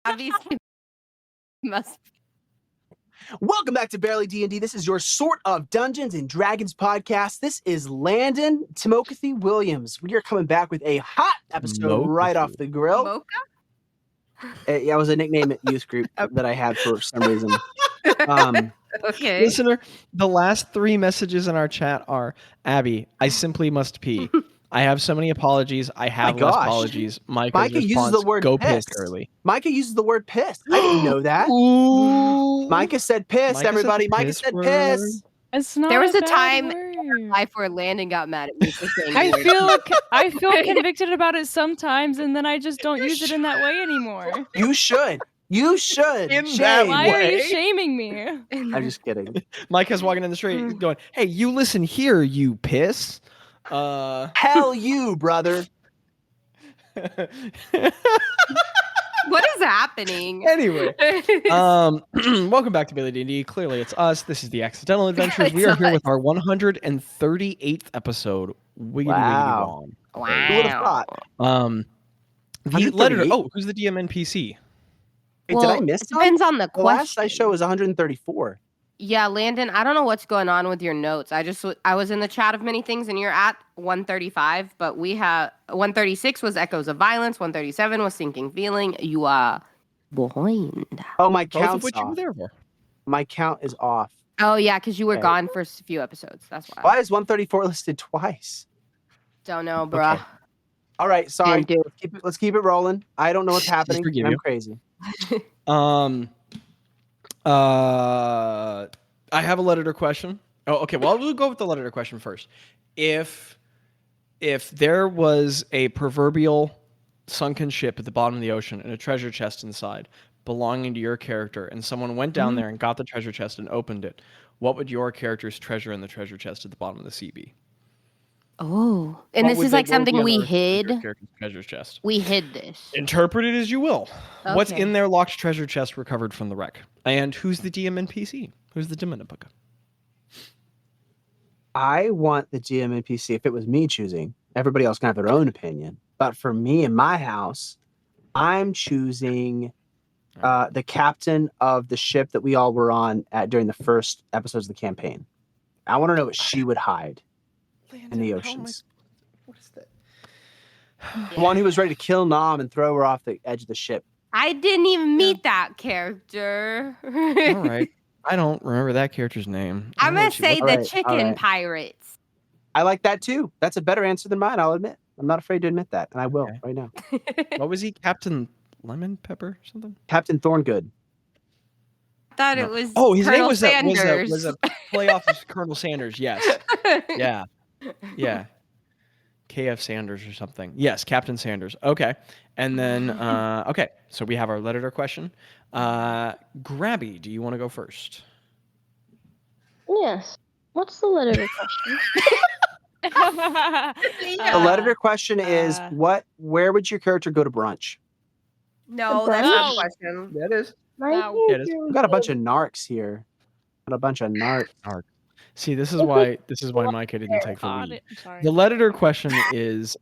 Obviously, must. Welcome back to Barely D&D. This is your sort of Dungeons and Dragons podcast. This is Landon Williams. We are coming back with a hot episode right off the grill. Mocha? Yeah, it was a nickname at youth group that I had for some reason. Okay. Listener, the last 3 messages in our chat are, Abby, I simply must pee. I have so many apologies. I have less apologies. Micah uses the word go pissed. early. Micah uses the word pissed. I didn't know that. Ooh. Micah said pissed, everybody. Micah said piss. It's not There was a bad time word. in life where Landon got mad at me for saying I the word. feel convicted about it sometimes, and then I just don't use it in that way anymore. You should. You should. In Shame. that Why are you way? shaming me? I'm just kidding. Micah's walking in the street going, hey, you listen here, you piss. Hell you, brother. What is happening? Anyway, welcome back to Bailey D&D. Clearly, it's us. This is the Accidental Adventures. We are here with our 138th episode. Wiggity Wow. wiggity Wow. Who would have thought? The letter. 138? Oh, who's the DM NPC? Wait, did I miss it depends on the The last question. I show was 134. Yeah, Landon, I don't know what's going on with your notes. I was in the chat of many things, and you're at 135, but we have 136 was Echoes of Violence, 137 was Sinking Feeling. You are behind. Oh, my Both of count's which you were off. there for. My count is off. Oh yeah, because you were Okay. gone for a few episodes. That's why. Why is 134 listed twice? Don't know, bruh. Okay. All right, sorry. Didn't do Let's keep it rolling. I don't know what's happening. forgive and I'm you. crazy. I have a letter question. Oh, okay. Well, we'll go with the letter question first. If there was a proverbial sunken ship at the bottom of the ocean and a treasure chest inside belonging to your character, and someone went down there and got the treasure chest and opened it, what would your character's treasure in the treasure chest at the bottom of the sea be? Oh, and this is like something we hid. Character's treasure chest. We hid this. Interpret it as you will. What's Okay. in their locked treasure chest recovered from the wreck? And who's the DM NPC? Who's the DM NPC? I want the GM NPC, if it was me choosing. Everybody else can have their own opinion. But for me in my house, I'm choosing the captain of the ship that we all were on during the first episodes of the campaign. I want to know what she would hide in the oceans. What is that? The one who was ready to kill Nom and throw her off the edge of the ship. I didn't even meet that character. All right. I don't remember that character's name. I I'm don't know gonna what she say looked the Alright, chicken alright. pirates. I like that too. That's a better answer than mine, I'll admit. I'm not afraid to admit that, and I will Okay. right now. like. What was he? Captain Lemon Pepper or something? Captain Thorngood. Thought No. it was. Oh, his name Colonel was Sanders. was a play off of Colonel Sanders. Yes. Yeah. Yeah. KF Sanders or something. Yes, Captain Sanders. Okay. And then okay, so we have our letter question. Grabby, do you want to go first? Yes. What's the letter question? The letter question is where would your character go to brunch? No, The that's not brunch? the question. That is. My Wow. Yeah, it is. character We've got a bunch of narcs here. Got a bunch of narcs. See, this is why Micah didn't take the lead. Sorry. The letter question is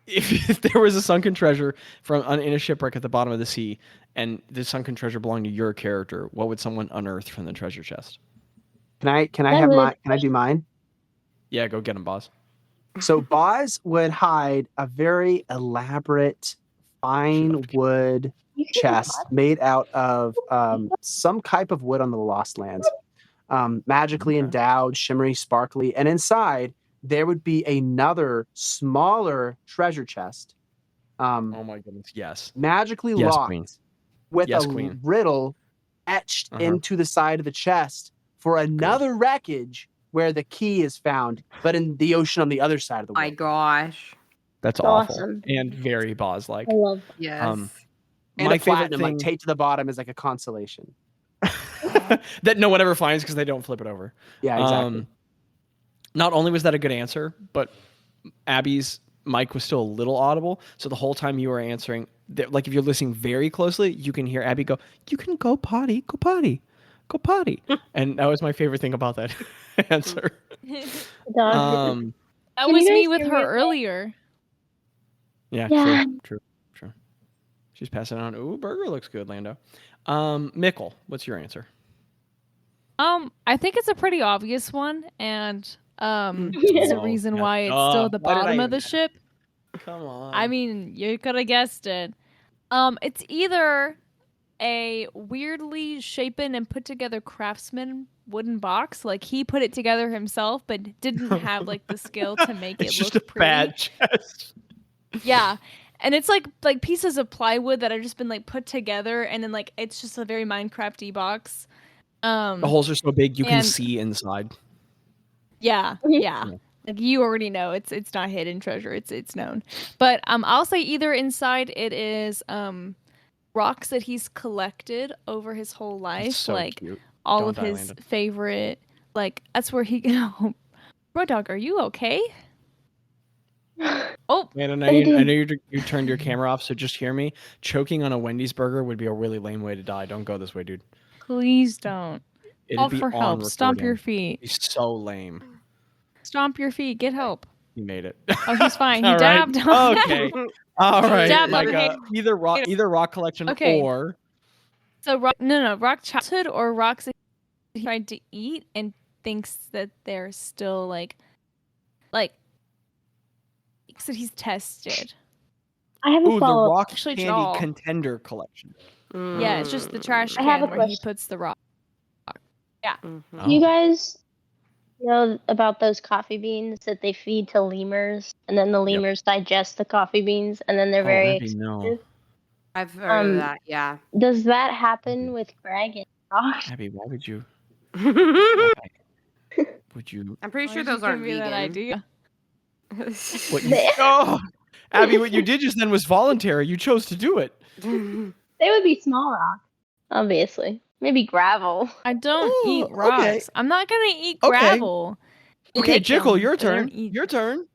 if there was a sunken treasure in a shipwreck at the bottom of the sea, and the sunken treasure belonged to your character, what would someone unearth from the treasure chest? Can I do mine? Yeah, go get him, Bazz. So Bazz would hide a very elaborate fine wood chest made out of some type of wood on the Lost Lands. Magically Okay. endowed, shimmery, sparkly, and inside there would be another smaller treasure chest. Oh my goodness, yes. Magically Yes, locked Queen. with Yes, a Queen. riddle etched into the side of the chest for another wreckage where the key is found, but in the ocean on the other side of the My world. gosh. That's awful. Awesome. And very Bazz-like. I love Yes. And My a favorite platinum, like thing taped to the bottom, is like a consolation. that no one ever finds because they don't flip it over. Yeah, exactly. Not only was that a good answer, but Abby's mic was still a little audible. So the whole time you were answering, like if you're listening very closely, you can hear Abby go, "You can go potty, go potty, go potty." And that was my favorite thing about that answer. dog. That Can was you me guys with hear her me? earlier. Yeah, Yeah. true. She's passing it on. Ooh, burger looks good, Lando. Mickle, what's your answer? I think it's a pretty obvious one, and Mm. it's the Oh, reason yeah, why it's duh. still at the Why did I bottom of even the ask? ship. Come on. I mean, you could have guessed it. It's either a weirdly shapen and put together craftsman wooden box, like he put it together himself, but didn't have like the skill to make it's it just look a pretty. bad chest. Yeah. And it's like pieces of plywood that have just been like put together, and then like it's just a very Minecrafty box. The holes are so big you can and- see inside. Yeah. Yeah. Like you already know it's not hidden treasure. It's known. But I'll say either inside it is rocks that he's collected over his whole life, That's so like cute. all Don't of die, his Landon. favorite, like that's where he Bro dog, are you okay? Oh, Man, I I know you turned your camera off, so just hear me. Choking on a Wendy's burger would be a really lame way to die. Don't go this way, dude. please don't. It'd Call be for on help. Stomp your recording. feet. It'd be so lame. Stomp your feet. Get help. He made it. Oh, he's fine. He All right. dabbed on it. Okay. All right. Dab Like, on it. either rock collection Okay. or So rock childhood or rocks that he tried to eat and thinks that they're still like that he's tested. I have a the follow-up. rock Actually, candy all. contender collection. Yeah, it's just the trash I have can a where he question. puts the rock. Mhm. Do you guys know about those coffee beans that they feed to lemurs, and then the lemurs digest the coffee beans, and then they're very Abby, no. expensive? I've heard of that. Yeah. Does that happen with Greg and Josh? Abby, why would you? I'm Would you? pretty Why sure did you those aren't give me vegan. that idea? What you? Oh, Abby, what you did just then was voluntary. You chose to do it. They would be small rocks, obviously. Maybe gravel. I don't Oh, eat okay. rocks. I'm not gonna eat Okay. gravel. Okay, Lick Jickle, them, your but I don't turn. eat- Your turn.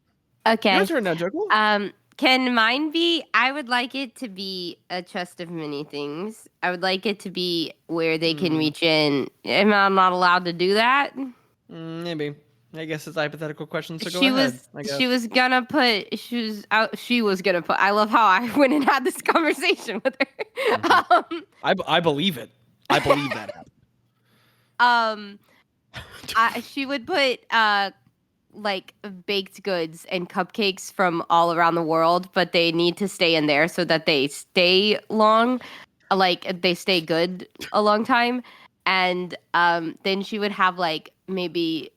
Okay. Your turn now, Jickle. Can mine be? I would like it to be a chest of many things. I would like it to be where they can reach in. Am I not allowed to do that? Maybe. I guess it's a hypothetical question, so go she ahead. was I guess. she was gonna put she was gonna put. I love how I went and had this conversation with her. I believe it. I believe that happened. She would put like baked goods and cupcakes from all around the world, but they need to stay in there so that they stay long, like they stay good a long time. And then she would have like maybe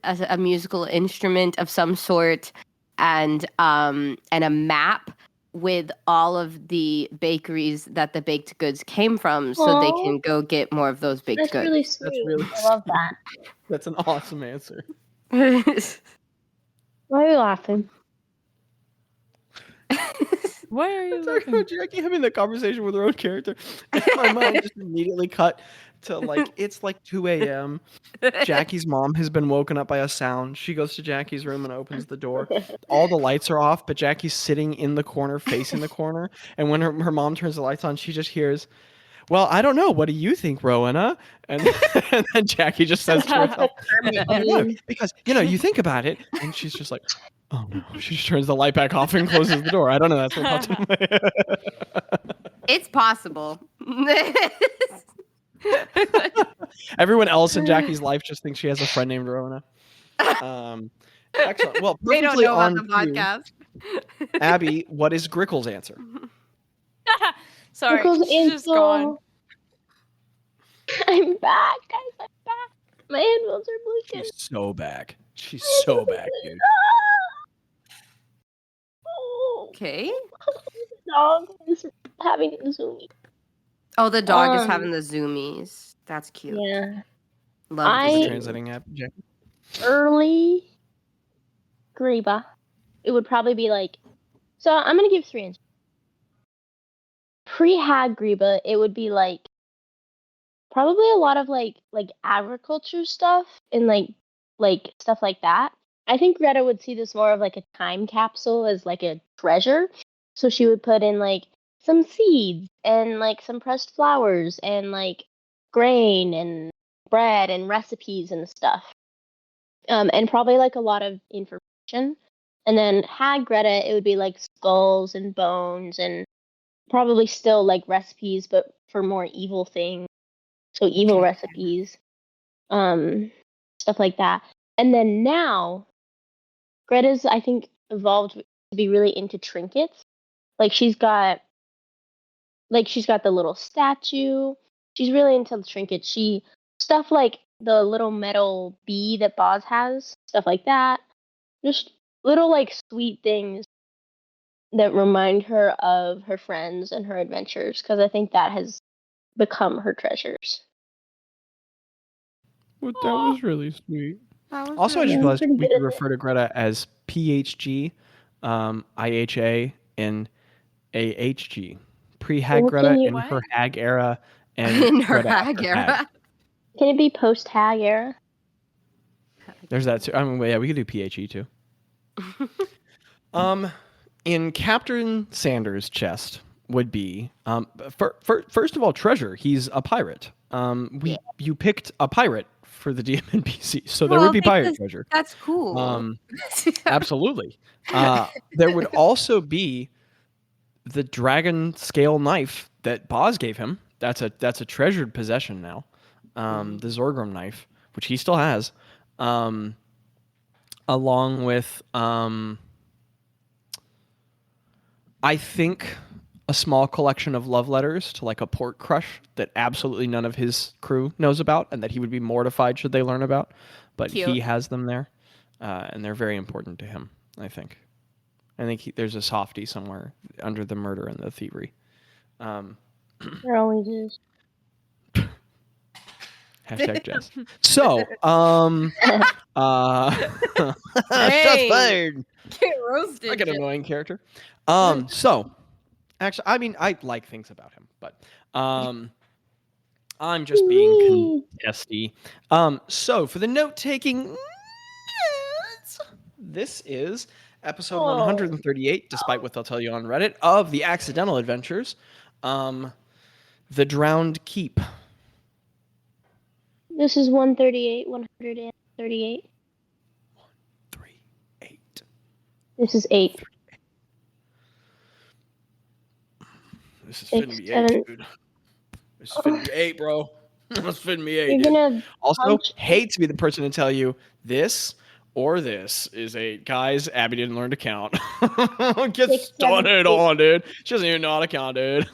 a musical instrument of some sort, and a map with all of the bakeries that the baked goods came from, so they Aw. can go get more of those baked That's goods. really sweet. really I love that. That's an awesome answer. Why are you laughing? Why are you Sorry, looking? about Jackie having the conversation with her own character. And my mind just immediately cut to like it's like 2 a.m. Jackie's mom has been woken up by a sound. She goes to Jackie's room and opens the door. All the lights are off, but Jackie's sitting in the corner, facing the corner. And when her mom turns the lights on, she just hears, "Well, I don't know. What do you think, Rowena?" And then Jackie just says to herself, "Oh, no, because you think about it." And she's just like, "Oh no!" She just turns the light back off and closes the door. I don't know. That's what popped in my head. It's possible. Everyone else in Jackie's life just thinks she has a friend named Rowena. Excellent. Well, They don't perfectly know about on the cue. podcast. Abby, what is Grickle's answer? Sorry, Because she's just gone. I'm back, guys. I'm back. My anvils are blinking. She's so back. She's so back, dude. Oh, Okay. the dog is having the zoomies. Oh, the dog is Um, having the zoomies. That's cute. Yeah. Love Is this. the I- translating app, Jackie? Early Greba. It would probably be like. So I'm gonna give 3 answers. Pre-Hag Greba, it would be like probably a lot of like agriculture stuff and like stuff like that. I think Greta would see this more of like a time capsule as like a treasure. So she would put in like some seeds and like some pressed flowers and like grain and bread and recipes and stuff. And probably like a lot of information. And then Hag Greta, it would be like skulls and bones and probably still like recipes, but for more evil things. So evil recipes, stuff like that. And then now, Greta's I think evolved to be really into trinkets. Like she's got the little statue. She's really into the trinkets. Stuff like the little metal bee that Bazz has, stuff like that. Just little like sweet things that remind her of her friends and her adventures, because I think that has become her treasures. Well, that was really sweet. That was Also, I really just realized pretty we good could at it. refer to Greta as PHG, IHA, and AHG. Pre-hag Well, Greta, can you- in her hag era, and in her Greta hag after era. hag. Can it be post-hag era? There's that too. I mean, yeah, we could do PHE too. In Captain Sanders' chest would be first of all treasure. He's a pirate. You picked a pirate for the DMNPC, so there would be pirate treasure. That's cool. Absolutely. There would also be the dragon scale knife that Bazz gave him. That's a treasured possession now. The Zorgrim knife, which he still has, along with I think a small collection of love letters to like a port crush that absolutely none of his crew knows about, and that he would be mortified should they learn about. But Cute. he has them there, and they're very important to him, I think. There's a softie somewhere under the murder and the thievery. There always is. Hashtag Jess. So, shots fired. Get roasted. Like an annoying character. So, actually, I mean, I like things about him, but I'm just being contesty. So, for the note-taking, this is episode 138, despite what they'll tell you on Reddit, of The Accidental Adventures, The Drowned Keep. This is 138. 138. 138. This is 8. This is 6, finna be 7. 8, dude. This is finna be 8, bro. This is finna be 8. You're Dude. gonna Also, punch- hate to be the person to tell you this or this is 8. Guys, Abby didn't learn to count. Get 6, 7, started 8. on, dude. She doesn't even know how to count, dude.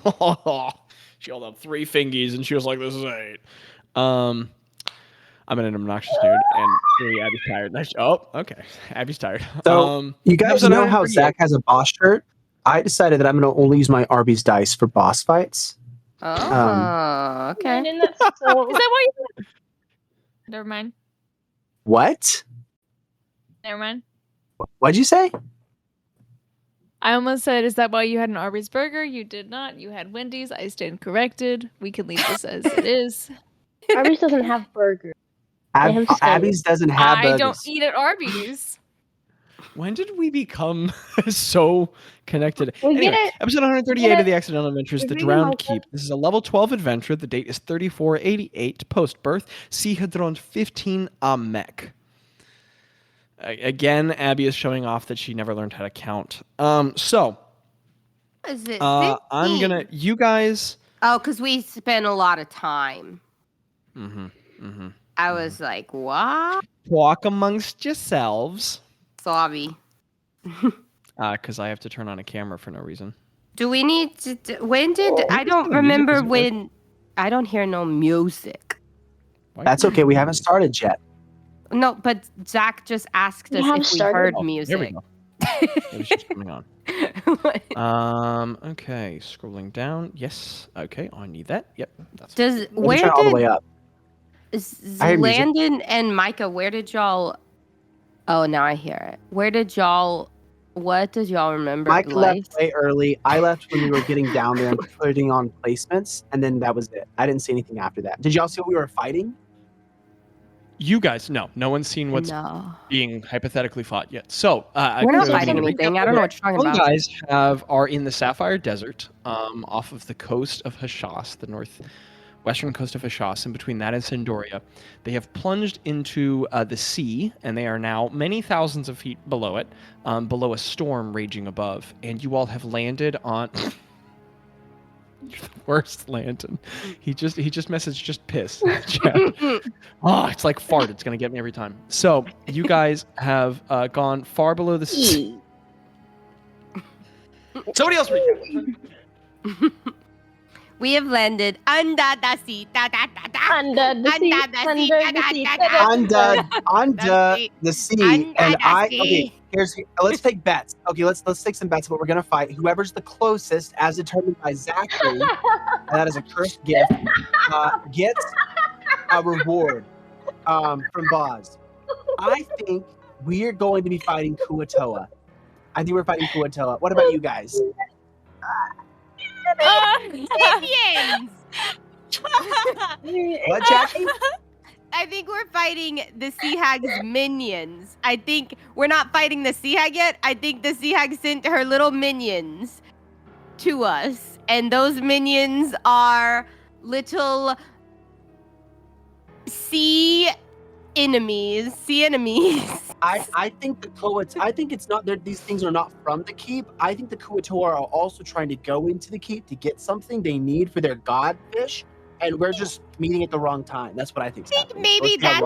She held up 3 fingies and she was like, this is 8. I'm an obnoxious dude, and really, Abby's tired. Oh, okay. Abby's tired. So you guys episode know how 138. Zach has a boss shirt? I decided that I'm going to only use my Arby's dice for boss fights. Oh, okay. Landon, that's so- Is that why you? Never mind. What? Never mind. What'd you say? I almost said, "Is that why you had an Arby's burger?" You did not. You had Wendy's. I stand corrected. We can leave this as it is. Arby's doesn't have burgers. They have salads. Abby's doesn't have I burgers. don't eat at Arby's. When did we become so connected? We Anyway, get it. episode 138 of The Accidental Adventures, We're The reading Drowned like Keep. This is a level 12 adventure. The date is 3488 post-birth. Sihadron 15 Amek. Again, Abby is showing off that she never learned how to count. So, Is it I'm 15? gonna, you guys. Oh, because we spent a lot of time. Mm-hmm. I was like, what? Walk amongst yourselves. Sorry. Because I have to turn on a camera for no reason. Do we need to? When did I don't the music remember isn't working. when? I don't hear no music. Why- That's okay. We haven't started yet. No, but Zach just asked We us have if we started. heard Oh, There we music. go. It was just coming on. Okay, scrolling down. Yes. Okay, I need that. Yep. That's Does Let's where try all the way did up. I hear music. Landon and Mika? Where did y'all? Oh, now I hear it. Where did y'all? What did y'all remember? Mike Life? left way early. I left when we were getting down there and putting on placements, and then that was it. I didn't see anything after that. Did y'all see what we were fighting? You guys, no one's seen what's No, being hypothetically fought yet. So we're not so fighting to recap anything. I don't know what you're talking You about. guys are in the Sapphire Desert, off of the coast of Hashas, the northwestern coast of Hashas, and between that and Sindoria. They have plunged into the sea, and they are now many thousands of feet below it, below a storm raging above. And you all have landed on. Worst, Landon. He just messaged just piss. in the chat. Oh, it's like fart. It's gonna get me every time. So you guys have gone far below the sea. Somebody else read. We have landed under the sea. Da, da, da, da. Under the sea, Under the sea, under da, the da, sea, da, da, da. da. Under the sea, Under and the I. sea. Okay, let's take bets. Okay, let's take some bets. But we're gonna fight. Whoever's the closest, as determined by Zachary, and that is a cursed gift, gets a reward from Bazz. I think we are going to be fighting Kuatoa. I think we're fighting Kuatoa. What about you guys? Minions! What, Jackie? I think we're fighting the Sea Hag's minions. I think we're not fighting the Sea Hag yet. I think the Sea Hag sent her little minions to us. And those minions are little sea enemies. I think I think it's not that these things are not from the keep. I think the Kuatoa are also trying to go into the keep to get something they need for their godfish, and we're just meeting at the wrong time. That's what I think. I think maybe that's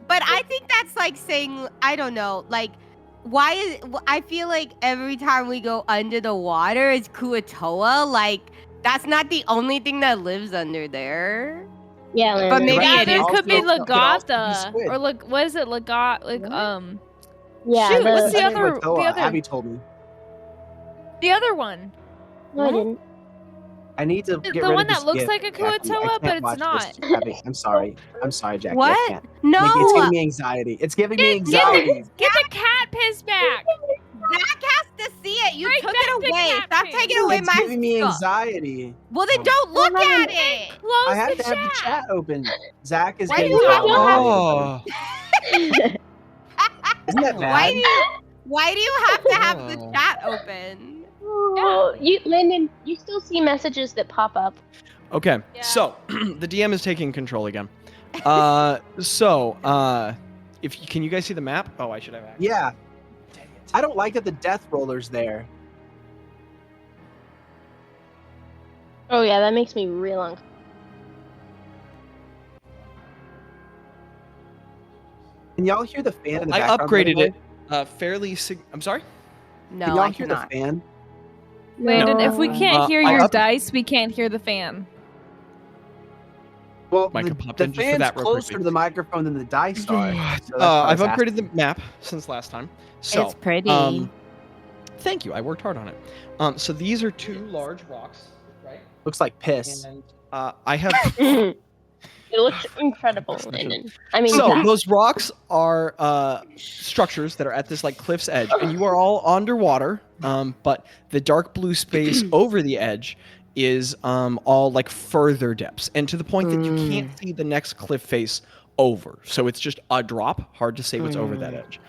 but I think that's like saying, I don't know, like, I feel like every time we go under the water is Kuatoa. Like, that's not the only thing that lives under there. Yeah, But maybe Yeah, it there is. could be Also- it could also be Lagata squid. or what is it? Lagat yeah. Shoot, what's the I think other- Kuatoa, the other- Abby told me. the other one. No, I didn't. I need to The get one rid of that this looks gift, like a Jackie. I Kuatoa, can't but it's watch not. this, Abby. I'm sorry, Jackie. I What? can't. No. It's giving me anxiety. It's giving me Get the- anxiety. Get the cat piss back. Zach has to see it. You Right took back it to away. cat Stop piss. taking away It's my giving me stuff. anxiety. Well, then don't look at it. Close I have the to have the chat open. Zach is Why getting do you have power. Oh, Isn't that Why bad? do you have to have the Oh. chat open? Oh, Landon, you still see messages that pop up. okay. Yeah. So the DM is taking control again. Can you guys see the map? Oh, I should have. Access. Yeah. I don't like that the death roller's there. Oh yeah, that makes me real uncomfortable. Can y'all hear the fan in the I background? by the upgraded way? it fairly. I'm sorry. No, Can y'all I hear cannot. the fan? Landon, if we can't hear I your up- dice, we can't hear the fan. Well, Micah the popped in just for fan's that real closer quickly. to the microphone than the dice are. So that's why I've I was upgraded the map since last time. So It's pretty. thank you. I worked hard on it. So these are two large rocks, right? Looks like piss. And I have. It looks incredible, Landon. I mean, So Zach. those rocks are structures that are at this like cliff's edge, and you are all underwater. But the dark blue space over the edge is all like further depths, and to the point that you can't see the next cliff face over. So it's just a drop. Hard to say what's over that edge.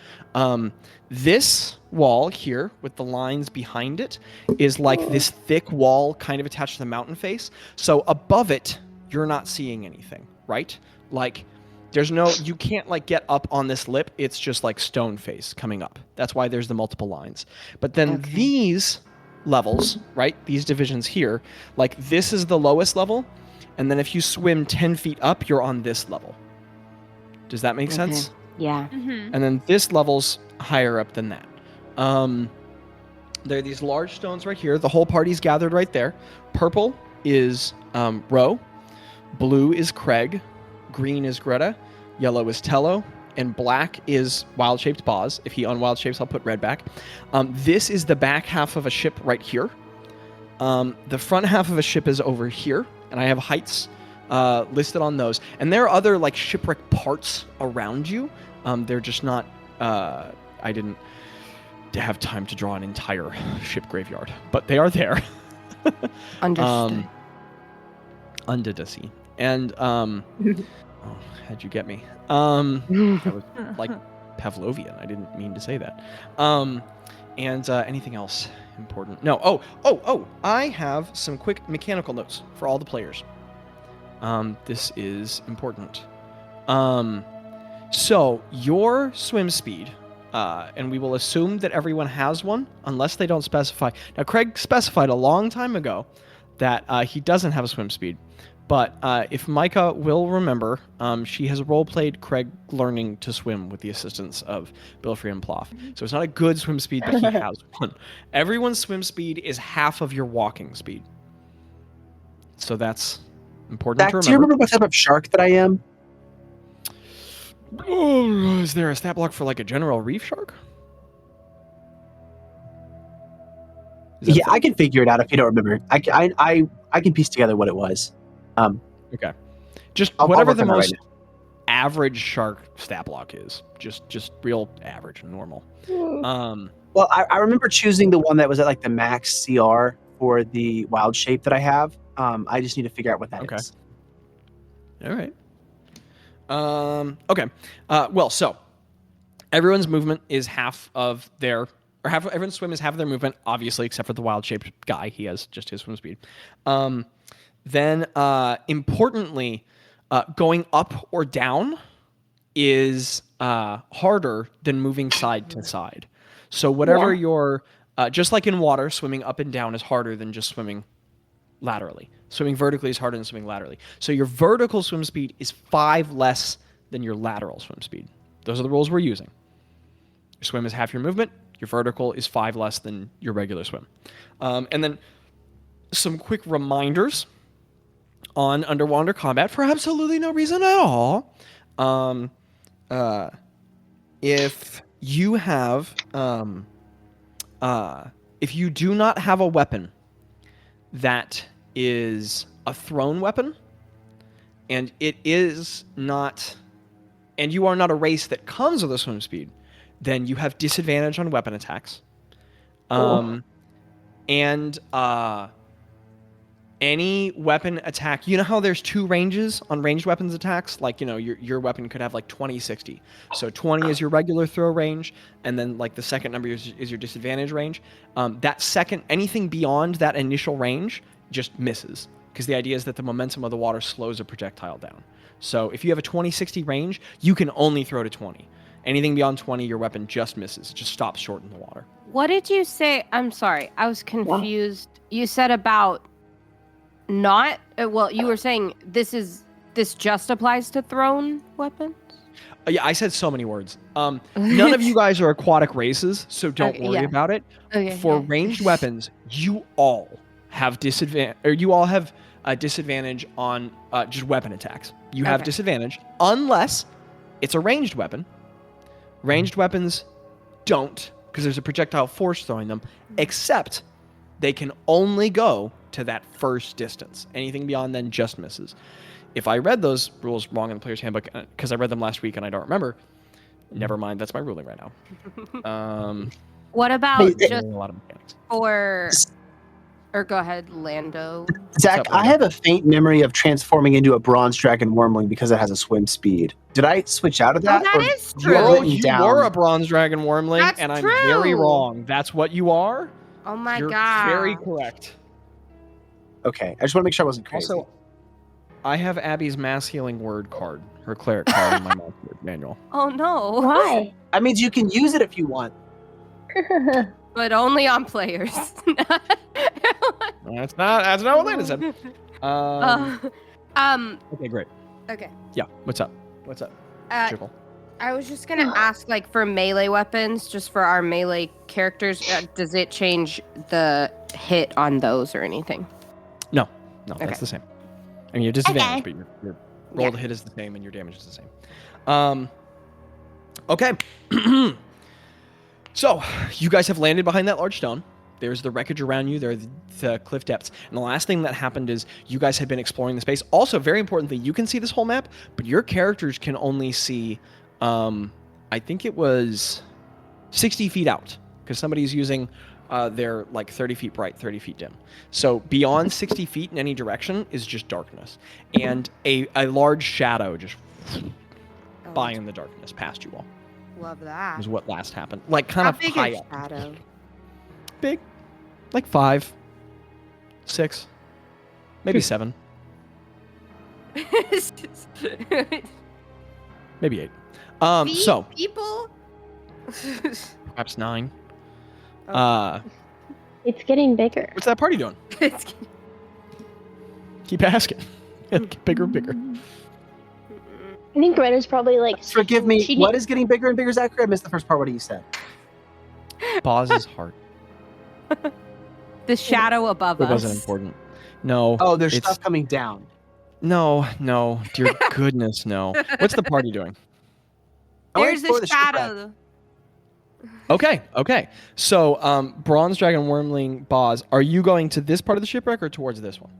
This wall here with the lines behind it is like this thick wall kind of attached to the mountain face. So above it, you're not seeing anything, right? Like you can't like get up on this lip. It's just like stone face coming up. That's why there's the multiple lines. But then these levels, right? These divisions here, like this is the lowest level. And then if you swim 10 feet up, you're on this level. Does that make sense? Yeah. Mm-hmm. And then this level's higher up than that. There are these large stones right here. The whole party's gathered right there. Purple is Ro. Blue is Craig. Green is Gretta. Yellow is Tello. And black is wild-shaped Bazz. If he unwild shapes, I'll put red back. This is the back half of a ship right here. The front half of a ship is over here. And I have heights listed on those. And there are other like shipwreck parts around you. They're just not... I didn't have time to draw an entire ship graveyard. But they are there. Understood. Under the sea. And... oh, how'd you get me? That was like Pavlovian. I didn't mean to say that. And anything else important? No. Oh! I have some quick mechanical notes for all the players. This is important. So your swim speed, and we will assume that everyone has one, unless they don't specify. Now, Craig specified a long time ago that he doesn't have a swim speed. But if Mika will remember, she has role-played Craig learning to swim with the assistance of Bilfrey and Ploff. So it's not a good swim speed, but he has one. Everyone's swim speed is half of your walking speed. So that's important Zach, to remember. do you remember what type of shark that I am? Oh, is there a stat block for like a general reef shark? Is that Yeah, a I thing? can figure it out if you don't remember. I can piece together what it was. Okay. Just I'll whatever work the on that right most average shark stat block is. Just real average, normal. Well, I remember choosing the one that was at like the max CR for the wild shape that I have. I just need to figure out what that is. Okay. All right. Okay. Well, so everyone's movement is half of their, or half. Everyone's swim is half of their movement, obviously, except for the wild-shaped guy. He has just his swim speed. Then, importantly, going up or down is harder than moving side to side. So whatever your, just like in water, swimming up and down is harder than just swimming laterally. Swimming vertically is harder than swimming laterally. So your vertical swim speed is 5 less than your lateral swim speed. Those are the rules we're using. Your swim is half your movement. Your vertical is 5 less than your regular swim. And then some quick reminders on underwater combat for absolutely no reason at all. If you have, if you do not have a weapon that is a thrown weapon, and it is not, and you are not a race that comes with a swim speed, then you have disadvantage on weapon attacks. And any weapon attack, you know how there's 2 ranges on ranged weapons attacks? Like, you know, your weapon could have like 20, 60. So 20 is your regular throw range, and then like the second number is your disadvantage range. That second, anything beyond that initial range just misses, because the idea is that the momentum of the water slows a projectile down. So if you have a 20-60 range, you can only throw to 20. Anything beyond 20, your weapon just misses. It just stops short in the water. What did you say? I'm sorry. I was confused. You said about not, well, you were saying this just applies to thrown weapons? Yeah, I said so many words. None of you guys are aquatic races, so don't worry about it. Okay. For ranged weapons, you all have disadvantage, or you all have a disadvantage on just weapon attacks. You have disadvantage unless it's a ranged weapon. Ranged weapons don't, because there's a projectile force throwing them, except they can only go to that first distance. Anything beyond then just misses. If I read those rules wrong in the player's handbook, because I read them last week and I don't remember, never mind. That's my ruling right now. What about just a lot of mechanics. or go ahead, Lando. Zach, What's up, I Lando? have a faint memory of transforming into a bronze dragon wormling because it has a swim speed. Did I switch out of that? that or is do you have true. written You down- were a bronze dragon wormling, That's and I'm very true. wrong. That's what you are. Oh my You're god. very correct. Okay, I just want to make sure I wasn't crazy. Also, I have Abby's mass healing word card, her cleric card in my manual. Oh no. Why? That means you can use it if you want. But only on players. That's not what Landon said. Okay, great. Okay. Yeah, what's up? What's up? Triple. I was just gonna ask, like, for melee weapons, just for our melee characters, does it change the hit on those or anything? No, Okay. that's the same. I mean, your disadvantage, but your roll to hit is the same and your damage is the same. Okay. So, you guys have landed behind that large stone. There's the wreckage around you. There are the cliff depths. And the last thing that happened is you guys had been exploring the space. Also, very importantly, you can see this whole map, but your characters can only see, I think it was 60 feet out, because somebody's using their, like, 30 feet bright, 30 feet dim. So beyond 60 feet in any direction is just darkness. And a large shadow just by in the darkness past you all. Love that. Is what last happened. Like, kind How of big high is up. Shadow? Big. Like 5, 6, maybe 7, maybe 8. So people. perhaps 9. It's getting bigger. What's that party doing? Keep asking. It'll get bigger and bigger. I think Gretta's probably like. Forgive me. She What is getting bigger and bigger, Zachary? I missed the first part. What you said? Bazz's heart. The shadow above It us. wasn't important. No. Oh, there's it's- stuff coming down. No. Dear goodness, no. What's the party doing? I wanna There's explore this the shipwreck. shadow. Okay. So, Bronze Dragon Wormling Bazz, are you going to this part of the shipwreck or towards this one?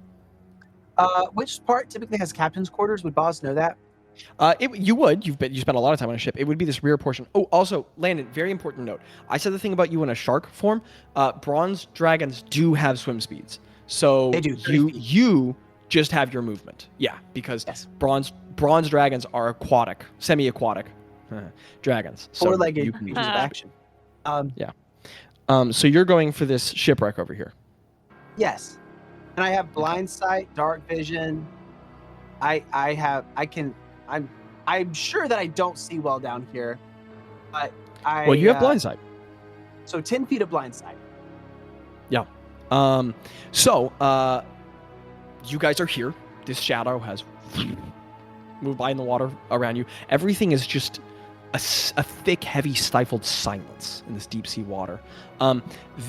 Which part typically has captain's quarters? Would Bazz know that? You would. You spent a lot of time on a ship. It would be this rear portion. Oh, also, Landon, very important note. I said the thing about you in a shark form. Bronze dragons do have swim speeds. So They do, 30 feet. you just have your movement. Yeah, because Yes. bronze dragons are aquatic, semi-aquatic dragons. So Four-legged you can creatures of action. So you're going for this shipwreck over here. Yes. And I have blind sight, dark vision. I'm sure that I don't see well down here, but Well, you have blind sight. So 10 feet of blind sight. So you guys are here. This shadow has moved by in the water around you. Everything is just a thick, heavy, stifled silence in this deep sea water.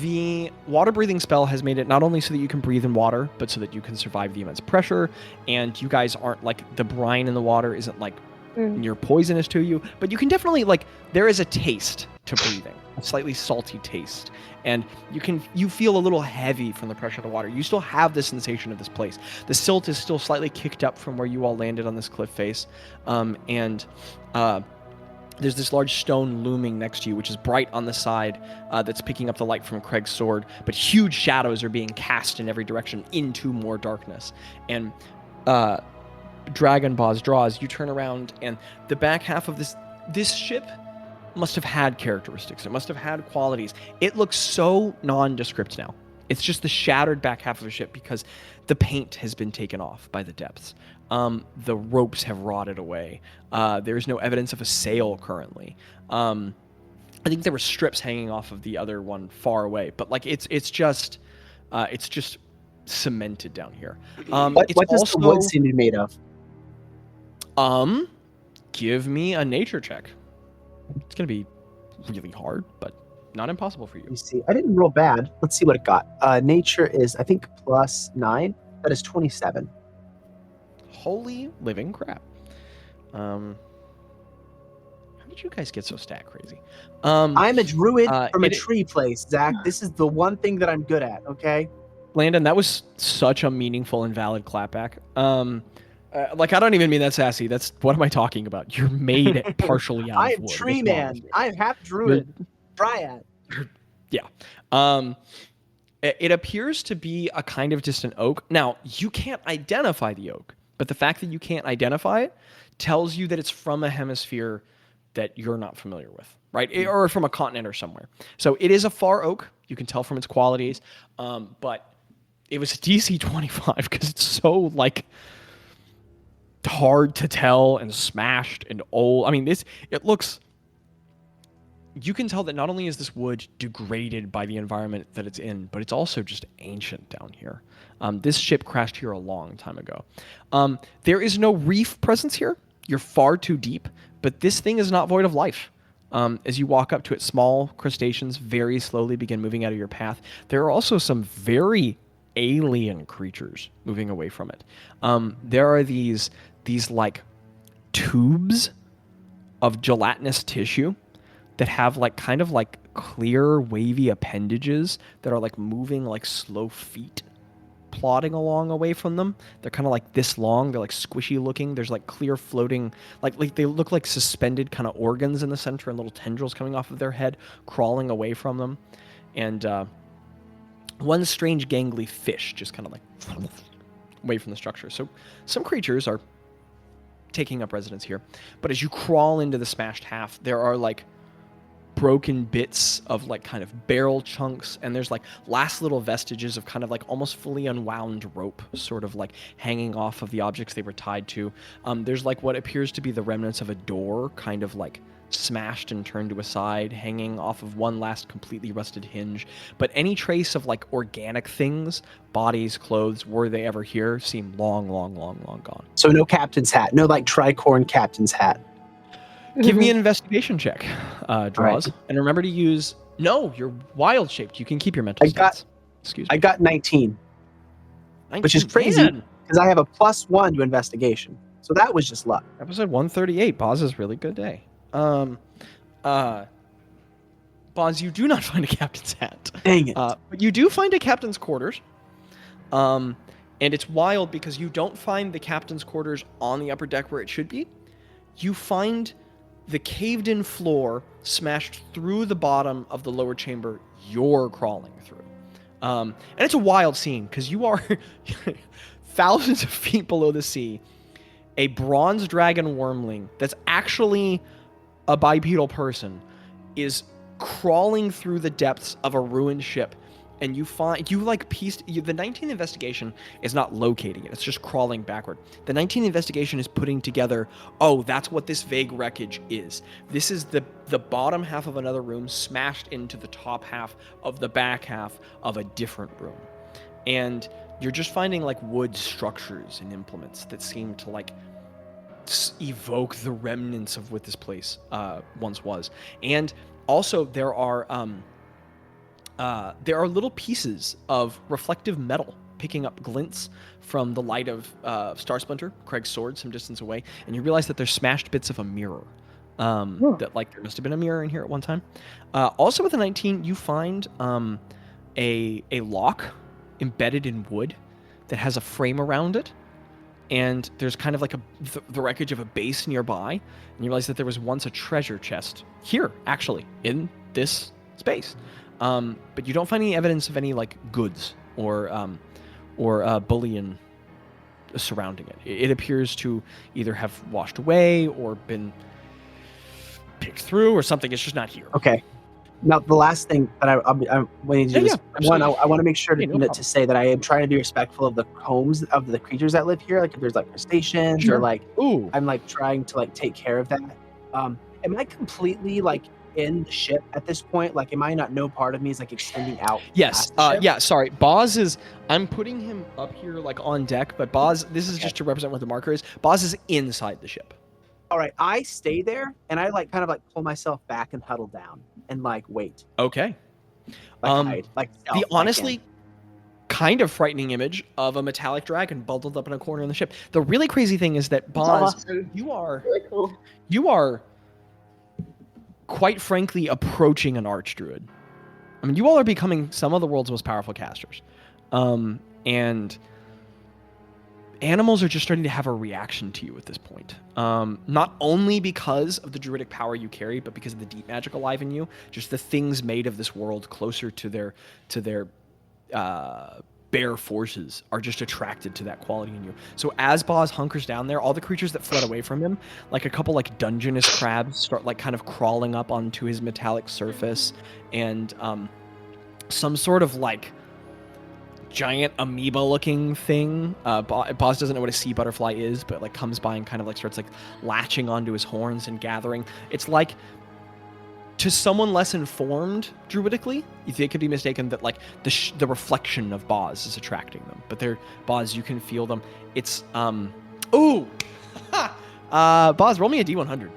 The water breathing spell has made it not only so that you can breathe in water, but so that you can survive the immense pressure. And you guys aren't like the brine in the water isn't like near poisonous to you, but you can definitely there is a taste to breathing, a slightly salty taste. And you feel a little heavy from the pressure of the water. You still have the sensation of this place. The silt is still slightly kicked up from where you all landed on this cliff face. There's this large stone looming next to you, which is bright on the side, that's picking up the light from Craig's sword. But huge shadows are being cast in every direction into more darkness. And Dragon Bazz draws, you turn around, and the back half of this ship must have had characteristics. It must have had qualities. It looks so nondescript now. It's just the shattered back half of a ship because the paint has been taken off by the depths. The ropes have rotted away. There's no evidence of a sail currently. I think there were strips hanging off of the other one far away, but it's just cemented down here. What does the wood seem to be made of? Give me a nature check. It's gonna be really hard, but not impossible for you. Let me see. I didn't roll bad. Let's see what it got. Nature is, I think, +9. That is 27. Holy living crap. How did you guys get so stat crazy? I'm a druid from a it- tree place, Zach. This is the one thing that I'm good at, okay? Landon, that was such a meaningful and valid clapback. I don't even mean that sassy. That's what am I talking about? You're made partially out I of am wood. tree What's wrong man. with you? I'm half druid. Dryad. Yeah. It appears to be a kind of distant oak. Now, you can't identify the oak, but the fact that you can't identify it tells you that it's from a hemisphere that you're not familiar with, right? Or from a continent or somewhere. So it is a far oak. You can tell from its qualities, but it was a DC 25 because it's so hard to tell and smashed and old. I mean, it looks. You can tell that not only is this wood degraded by the environment that it's in, but it's also just ancient down here. This ship crashed here a long time ago. There is no reef presence here. You're far too deep, but this thing is not void of life. As you walk up to it, small crustaceans very slowly begin moving out of your path. There are also some very alien creatures moving away from it. There are these tubes of gelatinous tissue that have kind of clear wavy appendages that are moving like slow feet plodding along away from them. They're kind of this long. They're squishy looking. There's clear floating, they look like suspended kind of organs in the center and little tendrils coming off of their head crawling away from them. And one strange gangly fish just kind of away from the structure. So some creatures are taking up residence here. But as you crawl into the smashed half, there are broken bits of kind of barrel chunks, and there's last little vestiges of kind of almost fully unwound rope sort of hanging off of the objects they were tied to. There's what appears to be the remnants of a door kind of smashed and turned to a side, hanging off of one last completely rusted hinge. But any trace of like organic things, bodies, clothes, were they ever here, seem long, long, long, long gone. So no captain's hat, no like tricorn captain's hat. Give me an investigation check, Draws. Right. And remember to use... No, you're wild shaped. You can keep your mental stats. Excuse me. I got 19, which is 19. crazy Man. because I have a +1 to investigation. So that was just luck. Episode 138. Baz's really good day. Bazz, you do not find a captain's hat. Dang it. But you do find a captain's quarters. And it's wild because you don't find the captain's quarters on the upper deck where it should be. You find the caved-in floor smashed through the bottom of the lower chamber you're crawling through. And it's a wild scene because you are thousands of feet below the sea. A bronze dragon wormling that's actually a bipedal person is crawling through the depths of a ruined ship, and the 19th investigation is not locating it, it's just crawling backward. The 19th investigation is putting together, oh, that's what this vague wreckage is. This is the bottom half of another room smashed into the top half of the back half of a different room. And you're just finding like wood structures and implements that seem to like evoke the remnants of what this place once was. And also there are little pieces of reflective metal picking up glints from the light of Star Splinter, Craig's sword, some distance away, and you realize that there's smashed bits of a mirror. That like there must have been a mirror in here at one time. Also with the 19, you find a lock embedded in wood that has a frame around it, and there's kind of like the wreckage of a base nearby, and you realize that there was once a treasure chest here, actually, in this space. But you don't find any evidence of any like goods or bullion surrounding it. It appears to either have washed away or been picked through or something. It's just not here. Okay. Now, the last thing that I'm waiting to do is, one, I want to make sure to say that I am trying to be respectful of the homes of the creatures that live here. Like, if there's like crustaceans or like, I'm like trying to like take care of that. Am I completely like in the ship at this point? Like, am I not? No part of me is like extending out. Yes. Yeah. Sorry. Bazz is. I'm putting him up here like on deck, but Bazz. This is just to represent what the marker is. Bazz is inside the ship. All right, I stay there and I like kind of like pull myself back and huddle down and like wait. Okay. Hide, like the honestly kind of frightening image of a metallic dragon bundled up in a corner in the ship. The really crazy thing is that Bazz, awesome. you are Really cool. You are quite frankly approaching an archdruid. I mean, you all are becoming some of the world's most powerful casters. And animals are just starting to have a reaction to you at this point. Not only because of the druidic power you carry, but because of the deep magic alive in you. Just the things made of this world closer to their bare forces are just attracted to that quality in you. So as Bazz hunkers down there, all the creatures that fled away from him, like a couple like Dungeness crabs, start like kind of crawling up onto his metallic surface, and some sort of like giant amoeba-looking thing. Bazz doesn't know what a sea butterfly is, but like comes by and kind of like starts like latching onto his horns and gathering. It's like, to someone less informed druidically, it could be mistaken that like the reflection of Bazz is attracting them, but they're Bazz. You can feel them. It's Bazz, roll me a D100.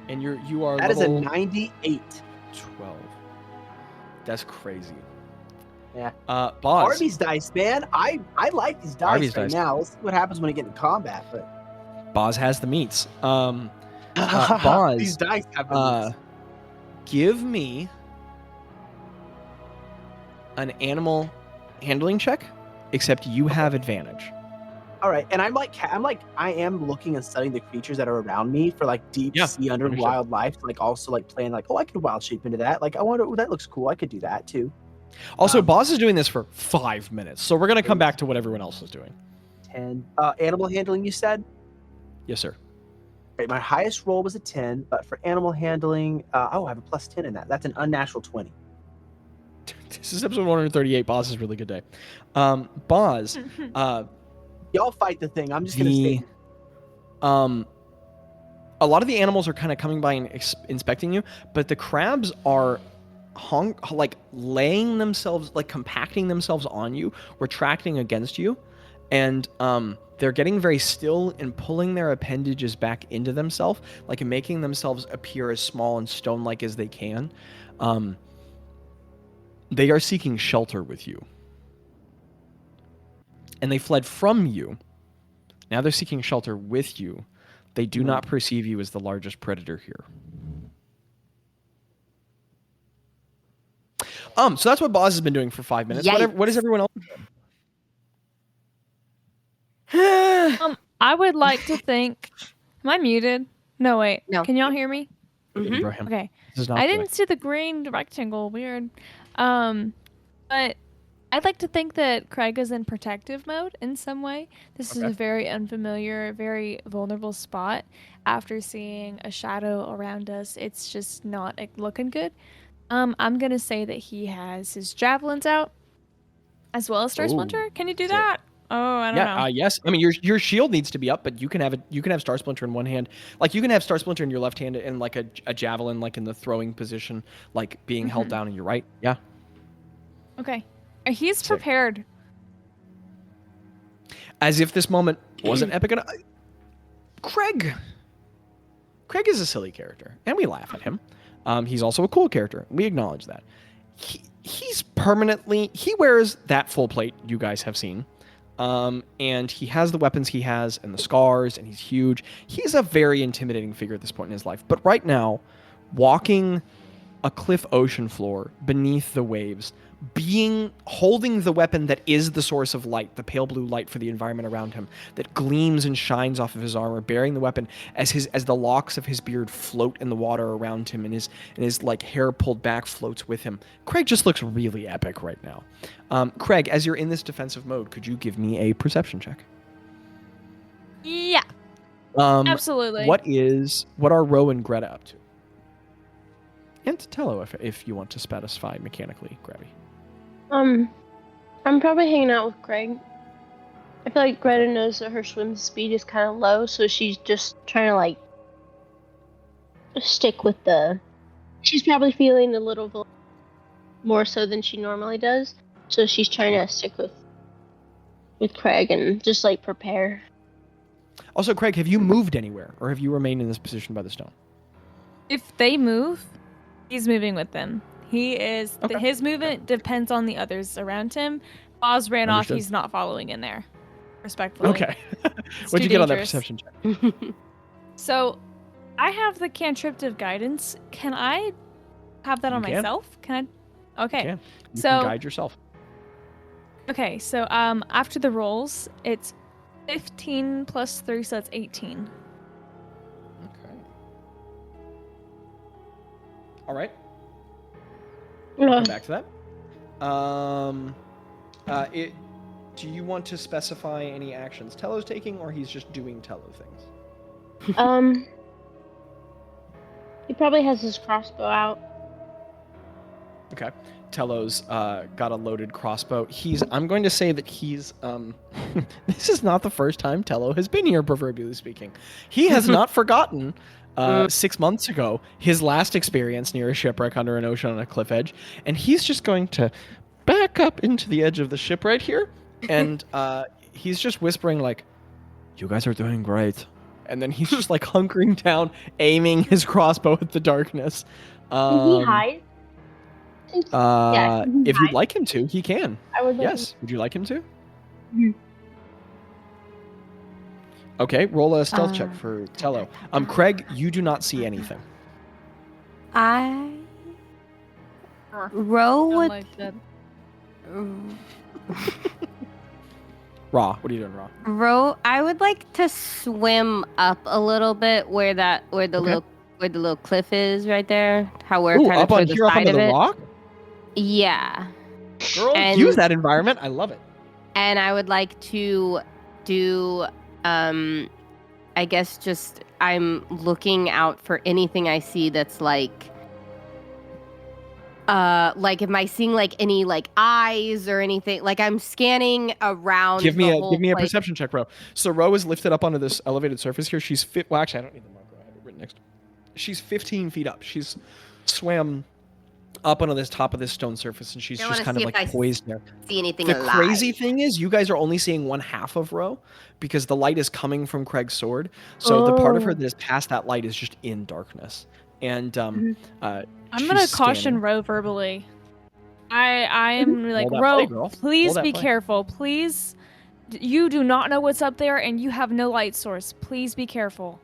And you are that level is a 98. 12. That's crazy. Yeah. Bazz. Arby's dice, man. I like these dice Arby's right dice. now. Let's see what happens when we get in combat. But Bazz has the meats. Bazz, these dice have the meats. give me an animal handling check, except you have advantage. All right, and I am looking and studying the creatures that are around me for like deep sea under understood. wildlife. Like also like playing like, oh, I could wild shape into that. Like I wonder, that looks cool. I could do that too. Also, Bazz is doing this for 5 minutes, so we're gonna come back to what everyone else is doing. 10. Animal handling, you said? Yes, sir. Right, my highest roll was a 10, but for animal handling, I have a +10 in that. That's an unnatural 20. This is episode 138. Bazz is a really good day. Bazz, Y'all fight the thing. I'm just gonna stay. A lot of the animals are kind of coming by and inspecting you, but the crabs are laying themselves, like compacting themselves on you, retracting against you, and they're getting very still and pulling their appendages back into themselves, like making themselves appear as small and stone-like as they can. They are seeking shelter with you. And they fled from you. Now they're seeking shelter with you. They do not perceive you as the largest predator here. So that's what Bazz has been doing for 5 minutes. What is everyone else doing? I would like to think. Am I muted? No, wait. No. Can y'all hear me? Mm-hmm. Okay. This is not I the way. didn't see the green rectangle. Weird. But I'd like to think that Craig is in protective mode in some way. This is a very unfamiliar, very vulnerable spot. After seeing a shadow around us, it's just not looking good. I'm going to say that he has his javelins out as well as Star Splinter. Can you do that? Oh, I don't know. Yes. I mean, your shield needs to be up, but you can have Star Splinter in one hand. Like you can have Star Splinter in your left hand and like a javelin, like in the throwing position, like being held down in your right. Yeah. Okay. He's prepared. As if this moment wasn't epic enough. Craig is a silly character, and we laugh at him. He's also a cool character. We acknowledge that. He wears that full plate you guys have seen. And he has the weapons he has and the scars, and he's huge. He's a very intimidating figure at this point in his life. But right now, walking a cliff ocean floor beneath the waves, holding the weapon that is the source of light, the pale blue light for the environment around him, that gleams and shines off of his armor, bearing the weapon as the locks of his beard float in the water around him, and his like hair pulled back floats with him. Craig just looks really epic right now. Craig, as you're in this defensive mode, could you give me a perception check? Yeah. Absolutely. What are Ro and Greta up to? And Tello, if you want to specify mechanically, Grabby. I'm probably hanging out with Craig. I feel like Greta knows that her swim speed is kind of low, so she's just trying to like stick with she's probably feeling a little more so than she normally does, so she's trying to stick with Craig and just like prepare. Also, Craig, have you moved anywhere, or have you remained in this position by the stone? If they move, he's moving with them. His movement depends on the others around him. Bazz ran off. He's not following in there. Respectfully. Okay. What'd you get on that perception check? So, I have the cantrip of guidance. Can I have that on myself? Can I? Okay. You can guide yourself. Okay. So, after the rolls, it's 15 plus 3, so that's 18. Okay. All right. Come back to that. Do you want to specify any actions Tello's taking, or he's just doing Tello things? He probably has his crossbow out. Okay. Tello's got a loaded crossbow. I'm going to say that he's this is not the first time Tello has been here, proverbially speaking. He has not forgotten 6 months ago his last experience near a shipwreck under an ocean on a cliff edge, and he's just going to back up into the edge of the ship right here, and he's just whispering like, "You guys are doing great," and then he's just like hunkering down, aiming his crossbow at the darkness. Can he hide? If you'd like him to, he can. I would. Yes. Would you like him to? Mm-hmm. Okay, roll a stealth check for Tello. Craig, you do not see anything. Ro would. Like that. Ra, what are you doing, Ra? Ro, I would like to swim up a little bit where the little cliff is right there. How we're kind of up on to the here, up side onto of the it. rock? Yeah. Girl, And- use that environment. I love it. And I would like to do, I guess just I'm looking out for anything I see that's like Like, am I seeing like any like eyes or anything? Like, I'm scanning around. Give me a place. perception check, Ro. So Ro is lifted up onto this elevated surface here. She's well, actually, I don't need the marker. I have it written next. She's 15 feet up. She's swam up onto this top of this stone surface, and she's I just wanna kind see of if like I poised there. See anything The alive? crazy thing is, you guys are only seeing one half of Ro because the light is coming from Craig's sword. So the part of her that is past that light is just in darkness. And I'm she's gonna caution standing. Ro verbally. I'm like, Hold that Ro, play, girl. please Hold that be play. careful. Please, you do not know what's up there, and you have no light source. Please be careful.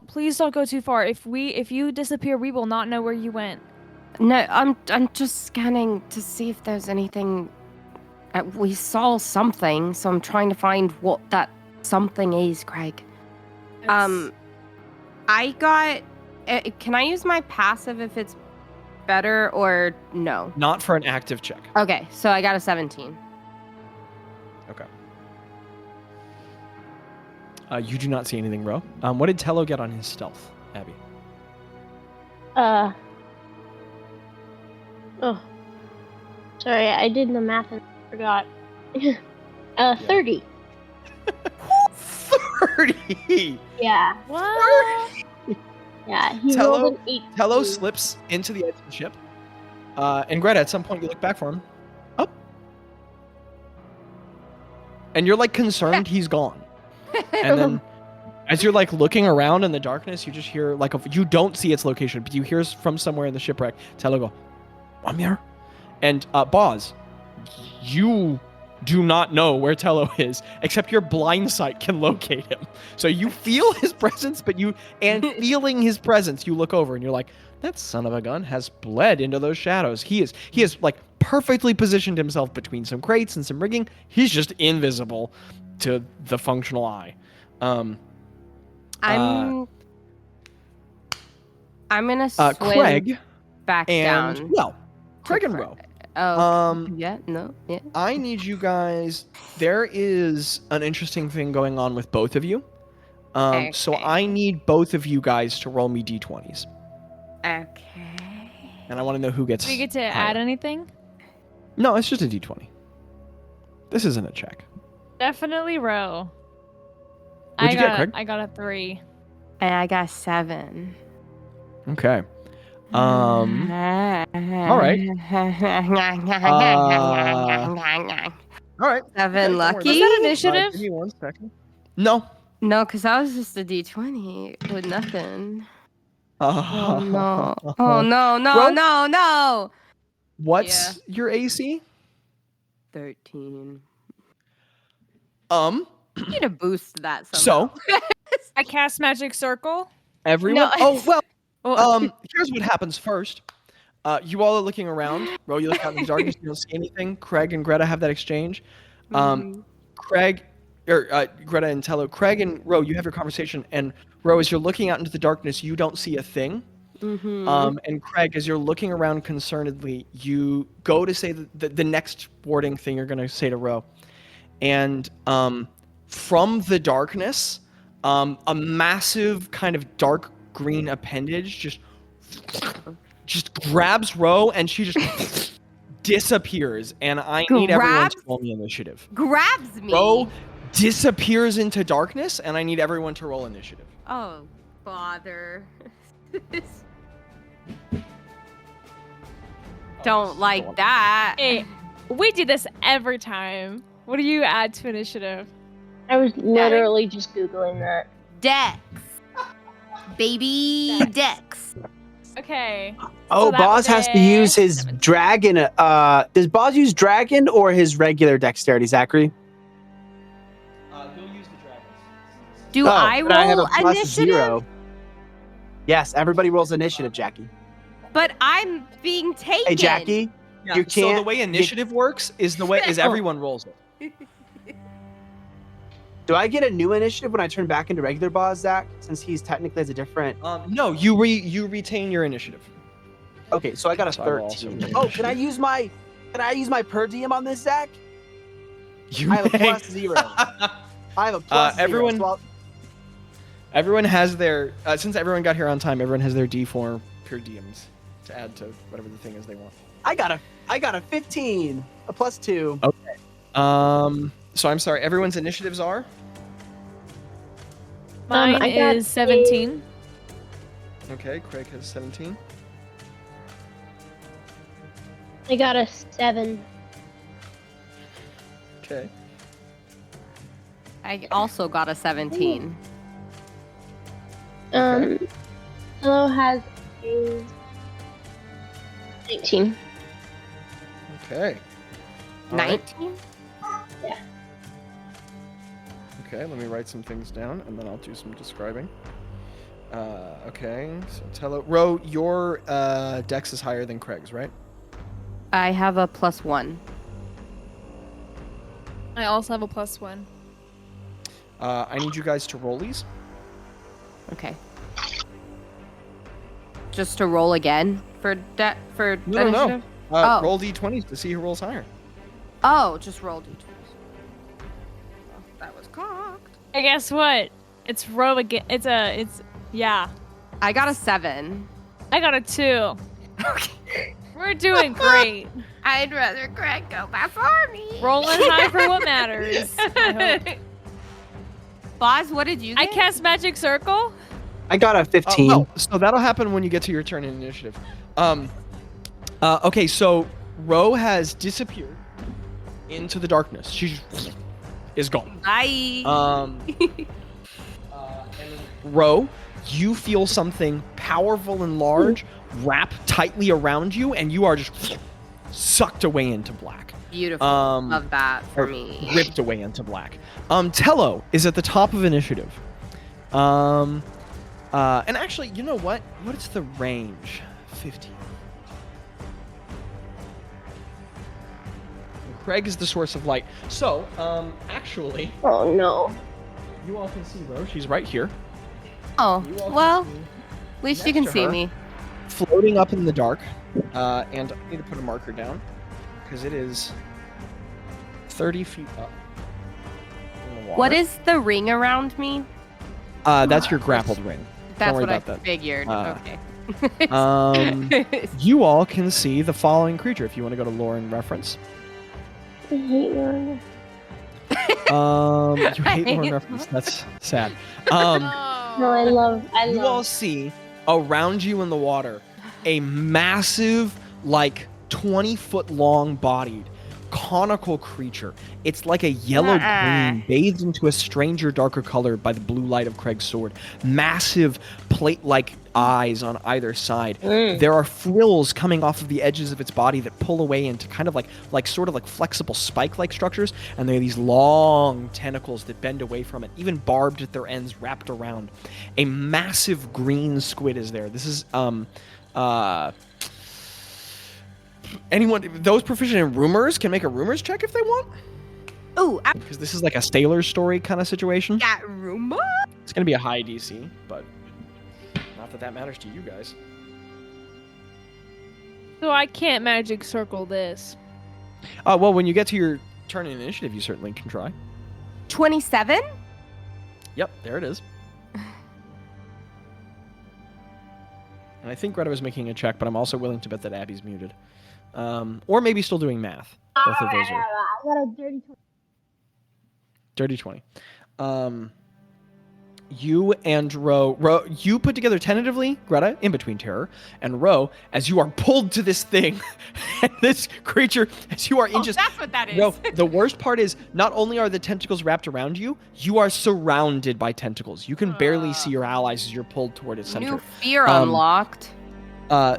Please don't go too far. If you disappear, we will not know where you went. No, I'm just scanning to see if there's anything. We saw something, so I'm trying to find what that something is, Craig. I got. Can I use my passive if it's better or no? Not for an active check. Okay, so I got a 17. Okay. You do not see anything, Ro. What did Tello get on his stealth, Abby? Oh. Sorry, I did the math and forgot. 30. 30! Yeah. What? Yeah, he Tello- rolled an 18. Tello slips into the edge of the ship. And Greta, at some point, you look back for him. Up. And you're like concerned he's gone. And then as you're like looking around in the darkness, you just hear like you don't see its location, but you hear from somewhere in the shipwreck Tello go, "I'm here." And Bazz, you do not know where Tello is, except your blind sight can locate him. So you feel his presence, and feeling his presence, you look over and you're like, that son of a gun has bled into those shadows. He is like perfectly positioned himself between some crates and some rigging. He's just invisible to the functional eye. I'm gonna swim Craig back and down. well, Craig and Ro. Oh, yeah, no, yeah. I need you guys. There is an interesting thing going on with both of you. So Okay. I need both of you guys to roll me d20s, Okay. and I want to know who gets. Do we get to higher. add anything? No, it's just a d20. This isn't a check. Definitely Ro. What'd you get, Craig? I got a 3. And I got 7. Okay. All right. All right. 7 lucky? Was that initiative? Give me 1 second. No. No, because that was just a d20 with nothing. Oh no. Oh no, Ro? no. What's your AC? 13. You Need to boost that somehow. So I cast Magic Circle. everyone. No. Oh well. Well, Here's what happens first. You all are looking around. Ro, you look out in the darkness. You don't see anything. Craig and Greta have that exchange. Greta and Tello. Craig and Ro, you have your conversation. And Ro, as you're looking out into the darkness, you don't see a thing. And Craig, as you're looking around concernedly, you go to say the next wording thing you're going to say to Ro. And from the darkness, a massive kind of dark green appendage just grabs Ro, and she just disappears. And I need everyone to roll me initiative. grabs me. Ro disappears into darkness, and I need everyone to roll initiative. Oh, bother. Don't like that. Hey, we do this every time. What do you add to initiative? I was literally just Googling that. Dex. Baby Dex. Okay. Oh, So that Bazz was has to a use his dragon. Does Bazz use dragon or his regular dexterity, Zachary? You'll use the dragons. Do I but I have a roll plus initiative? 0. Yes, everybody rolls initiative, Jackie. But I'm being taken. Hey, Jackie, Yeah, you so the can't. way initiative works is everyone rolls it. Do I get a new initiative when I turn back into regular Bazz, Zach? Since he's technically has a different. No, you retain your initiative. Okay, so I got a So I will also 13. roll Oh, can I use my per diem on this, Zach? You I have a may. plus 0. I have a plus 0. everyone- So Everyone has their since everyone got here on time, everyone has their D4 per diems. to add to whatever the thing is they want. I got a 15, a +2. So I'm sorry. Everyone's initiatives are. Mine I got is 17. Okay, Craig has 17. I got a 7. Okay. I also got a 17. Hello has a 19. Okay. All right. 19? Okay, let me write some things down, and then I'll do some describing. Okay, so Tello, Ro, your dex is higher than Craig's, right? I have a +1. I also have a +1. I need you guys to roll these. Okay. Just to roll again for No. initiative? Oh. Roll d20s to see who rolls higher. Oh, just roll d20s. Oh, that was cocked. And guess what? It's row again. Yeah. I got a 7. I got a 2. Okay. We're doing great. I'd rather Greg go before me. Rolling high for what matters. I hope. Bazz, what did you I get? cast Magic Circle. I got a 15. So that'll happen when you get to your turn in initiative. Okay, so Ro has disappeared into the darkness. She is gone. Bye. And Ro, you feel something powerful and large wrap tightly around you, and you are just sucked away into black. Beautiful. Love that for me. Ripped away into black. Tello is at the top of initiative. And actually, you know what? What is the range? 15. Craig is the source of light. So, actually, Oh no. you all can see Ro. She's right here. Oh, You all can well, see at least you can next to see her. me. floating up in the dark. And I need to put a marker down because it is 30 feet up in the water. What is the ring around me? That's your grappled ring. That's worry what I about that. figured. Okay. You all can see the following creature if you want to go to lore and reference. I hate Lauren. You hate lore and reference. That's sad. No, I love. You all see around you in the water a massive, like 20-foot long bodied, conical creature. It's like a yellow green, bathed into a stranger, darker color by the blue light of Craig's sword. Massive plate-like eyes on either side. There are frills coming off of the edges of its body that pull away into kind of like sort of like flexible spike-like structures, and there are these long tentacles that bend away from it, even barbed at their ends, wrapped around. A massive green squid is there. This is those proficient in rumors can make a rumors check if they want. Ooh, I Because this is like a Sailor story kind of situation. got rumor. It's going to be a high DC, but not that matters to you guys. So I can't magic circle this. Well, when you get to your turn in initiative, you certainly can try. 27? Yep, there it is. And I think Greta was making a check, but I'm also willing to bet that Abby's muted. Or maybe still doing math. Both of those are I got a dirty 20. dirty 20. You and Ro, you put together tentatively, Greta, in between terror, and Ro, as you are pulled to this thing, and this creature, as you are inches. That's what that is. Ro, the worst part is, not only are the tentacles wrapped around you, you are surrounded by tentacles. You can barely see your allies as you're pulled toward its center. New fear unlocked.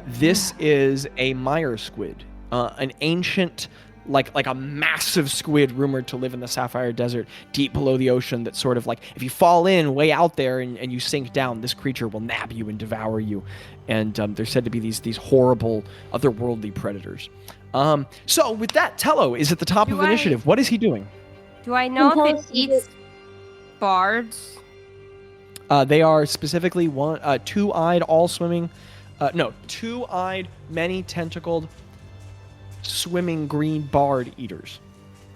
This is a mire squid, an ancient, like a massive squid rumored to live in the Sapphire Desert, deep below the ocean. That sort of like, if you fall in way out there and you sink down, this creature will nab you and devour you. And they're said to be these horrible otherworldly predators. So with that, Tello is at the top of initiative. What is he doing? Do I know if it Sometimes eats bards? They are specifically two-eyed, two-eyed, many-tentacled, swimming green bard eaters.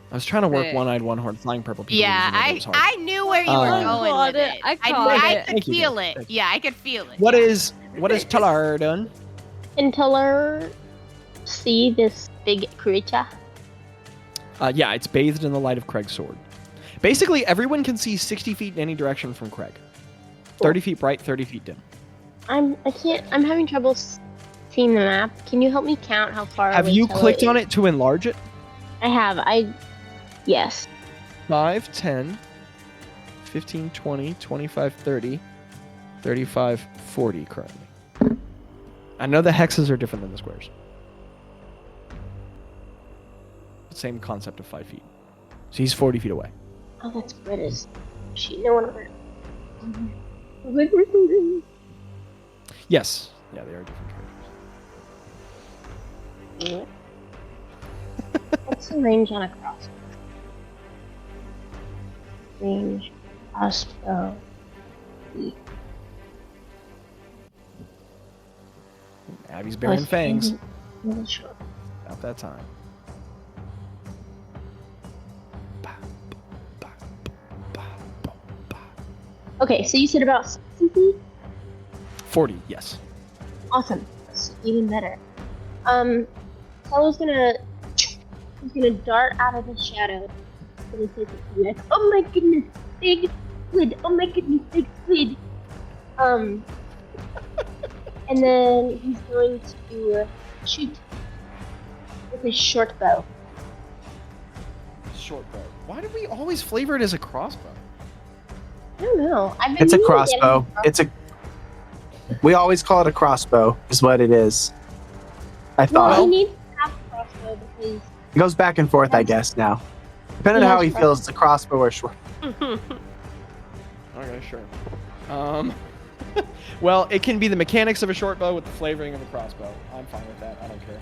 I was trying to work one-eyed, one-horned, flying purple people. Yeah, I knew where you were I going caught with it. it. I caught I it. could Thank you, feel guys. it. Thank you. Yeah, I could feel it. What is Talar done? Can Teller see this big creature? Yeah, it's bathed in the light of Craig's sword. Basically, everyone can see 60 feet in any direction from Craig. 30 feet bright, 30 feet dim. I'm having trouble seeing the map. Can you help me count how far Have away you Teller clicked is? on it to enlarge it? I have. Yes. 5, 10, 15, 20, 25, 30, 35, 40 currently. I know the hexes are different than the squares. Same concept of 5 feet. So he's 40 feet away. Oh, that's Gretta's. She no one heard. Yes. Yeah, they are different characters. What's the range on a crossbow? Range, crossbow. Abby's bearing fangs. Sure. About that time. Okay, so you said about 60 feet? 40, yes. Awesome. That's even better. Teller's he's gonna dart out of the shadow. He's gonna say something like, oh my goodness, big squid! Oh my goodness, big squid! And then he's going to shoot with his short bow. Short bow. Why do we always flavor it as a crossbow? I don't know. I've been It's a meaning to get crossbow. We always call it a crossbow, is what it is. I thought. Well, he needs to have a crossbow because It goes back and forth, I guess, now. Depending on how he feels, it's a crossbow or short. Okay, sure. Well, it can be the mechanics of a short bow with the flavoring of a crossbow. I'm fine with that. I don't care.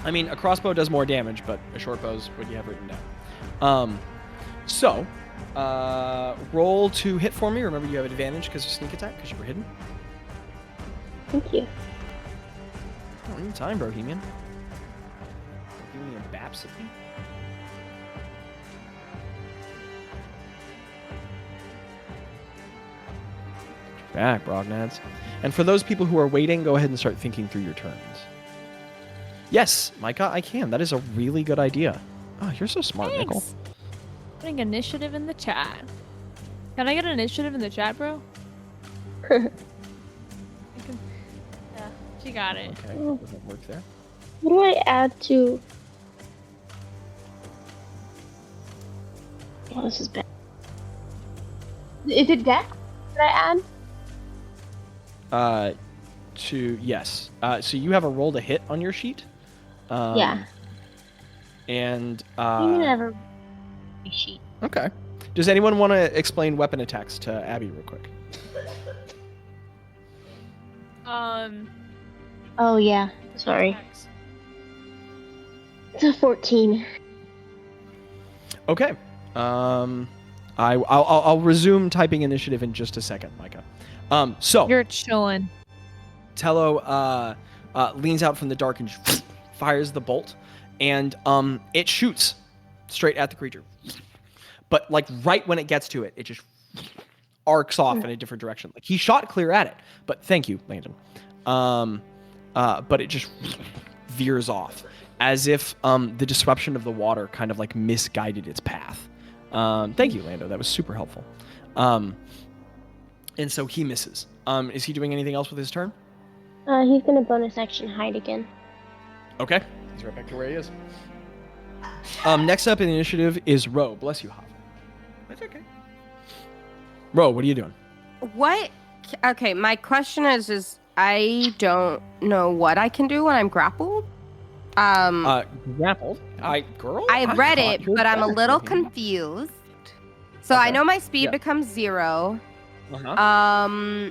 I mean, a crossbow does more damage, but a short bow's what you have written down. Roll to hit for me. Remember, you have advantage because of sneak attack because you were hidden. thank you. Oh, anytime, Bohemian. Giving me a Bapsity. Back, Brognads. And for those people who are waiting, go ahead and start thinking through your turns. Yes, Micah, I can. That is a really good idea. Oh, you're so smart, Nickel. Thanks. Putting initiative in the chat. Can I get an initiative in the chat, bro? Yeah, she got it. Okay, doesn't work there. What do I add to? Oh, this is bad. Is it deck? Did I add? Yes. So you have a roll to hit on your sheet. Yeah. And I'm gonna have a sheet. okay. Does anyone want to explain weapon attacks to Abby real quick? Oh yeah. Sorry. It's a 14. Okay. I'll resume typing initiative in just a second, Micah. So You're chilling. Tello leans out from the dark and just fires the bolt, and it shoots straight at the creature. But like right when it gets to it, it just arcs off in a different direction. Like he shot clear at it, but thank you, Landon. But it just veers off as if the disruption of the water kind of like misguided its path. Thank you, Lando. That was super helpful. And so he misses. Is he doing anything else with his turn? He's gonna bonus action hide again. Okay. He's right back to where he is. Next up in the initiative is Ro. Bless you, Hava. That's okay. Ro, what are you doing? What? Okay, my question is I don't know what I can do when I'm grappled. Grappled? I read thought it, you were but I'm a better little than me. confused. So Okay. I know my speed Yeah. becomes 0. Uh-huh.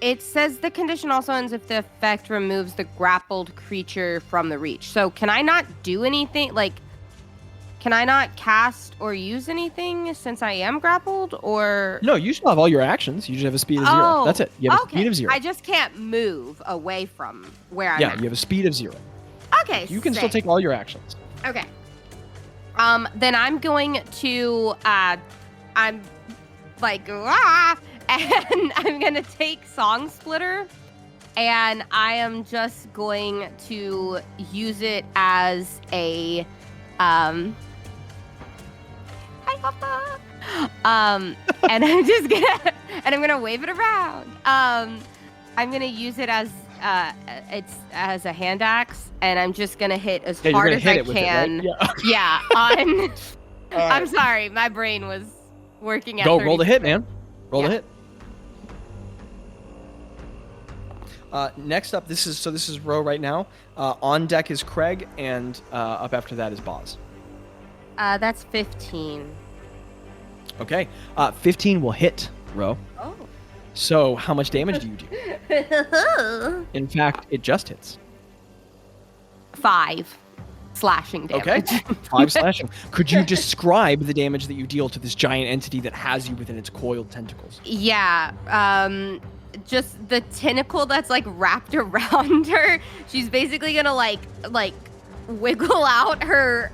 It says the condition also ends if the effect removes the grappled creature from the reach. So can I not do anything? Like, can I not cast or use anything since I am grappled? Or No, you still have all your actions. You just have a speed of 0. Oh, That's it. You have a okay. speed of 0. I just can't move away from where I'm Yeah, at. you have a speed of 0. Okay, You can still sick. take all your actions. Okay. Then I'm going to I'm like and I'm gonna take Song Splitter and I am just going to use it as a and I'm gonna wave it around. I'm gonna use it as as a hand axe, and I'm just gonna hit as hard as I can. It, right? Yeah. On. Right. I'm sorry, my brain was working at. Roll the hit, man. Roll the hit. Next up, this is Ro right now. On deck is Craig, and up after that is Bazz. That's 15. Okay, 15 will hit, Ro. Oh. So how much damage do you do? In fact, it just hits. 5 slashing damage. Okay, 5 slashing. Could you describe the damage that you deal to this giant entity that has you within its coiled tentacles? Yeah. Just the tentacle that's like wrapped around her. She's basically gonna like wiggle out her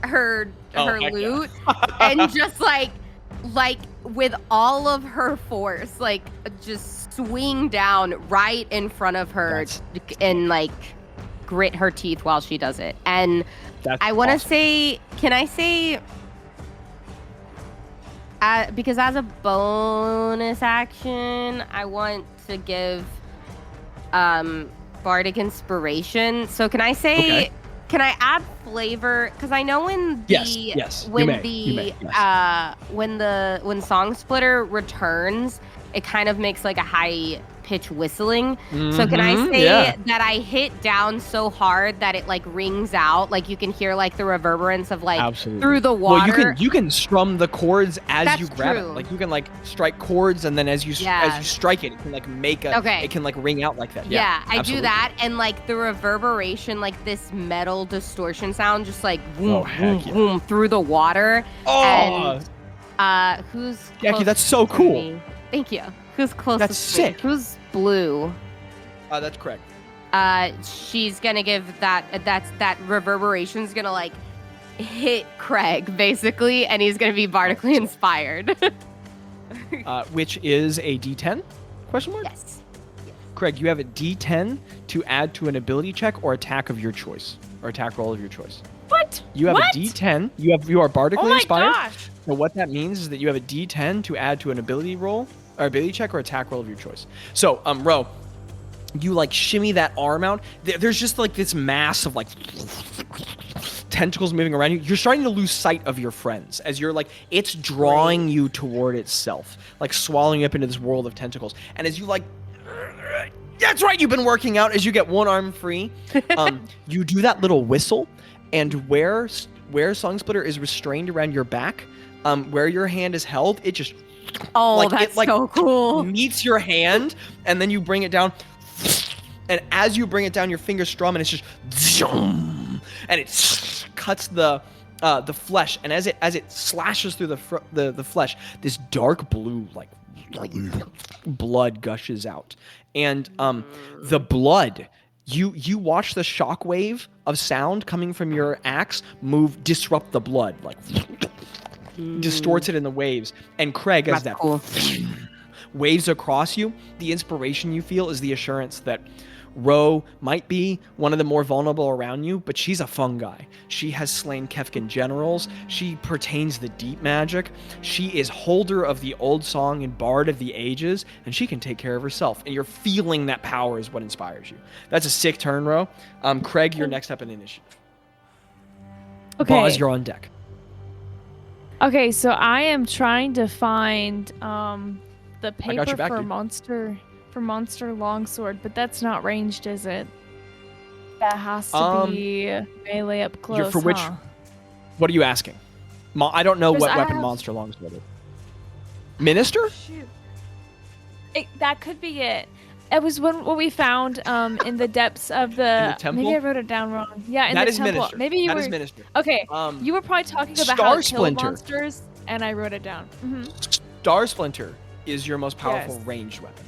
loot and just like with all of her force, like just swing down right in front of her and like grit her teeth while she does it. And I want to say, can I say, because as a bonus action, I want to give Bardic Inspiration. So can I say, can I add flavor? Because I know when when Song Splitter returns, it kind of makes like a high pitch whistling. So can I say that I hit down so hard that it like rings out, like you can hear like the reverberance of like through the water. Well, you can strum the chords as you grab it. Like you can like strike chords, and then as you strike it, it can like make it can like ring out like that. Yeah, I do that, and like the reverberation, like this metal distortion sound, just like boom, boom through the water. Oh, and who's Jaci? That's so cool. Me? Thank you. Who's closest? That's sick. Who's blue? That's correct. She's gonna give that reverberation's gonna like hit Craig basically, and he's gonna be bardically inspired. Which is a D10? Question mark? Yes. Craig, you have a D10 to add to an ability check or attack of your choice, or attack roll of your choice. What? You have a D10. You are bardically inspired. Oh my gosh. So what that means is that you have a D10 to add to an ability roll, or ability check, or attack roll of your choice. So, Ro, you like shimmy that arm out. There's just like this mass of like tentacles moving around you. You're starting to lose sight of your friends as you're like, it's drawing you toward itself, like swallowing you up into this world of tentacles. And as you like, that's right, you've been working out. As you get one arm free, you do that little whistle, and where Song Splitter is restrained around your back, where your hand is held, it just that's so cool. Meets your hand, and then you bring it down, and as you bring it down, your fingers strum, and it's just and it cuts the flesh, and as it slashes through the flesh, this dark blue like blood gushes out, and the blood. You watch the shockwave of sound coming from your axe disrupt the blood, like distorts it in the waves. And Craig, as that waves across you, the inspiration you feel is the assurance that Ro might be one of the more vulnerable around you, but she's a fungi. She has slain Kefkin generals. She pertains the deep magic. She is holder of the old song and bard of the ages, and she can take care of herself. And you're feeling that power is what inspires you. That's a sick turn, Ro. Craig, you're next up in initiative. Okay. Bazz, you're on deck. Okay, so I am trying to find the paper back, for dude. Monster Longsword, but that's not ranged, is it? That has to be melee up close. For which? Huh? What are you asking? I don't know what weapon have... Monster Longsword is. Minister? Shoot. That could be it. It was what we found in the depths of the temple? Maybe I wrote it down wrong. Yeah, in that the is temple. Minister. Maybe you that were. Is Minister. Okay. You were probably talking about how to kill monsters, and I wrote it down. Mm-hmm. Star Splinter is your most powerful ranged weapon.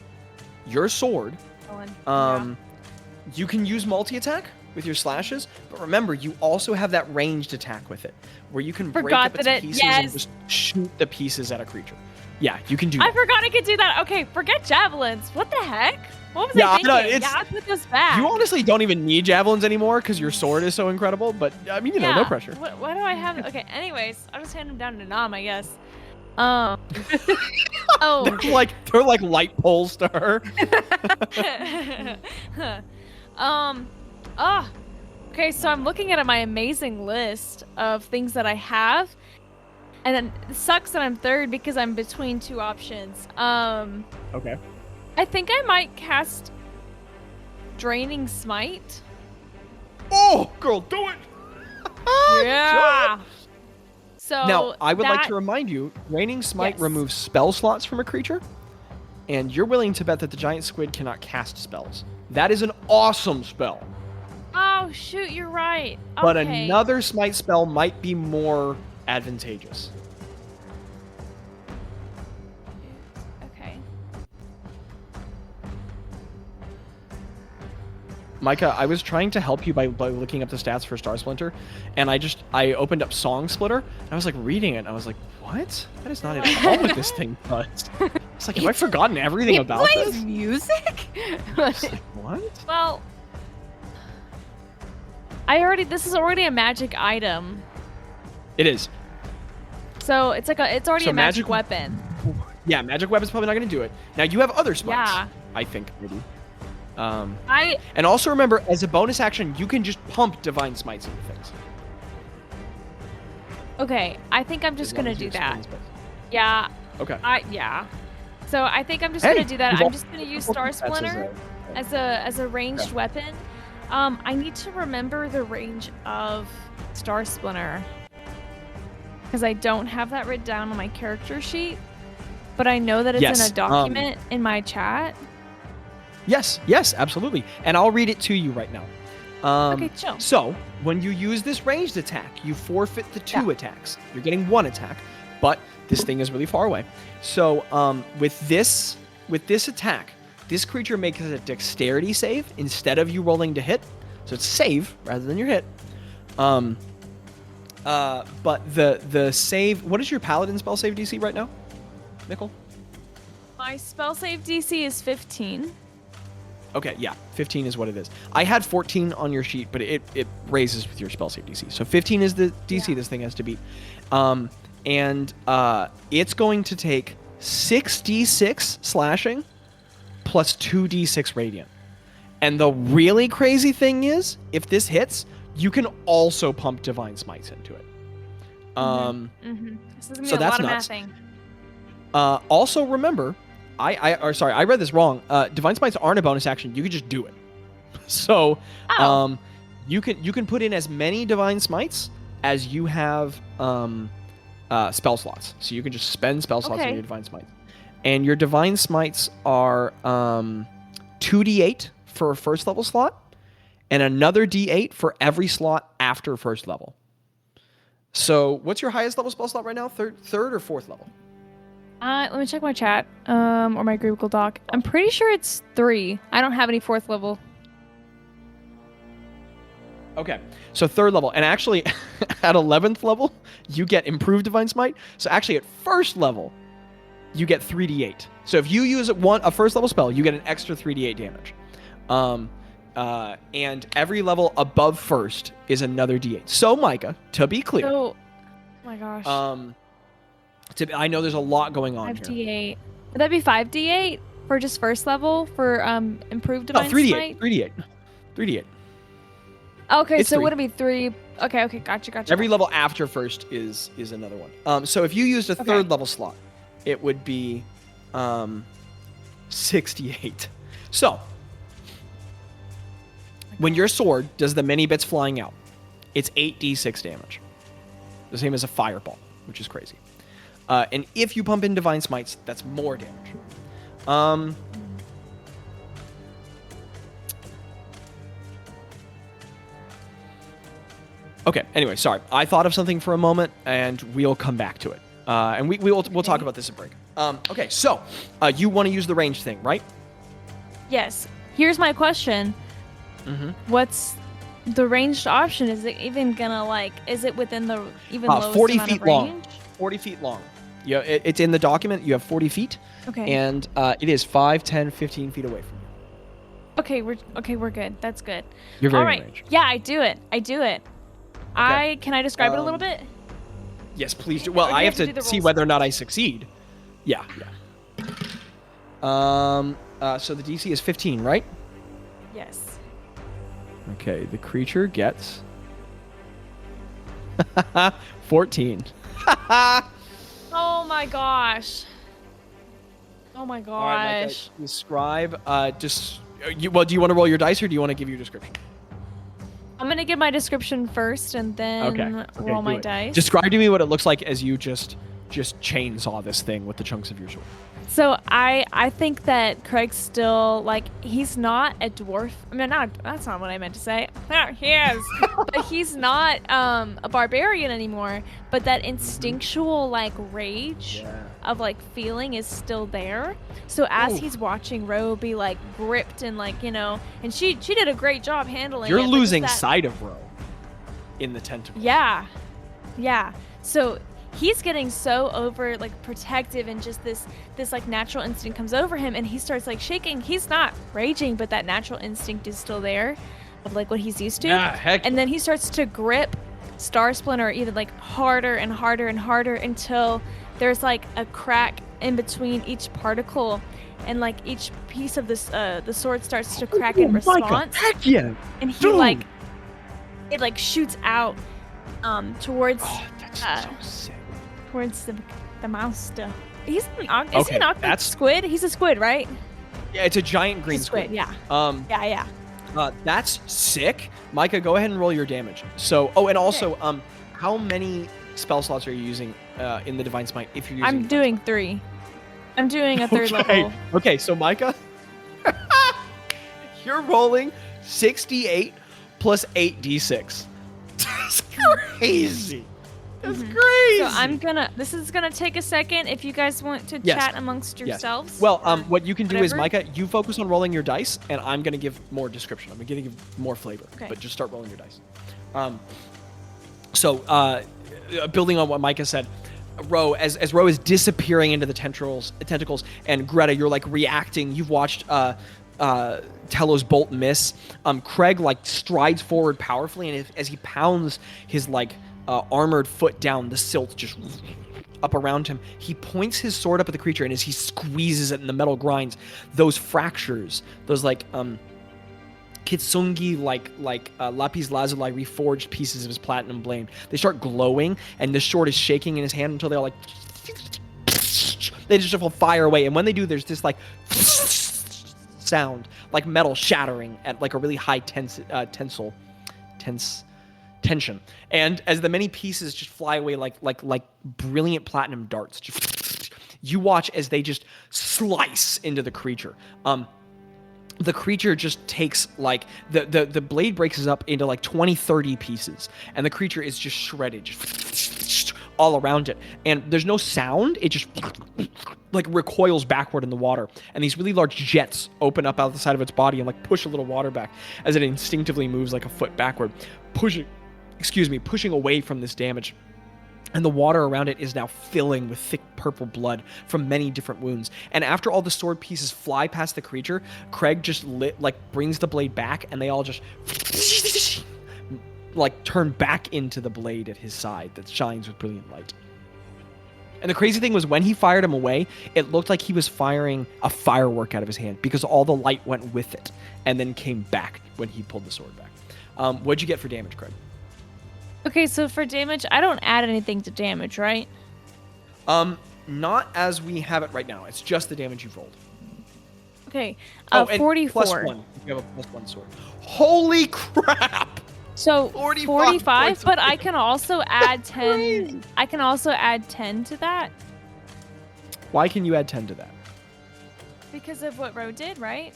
Your sword, you can use multi-attack with your slashes, but remember, you also have that ranged attack with it, where you can break up its pieces and just shoot the pieces at a creature. Yeah, you can do that. I forgot I could do that. Okay, forget javelins. What the heck? What was Yeah, I I know, thinking? it's- I put those back. You honestly don't even need javelins anymore because your sword is so incredible. But I mean, yeah. no pressure. What do I have? Okay. Anyways, I'll just hand them down to Nam, I guess. Oh. they're like light poles to her. Okay, so I'm looking at my amazing list of things that I have, and then it sucks that I'm third because I'm between two options. Okay. I think I might cast Draining Smite. Oh, girl, do it. Yeah. So Now, I would like that- to remind you, Raining Smite Yes. removes spell slots from a creature, and you're willing to bet that the giant squid cannot cast spells. That is an awesome spell. Oh shoot, you're right. But Okay. another smite spell might be more advantageous. Okay. Micah, I was trying to help you by looking up the stats for Star Splinter, and I opened up Song Splitter, and I was like reading it, and I was like, what? That is not at all what this thing does. It's like, have I forgotten everything It about plays this? music. It's like, what? Well, this is already a magic item. It is. So it's already So a magic magic- weapon. Yeah, magic weapon's probably not going to do it. Now, you have other smites, Yeah. I think, maybe. I And also remember, as a bonus action, you can just pump Divine Smites into things. Okay, I think I'm just as long gonna as you do that. expend spells. Yeah, Okay. yeah. So I think I'm just Hey, gonna do that. you've I'm al- just gonna use Well, Star that's Splinter as a ranged weapon. I need to remember the range of Star Splinter because I don't have that written down on my character sheet, but I know that it's Yes, in a document in my chat. Yes, absolutely. And I'll read it to you right now. Okay, chill. So, when you use this ranged attack, you forfeit the 2 attacks. You're getting 1 attack, but this thing is really far away. So, with this attack, this creature makes a dexterity save instead of you rolling to hit. So it's save rather than your hit. But the save, what is your paladin spell save DC right now, Nicole? My spell save DC is 15. Okay, yeah, 15 is what it is. I had 14 on your sheet, but it raises with your spell save DC. So 15 is the DC this thing has to beat. It's going to take 6d6 slashing plus 2d6 radiant. And the really crazy thing is, if this hits, you can also pump Divine Smites into it. This is gonna be So a that's lot nuts. of mathing. Also remember, I read this wrong. Divine Smites aren't a bonus action. You can just do it. So, Oh. you can put in as many Divine Smites as you have spell slots. So you can just spend spell slots on Okay. your Divine Smites. And your Divine Smites are 2d8 for a first level slot, and another d8 for every slot after first level. So what's your highest level spell slot right now? Third or fourth level? Let me check my chat, or my Google Doc. I'm pretty sure it's 3. I don't have any 4th level. Okay, so third level, and actually at 11th level, you get improved Divine Smite. So actually at first level, you get 3d8. So if you use a first level spell, you get an extra 3d8 damage. And every level above first is another d8. So Micah, to be clear, So, oh my gosh. I know there's a lot going on here. 5d8. Would that be 5d8 for just first level for improved No, Divine 3d8, Smite? 3d8. Okay, It's so 3. would it be 3? Okay, gotcha. Every level after first is another one. So if you used a third level slot, it would be 68. So when your sword does the many bits flying out, it's 8d6 damage. The same as a fireball, which is crazy. And if you pump in Divine Smites, that's more damage. Okay, anyway, sorry. I thought of something for a moment, and we'll come back to it. And we'll talk about this at break. Okay, so you want to use the range thing, right? Yes. Here's my question. What's the ranged option? Is it even gonna is it within the lowest 40 amount feet of long. range? 40 feet long. Yeah, it's in the document. You have 40 feet, Okay. and it is 5, 10, 15 feet away from you. Okay, we're good. That's good. You're very All right. range. Yeah, I do it. Can I describe it a little bit? Yes, please do. Well, Or do I you have have to do to the see rolls whether or not I succeed. Yeah. So the DC is 15, right? Yes. Okay, the creature gets 14. Oh my gosh. Oh my All right, gosh. Micah, describe. Do you want to roll your dice, or do you want to give your description? I'm gonna give my description first and then roll do my it. dice. Describe to me what it looks like as you just chainsaw this thing with the chunks of your sword. So I think that Craig's still like he's not a dwarf. I mean, that's not what I meant to say. He is, but he's not a barbarian anymore. But that instinctual like rage of like feeling is still there. So as he's watching Ro be like gripped and like and she did a great job handling. You're it, losing sight of Ro in the tentacle. Yeah. So he's getting so over like protective and just this like natural instinct comes over him and he starts like shaking. He's not raging, but that natural instinct is still there of like what he's used to. Yeah, heck. And then he starts to grip Star Splinter even like harder and harder and harder until there's like a crack in between each particle and like each piece of this the sword starts to crack in response. Heck yeah. And he Dude. it like shoots out towards That's so sick. towards the monster. Is he an Okay, octopus squid? He's a squid, right? Yeah, it's a giant green He's a squid. Yeah. Yeah. That's sick. Micah, go ahead and roll your damage. So, and also, how many spell slots are you using in the Divine Smite if you're using I'm doing 3. I'm doing a third level. Okay, so Micah, you're rolling 68 plus 8d6. That's crazy. That's crazy. So this is gonna take a second if you guys want to Yes. chat amongst Yes. yourselves. Well, what you can do is, whatever. Micah, you focus on rolling your dice, and I'm going to give more description. I'm going to give more flavor, Okay. but just start rolling your dice. Building on what Micah said, Ro, as Ro is disappearing into the tentacles, and Greta, you're like reacting. You've watched Tello's bolt miss. Craig like strides forward powerfully, and as he pounds his like armored foot down, the silt just up around him. He points his sword up at the creature, and as he squeezes it and the metal grinds, those fractures, those like kitsungi like lapis lazuli reforged pieces of his platinum blade, they start glowing, and the sword is shaking in his hand until they're like they just all fire away. And when they do, there's this like sound like metal shattering at like a really high tension. And as the many pieces just fly away like brilliant platinum darts, you watch as they just slice into the creature. The creature just takes like the blade breaks up into like 20-30 pieces, and the creature is just shredded all around it, and there's no sound. It just like recoils backward in the water, and these really large jets open up out the side of its body and like push a little water back as it instinctively moves like a foot backward, pushing away from this damage. And the water around it is now filling with thick purple blood from many different wounds. And after all the sword pieces fly past the creature, Craig just brings the blade back, and they all just like turn back into the blade at his side that shines with brilliant light. And the crazy thing was, when he fired him away, it looked like he was firing a firework out of his hand, because all the light went with it and then came back when he pulled the sword back. What'd you get for damage, Craig? Okay, so for damage, I don't add anything to damage, right? Not as we have it right now. It's just the damage you've rolled. Okay, And 44. +1. You have a +1 sword. Holy crap! So 45 45, points of but I damage. can also add 10. crazy. I can also add 10 to that Why can you add 10 to that? because of what Ro did, right?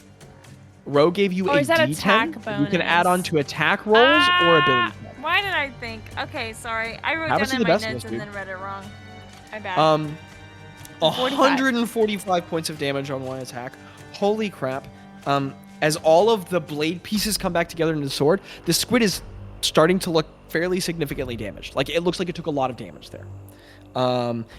Ro gave you Or a is that D10. attack You can add bonus? on to attack rolls or ability. Why did I think? Okay, sorry. I wrote Happens down to in the my best of notes us, and dude. then read it wrong. My bad. 145 points of damage on one attack. Holy crap. As all of the blade pieces come back together into the sword, the squid is starting to look fairly significantly damaged. Like, it looks like it took a lot of damage there.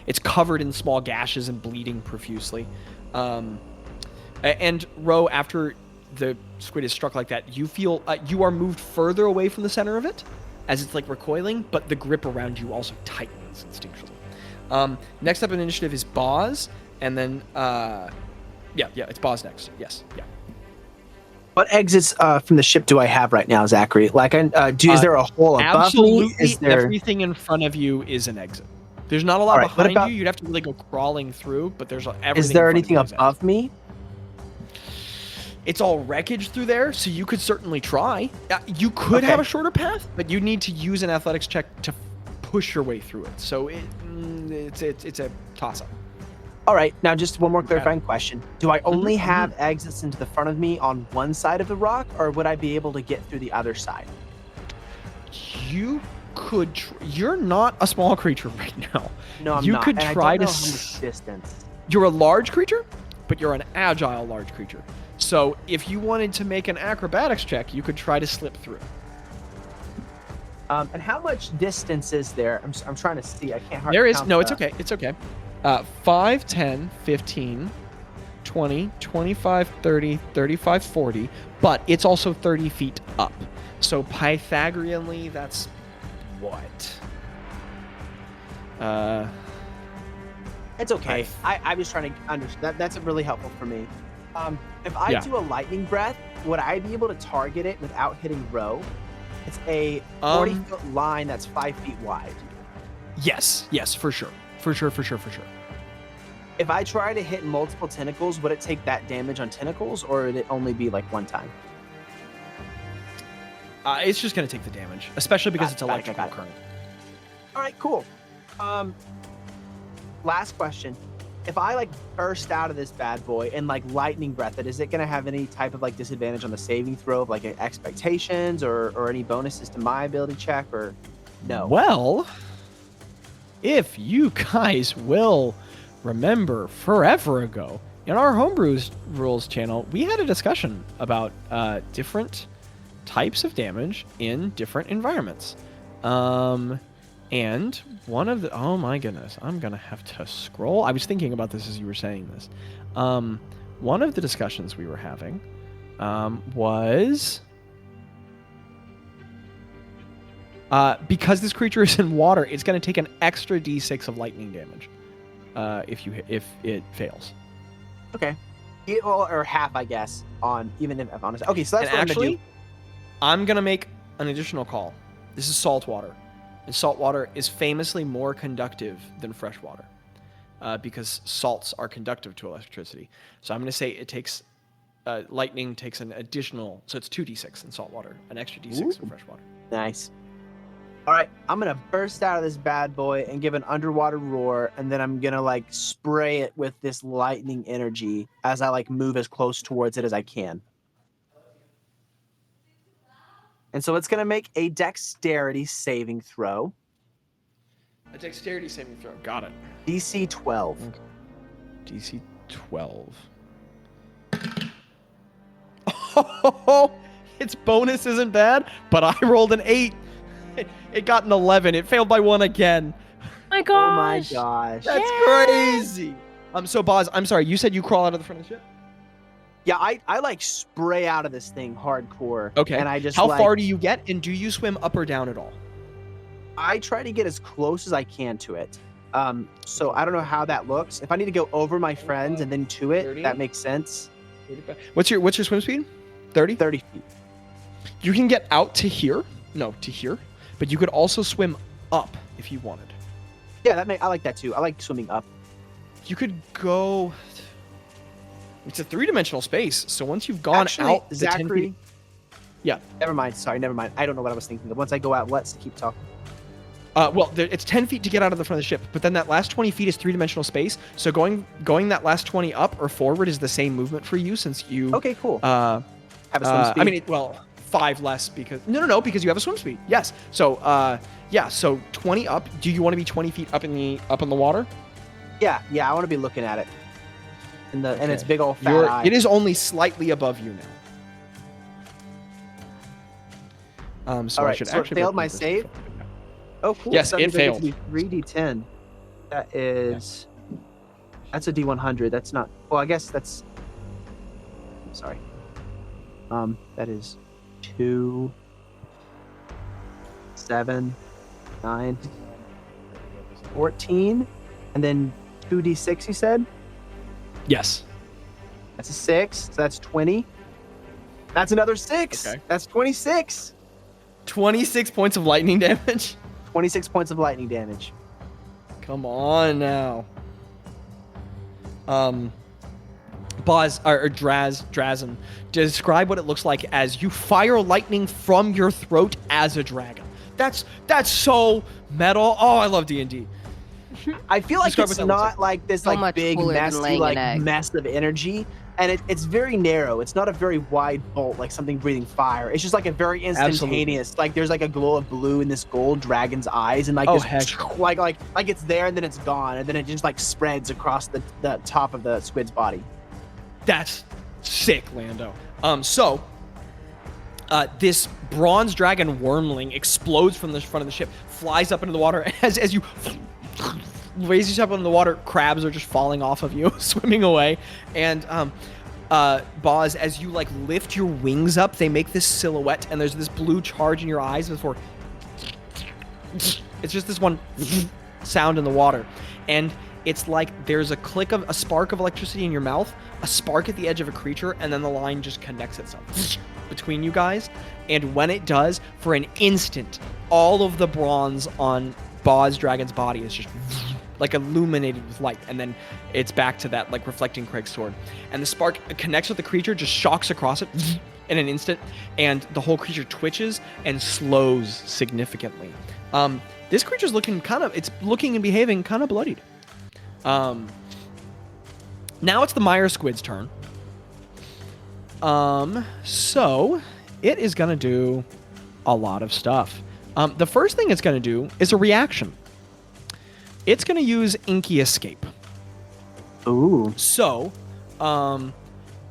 It's covered in small gashes and bleeding profusely. And Ro, after the squid is struck like that, you feel you are moved further away from the center of it as it's like recoiling, but the grip around you also tightens instinctually. Next up in initiative is Bazz, and then it's Bazz next. Yes, yeah. What exits from the ship do I have right now, Zachary? Like, is there a hole above Absolutely me? Is there everything in front of you is an exit. There's not a lot behind you. You'd have to really go crawling through, but there's everything. Is there in front anything of you above me? It's all wreckage through there, so you could certainly try. You could have a shorter path, but you need to use an athletics check to push your way through it. So it's a toss-up. All right, now just one more clarifying question. Do I only have exits into the front of me on one side of the rock, or would I be able to get through the other side? You could. You're not a small creature right now. No, I'm you not. could and try I don't to. know how much distance. You're a large creature, but you're an agile large creature. So if you wanted to make an acrobatics check, you could try to slip through. And how much distance is there? I'm trying to see. I can't hardly There is. count No, that. it's okay. It's okay. 5, 10, 15, 20, 25, 30, 35, 40. But it's also 30 feet up. So Pythagoreanly, that's what? It's okay. I was trying to understand. That's really helpful for me. If I do a lightning breath, would I be able to target it without hitting row? It's a 40-foot line that's 5 feet wide. Yes, for sure. For sure. If I try to hit multiple tentacles, would it take that damage on tentacles, or would it only be like one time? It's just going to take the damage, especially because it's electrical current. All right, cool. Last question. If I like burst out of this bad boy and like lightning breath it, is it going to have any type of like disadvantage on the saving throw of like expectations or any bonuses to my ability check, or no? Well, if you guys will remember forever ago in our Homebrews Rules channel, we had a discussion about different types of damage in different environments. And one of the... Oh my goodness. I'm going to have to scroll. I was thinking about this as you were saying this. One of the discussions we were having was... because this creature is in water, it's going to take an extra d6 of lightning damage if it fails. Okay. Or half, I guess, on even if honest. Okay, so that's what actually, I'm going to do. I'm going to make an additional call. This is salt water. And salt water is famously more conductive than fresh water because salts are conductive to electricity. So I'm going to say it takes, lightning takes an additional, so it's 2d6 in salt water, an extra d6 in fresh water. Nice. All right, I'm going to burst out of this bad boy and give an underwater roar, and then I'm going to like spray it with this lightning energy as I like move as close towards it as I can. And so it's going to make a dexterity saving throw. A dexterity saving throw. Got it. DC 12. Okay. DC 12. Oh, its bonus isn't bad, but I rolled an 8. It got an 11. It failed by 1 again. My gosh. Oh my gosh. That's crazy. So Bazz, I'm sorry. You said you crawl out of the front of the ship? Yeah, I like spray out of this thing hardcore. Okay. And I just How far do you get, and do you swim up or down at all? I try to get as close as I can to it. So I don't know how that looks. If I need to go over my friends and then to it, 30? that makes sense. What's your swim speed? 30? 30 feet. You can get out to here. No, to here. But you could also swim up if you wanted. Yeah, I like that too. I like swimming up. You could go... It's a 3-dimensional space, so once you've gone out the 10 Zachary, feet... Yeah. Never mind. Sorry, never mind. I don't know what I was thinking of. Once I go out, let's keep talking. It's 10 feet to get out of the front of the ship, but then that last 20 feet is 3-dimensional space, so going that last 20 up or forward is the same movement for you since you... Okay, cool. Have a swim speed? I mean, 5 less because... No, because you have a swim speed. Yes. So, so 20 up. Do you want to be 20 feet up in the water? Yeah, I want to be looking at it. And its big old fat eye. It is only slightly above you now. So all right, I should so actually it failed my save? Oh, cool. Yes, So that it means I get failed. to be 3d10. That is... That's a d100. That's not... Well, I guess that's... I'm sorry. That is 2, 7, 9, 14, and then 2d6. You said Yes. that's a 6, so that's 20. That's another 6. Okay. That's 26. 26 points of lightning damage. 26 points of lightning damage. Come on now. Bazz or Drazen, describe what it looks like as you fire lightning from your throat as a dragon. That's so metal. Oh, I love D&D. I feel like Describe it's what that looks not like this So like much big cooler than messy laying an like egg. mess of energy, and it's very narrow. It's not a very wide bolt like something breathing fire. It's just like a very instantaneous. Like there's like a glow of blue in this gold dragon's eyes, and like Oh, this, heck. like it's there and then it's gone, and then it just like spreads across the top of the squid's body. That's sick, Lando. This bronze dragon wormling explodes from the front of the ship, flies up into the water. As you raise yourself up in the water, crabs are just falling off of you, swimming away. And Bazz, as you like lift your wings up, they make this silhouette, and there's this blue charge in your eyes before. It's just this one sound in the water, and it's like there's a spark of electricity in your mouth, a spark at the edge of a creature, and then the line just connects itself between you guys. And when it does, for an instant, all of the bronze on Bazz Dragon's body is just like illuminated with light, and then it's back to that like reflecting Craig's sword. And the spark connects with the creature, just shocks across it in an instant, and the whole creature twitches and slows significantly. This creature's looking and behaving kind of bloodied. Now it's the Meyer Squid's turn. So it is gonna do a lot of stuff. The first thing it's gonna do is a reaction. It's gonna use Inky Escape. Ooh. So,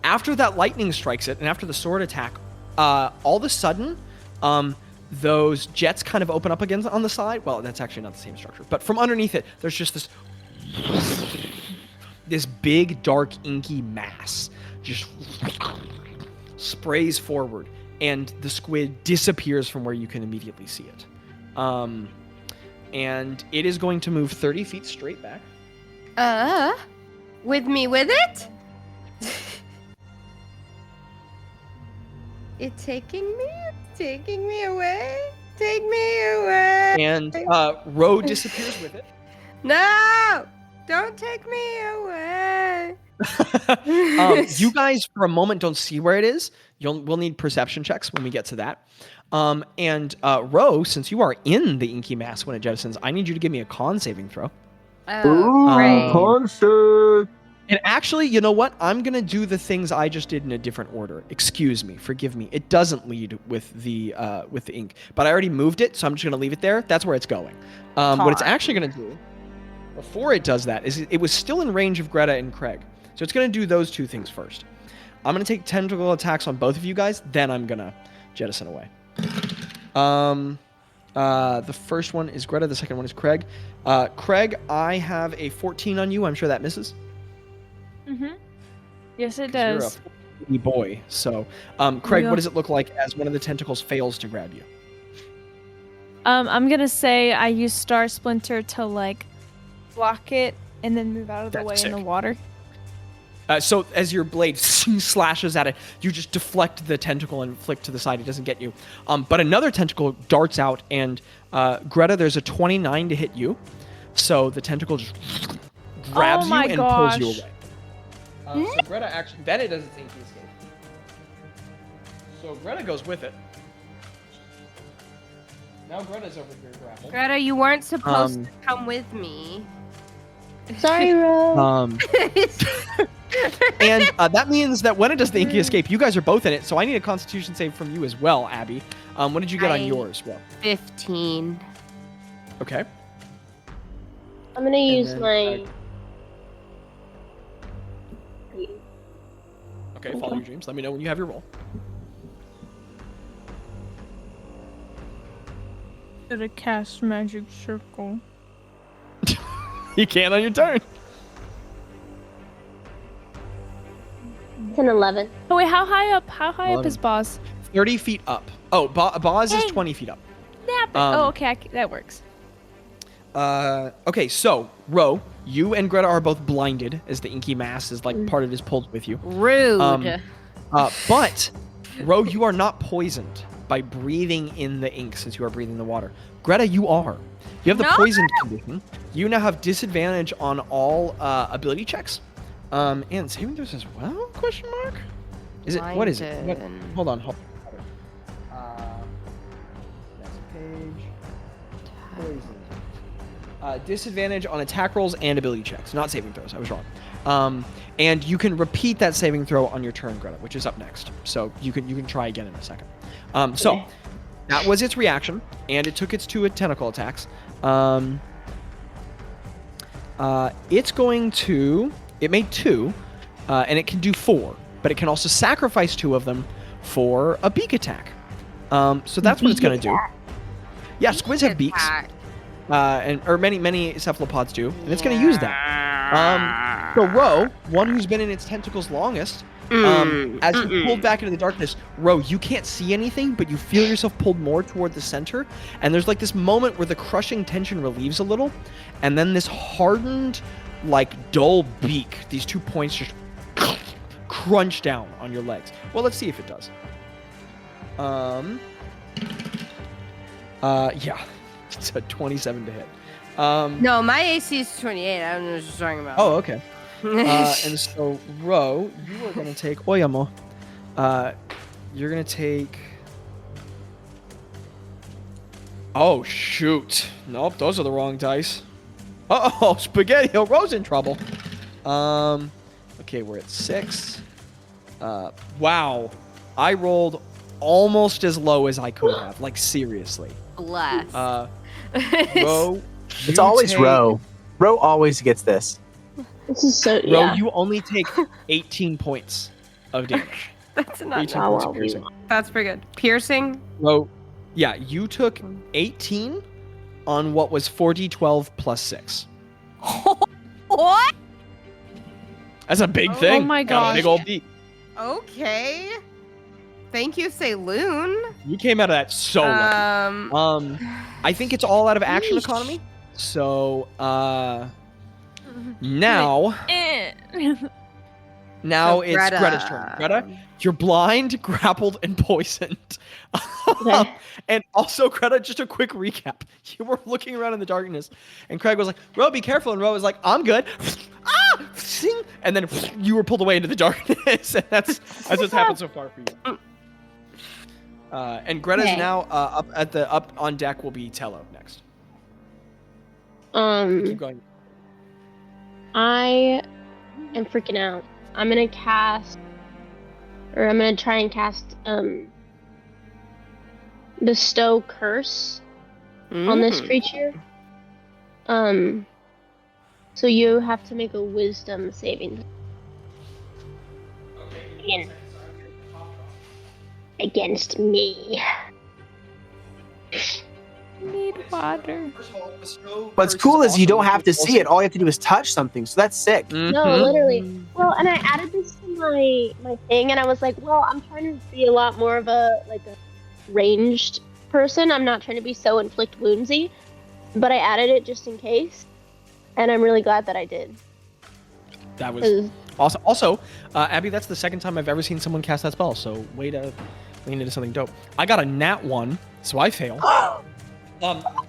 after that lightning strikes it, and after the sword attack, all of a sudden, those jets kind of open up again on the side. Well, that's actually not the same structure, but from underneath it, there's just this big, dark, inky mass just sprays forward, and the squid disappears from where you can immediately see it. And it is going to move 30 feet straight back. With me with it? It's taking me away. Take me away. And Ro disappears with it. No! Don't take me away. You guys, for a moment, don't see where it is. We'll need perception checks when we get to that. And Ro, since you are in the inky mass when it jettisons, I need you to give me a con saving throw. Oh, great. Concert. And actually, you know what? I'm going to do the things I just did in a different order. Excuse me. Forgive me. It doesn't lead with the ink. But I already moved it, so I'm just going to leave it there. That's where it's going. What it's actually going to do, before it does that, is it was still in range of Greta and Craig. So it's going to do those two things first. I'm going to take tentacle attacks on both of you guys. Then I'm going to jettison away. The first one is Greta. The second one is Craig. Craig, I have a 14 on you. I'm sure that misses. Mm-hmm. Yes, it You're does. a funny boy. So, Craig, Yeah. what does it look like as one of the tentacles fails to grab you? I'm gonna say I use Star Splinter to like block it and then move out of the That's way sick. in the water. So as your blade slashes at it, you just deflect the tentacle and flick to the side. It doesn't get you. But another tentacle darts out, and Greta, there's a 29 to hit you. So the tentacle just grabs you my and gosh. pulls you away. So Greta actually, then it does its inky escape. So Greta goes with it. Now Greta's over here grappled. Greta, you weren't supposed to come with me. Sorry, Ro. And that means that when it does the inky escape, you guys are both in it. So I need a Constitution save from you as well, Abby. What did you get on yours? Well, 15. okay. I'm gonna use then, my. Okay, follow your dreams. Let me know when you have your roll. Should have cast magic circle. You can on your turn. Can 11. Oh wait, how high up? How high up 11. is Bazz? 30 feet up. Oh, Bazz is Dang. 20 feet up. Nap it. Um, Oh, okay, that works. Okay, so Ro, you and Greta are both blinded as the inky mass is like part of his pulled with you. Rude. But Ro, you are not poisoned by breathing in the ink since you are breathing the water. Greta, you are. You have the No. poisoned condition. You now have disadvantage on all ability checks, and saving throws as well? Question mark. Is it? What is it? What, Blinded. hold on. Next page. Poison. Disadvantage on attack rolls and ability checks, not saving throws. I was wrong. And you can repeat that saving throw on your turn, Greta, which is up next. So you can try again in a second. So that was its reaction, and it took its 2 tentacle attacks. It's going to. It made 2, and it can do 4, but it can also sacrifice 2 of them for a beak attack. So that's what it's going to do. Yeah, squids have beaks. Or many cephalopods do, and it's going to use that. So Ro, one who's been in its tentacles longest, as you pulled back into the darkness, Ro, you can't see anything, but you feel yourself pulled more toward the center, and there's like this moment where the crushing tension relieves a little, and then this hardened, like dull beak, these 2 points just crunch down on your legs. Well, let's see if it does. Yeah. It's a 27 to hit. No, my AC is 28. I don't know what you're talking about. Oh, okay. And so, Ro, you are going to take... Oyamo. You're going to take... Oh, shoot. Nope, those are the wrong dice. Uh-oh, Spaghetti. Ro's in trouble. Okay, we're at 6. Wow. I rolled almost as low as I could have. Like, seriously. Bless. Ro, It's you always take- Ro. Ro always gets this. This is so, Ro, yeah. you only take 18 points of damage. That's not. 18 Wow, points wow, of piercing. That's pretty good. Piercing. Ro, yeah, you took 18 on what was 4d12 plus 6. What? That's a big Oh thing. my Got a gosh. big old beat. Okay. Thank you, Saloon. You came out of that so lucky. I think it's all out of action Yeesh. economy. So, now So it's Greta. Greta's turn. Greta, you're blind, grappled, and poisoned. Okay. And also, Greta, just a quick recap. You were looking around in the darkness, and Craig was like, Ro, be careful. And Ro was like, I'm good. Sing. And then you were pulled away into the darkness. And that's what's happened so far for you. And Greta's Okay. now up on deck will be Tello next. Keep going. I am freaking out. I'm gonna try and cast Bestow Curse on this creature. So you have to make a Wisdom saving against me. Need water. What's cool is you don't have to see it. All you have to do is touch something. So that's sick. No, Mhm. literally. Well, and I added this to my thing, and I was like, well, I'm trying to be a lot more of a ranged person. I'm not trying to be so inflict woundsy, but I added it just in case, and I'm really glad that I did. That was 'Cause- awesome. Also, Abby, that's the second time I've ever seen someone cast that spell. So way to lean into something dope. I got a nat 1, so I fail.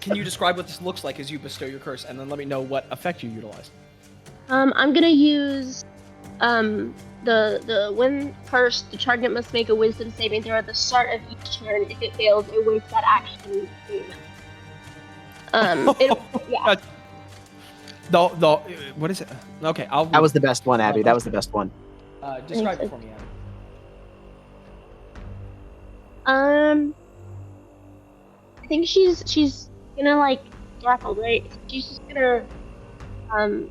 Can you describe what this looks like as you bestow your curse, and then let me know what effect you utilize? I'm gonna use the when first the target must make a Wisdom saving throw at the start of each turn. If it fails, it wastes that action. Yeah. The what is it? Okay, That was the best one, Abby. That was the best one. describe it for me, Abby. I think she's gonna grapple, right? She's just gonna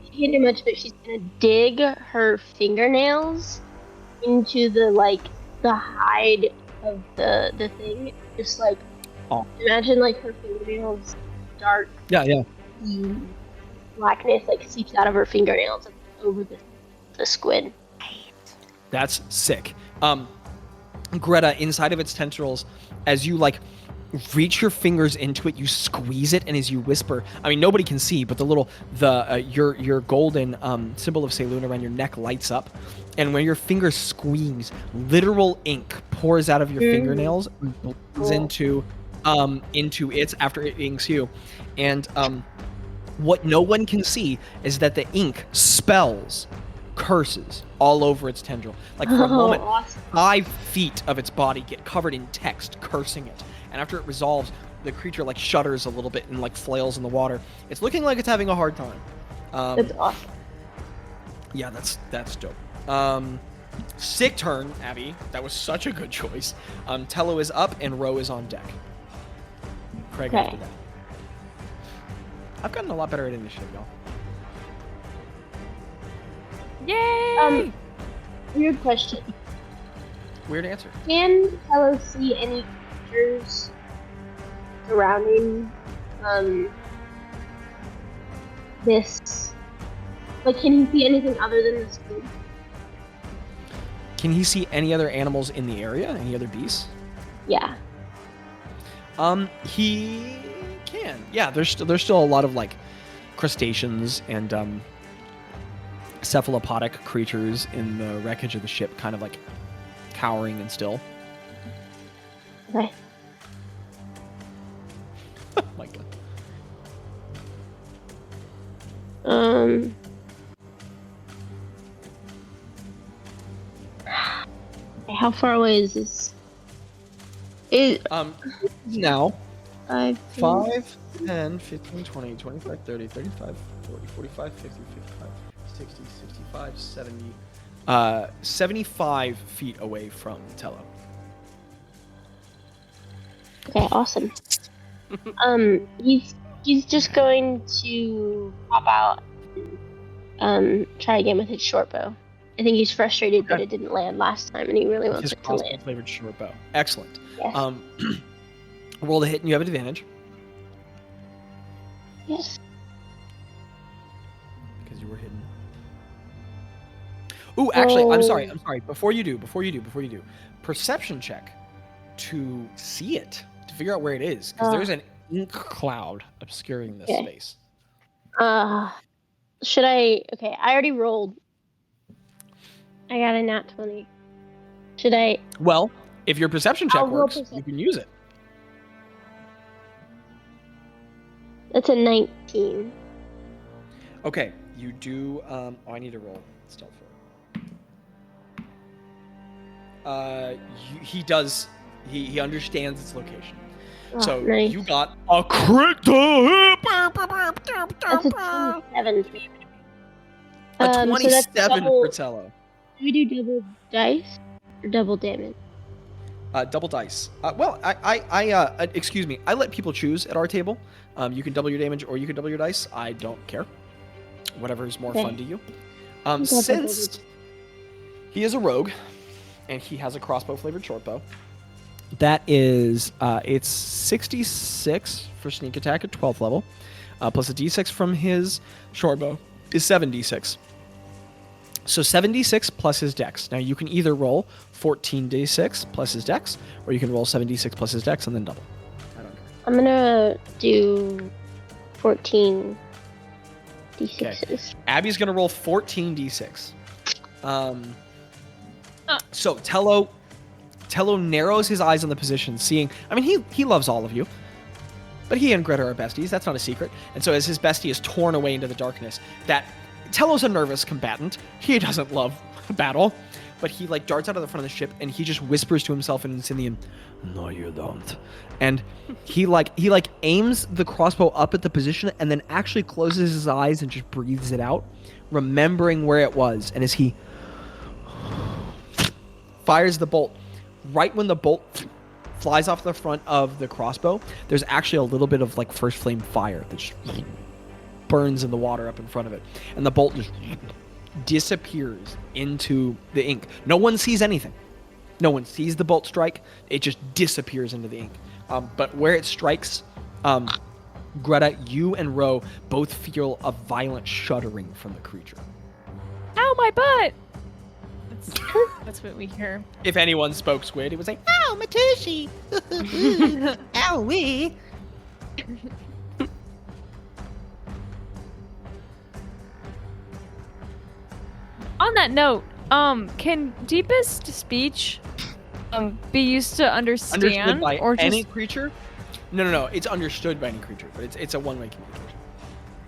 she can't do much, but she's gonna dig her fingernails into the hide of the thing. Just imagine her fingernails dark Yeah. blackness seeps out of her fingernails and over the squid. That's sick. Gretta, inside of its tendrils, as you like reach your fingers into it, you squeeze it, and as you whisper, I mean nobody can see, but your golden symbol of Saloon around your neck lights up, and when your fingers squeeze, literal ink pours out of your fingernails and bleeds into its after it inks you, and what no one can see is that the ink spells curses all over its tendril. Like for a moment, Awesome. 5 feet of its body get covered in text cursing it. And after it resolves, the creature like shudders a little bit and like flails in the water. It's looking like it's having a hard time. That's awesome. Yeah, that's dope. Sick turn, Abby. That was such a good choice. Tello is up and Ro is on deck. Craig after that. I've gotten a lot better at initiative, y'all. Yay! Weird question. Weird answer. Can Tello see any creatures surrounding this? Like, can he see anything other than this food? Can he see any other animals in the area? Any other beasts? Yeah. He can. Yeah, there's still a lot of like crustaceans and cephalopodic creatures in the wreckage of the ship, kind of like cowering and still. Okay. Oh my god. How far away is this? Now 5, 5, 10, 15, 20, 25, 30, 35, 40, 45, 50, 55, 60, 65, 70, 75 feet away from Tello. Okay, awesome. He's just going to pop out and try again with his short bow. I think he's frustrated that it didn't land last time, and he really wants His it to crossbow land. flavored short bow. Excellent. Yes. Roll the hit and you have advantage Yes. because you were hidden. Ooh, actually, I'm Oh. sorry. Before you do, perception check to see it, to figure out where it is, because there's an ink cloud obscuring this Okay. space. Should I? Okay, I already rolled. I got a nat 20. Should I? Well, if your perception check I'll roll works, you perception. can use it. That's a 19. Okay, you do. I need to roll stealth for it. He does. He understands its location. Oh, So nice. you got a crit to hit. That's a 27. A So 27 that's double, for Tello. do we do double dice or double damage? Double dice. Excuse me. I let people choose at our table. You can double your damage or you can double your dice. I don't care. Whatever is more Okay. fun to you. Double Since he is a rogue and he has a crossbow flavored short bow, that is it's 66 for sneak attack at 12th level, plus a d6 from his short bow is 7d6. So 7d6 plus his dex. Now you can either roll 14d6 plus his dex, or you can roll 7d6 plus his dex and then double. I don't care. I'm gonna do 14 d6s. Abby's gonna roll 14d6. So Tello narrows his eyes on the position, seeing. I mean, he loves all of you, but he and Gretta are besties. That's not a secret. And so as his bestie is torn away into the darkness, that Tello's a nervous combatant. He doesn't love battle, but he like darts out of the front of the ship and he just whispers to himself in Scythian, "No, you don't." And he aims the crossbow up at the position and then actually closes his eyes and just breathes it out, remembering where it was. And as he fires the bolt, right when the bolt flies off the front of the crossbow, there's actually a little bit of like first flame fire that just burns in the water up in front of it, and the bolt just disappears into the ink. No one sees anything. No one sees the bolt strike. It just disappears into the ink. But where it strikes, Gretta, you and Ro both feel a violent shuddering from the creature. Ow, my butt! That's what we hear. If anyone spoke squid, it was like, "Oh, Matushi, ow wee." On that note, can deepest speech be used to understand Understood by or just any creature? No. It's understood by any creature, but it's a one-way communication.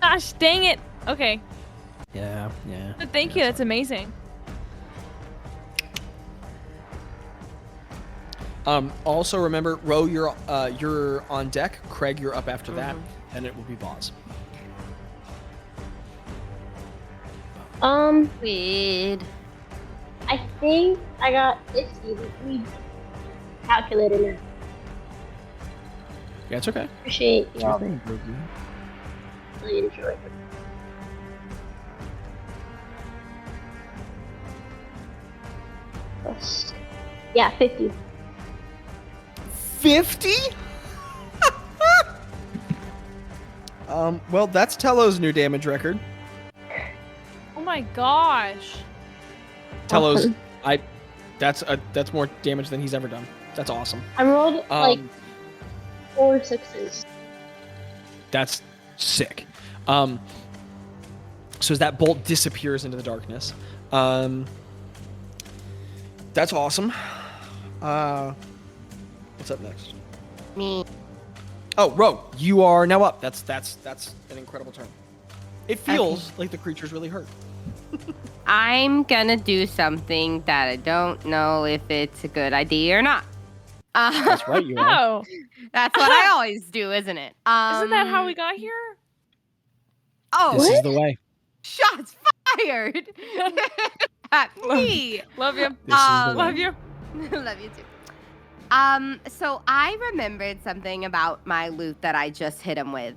gosh dang it. Okay. Yeah. But thank you, that's amazing. Also remember, Ro, you're on deck. Craig, you're up after that, and it will be Bazz. Weird. I think I got 50. Let me calculate it. Yeah, it's okay. Appreciate y'all. Really enjoyed it. Yeah, 50. 50? Well, that's Tello's new damage record. Oh my gosh. Tello's, that's more damage than he's ever done. That's awesome. I rolled like 4 6s. That's sick. So as that bolt disappears into the darkness, that's awesome. What's up next? Me. Oh, Ro, you are now up. That's an incredible turn. It feels like the creature's really hurt. I'm gonna do something that I don't know if it's a good idea or not. That's right, you are. Oh. That's what I always do, isn't it? Isn't that how we got here? Oh, This is the way. shots fired at me. Love you. This is the Love way. you. Love you too. So I remembered something about my loot that I just hit him with.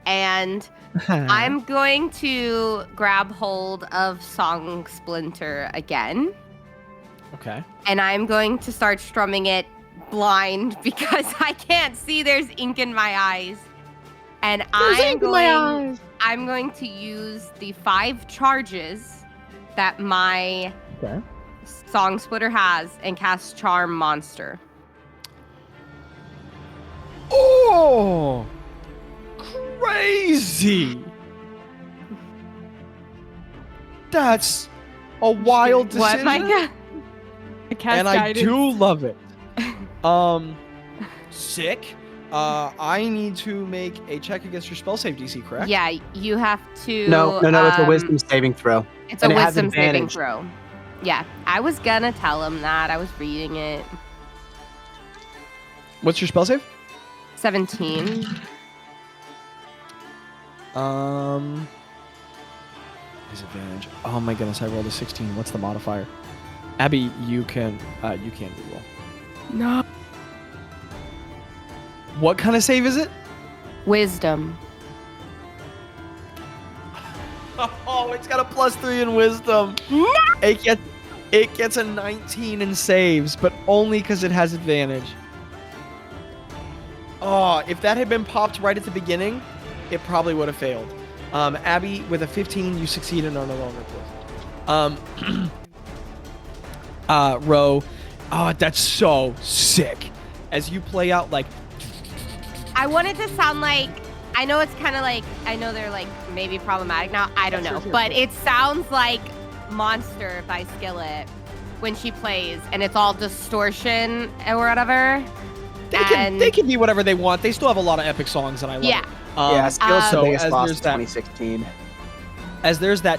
And I'm going to grab hold of Song Splinter again. Okay. And I'm going to start strumming it blind because I can't see. There's ink in my eyes. And I'm going to use the 5 charges that my Song Splitter has and cast Charm Monster. Oh! Crazy! That's a wild decision. What, Micah? And I do love it. Sick. I need to make a check against your spell save DC, correct? Yeah, you have to. No, it's a wisdom saving throw. It's and a it has wisdom saving advantage. throw. Yeah, I was gonna tell him that. I was reading it. What's your spell save? 17. Disadvantage. Oh my goodness, I rolled a 16. What's the modifier? Abby, you can reroll. No. What kind of save is it? Wisdom. Oh, it's got a +3 in wisdom. No! It gets a 19 in saves, but only because it has advantage. Oh, if that had been popped right at the beginning, it probably would have failed. Abby, with a 15, you succeed and are no longer poisoned. Ro, oh, that's so sick. As you play out, like... I want it to sound like, I know it's kind of like, I know they're like maybe problematic now. I don't know. But it sounds like Monster by Skillet when she plays and it's all distortion or whatever. They can be whatever they want. They still have a lot of epic songs that I love. Yeah. Yeah, Skill's the biggest as loss there's of that- 2016. As there's that...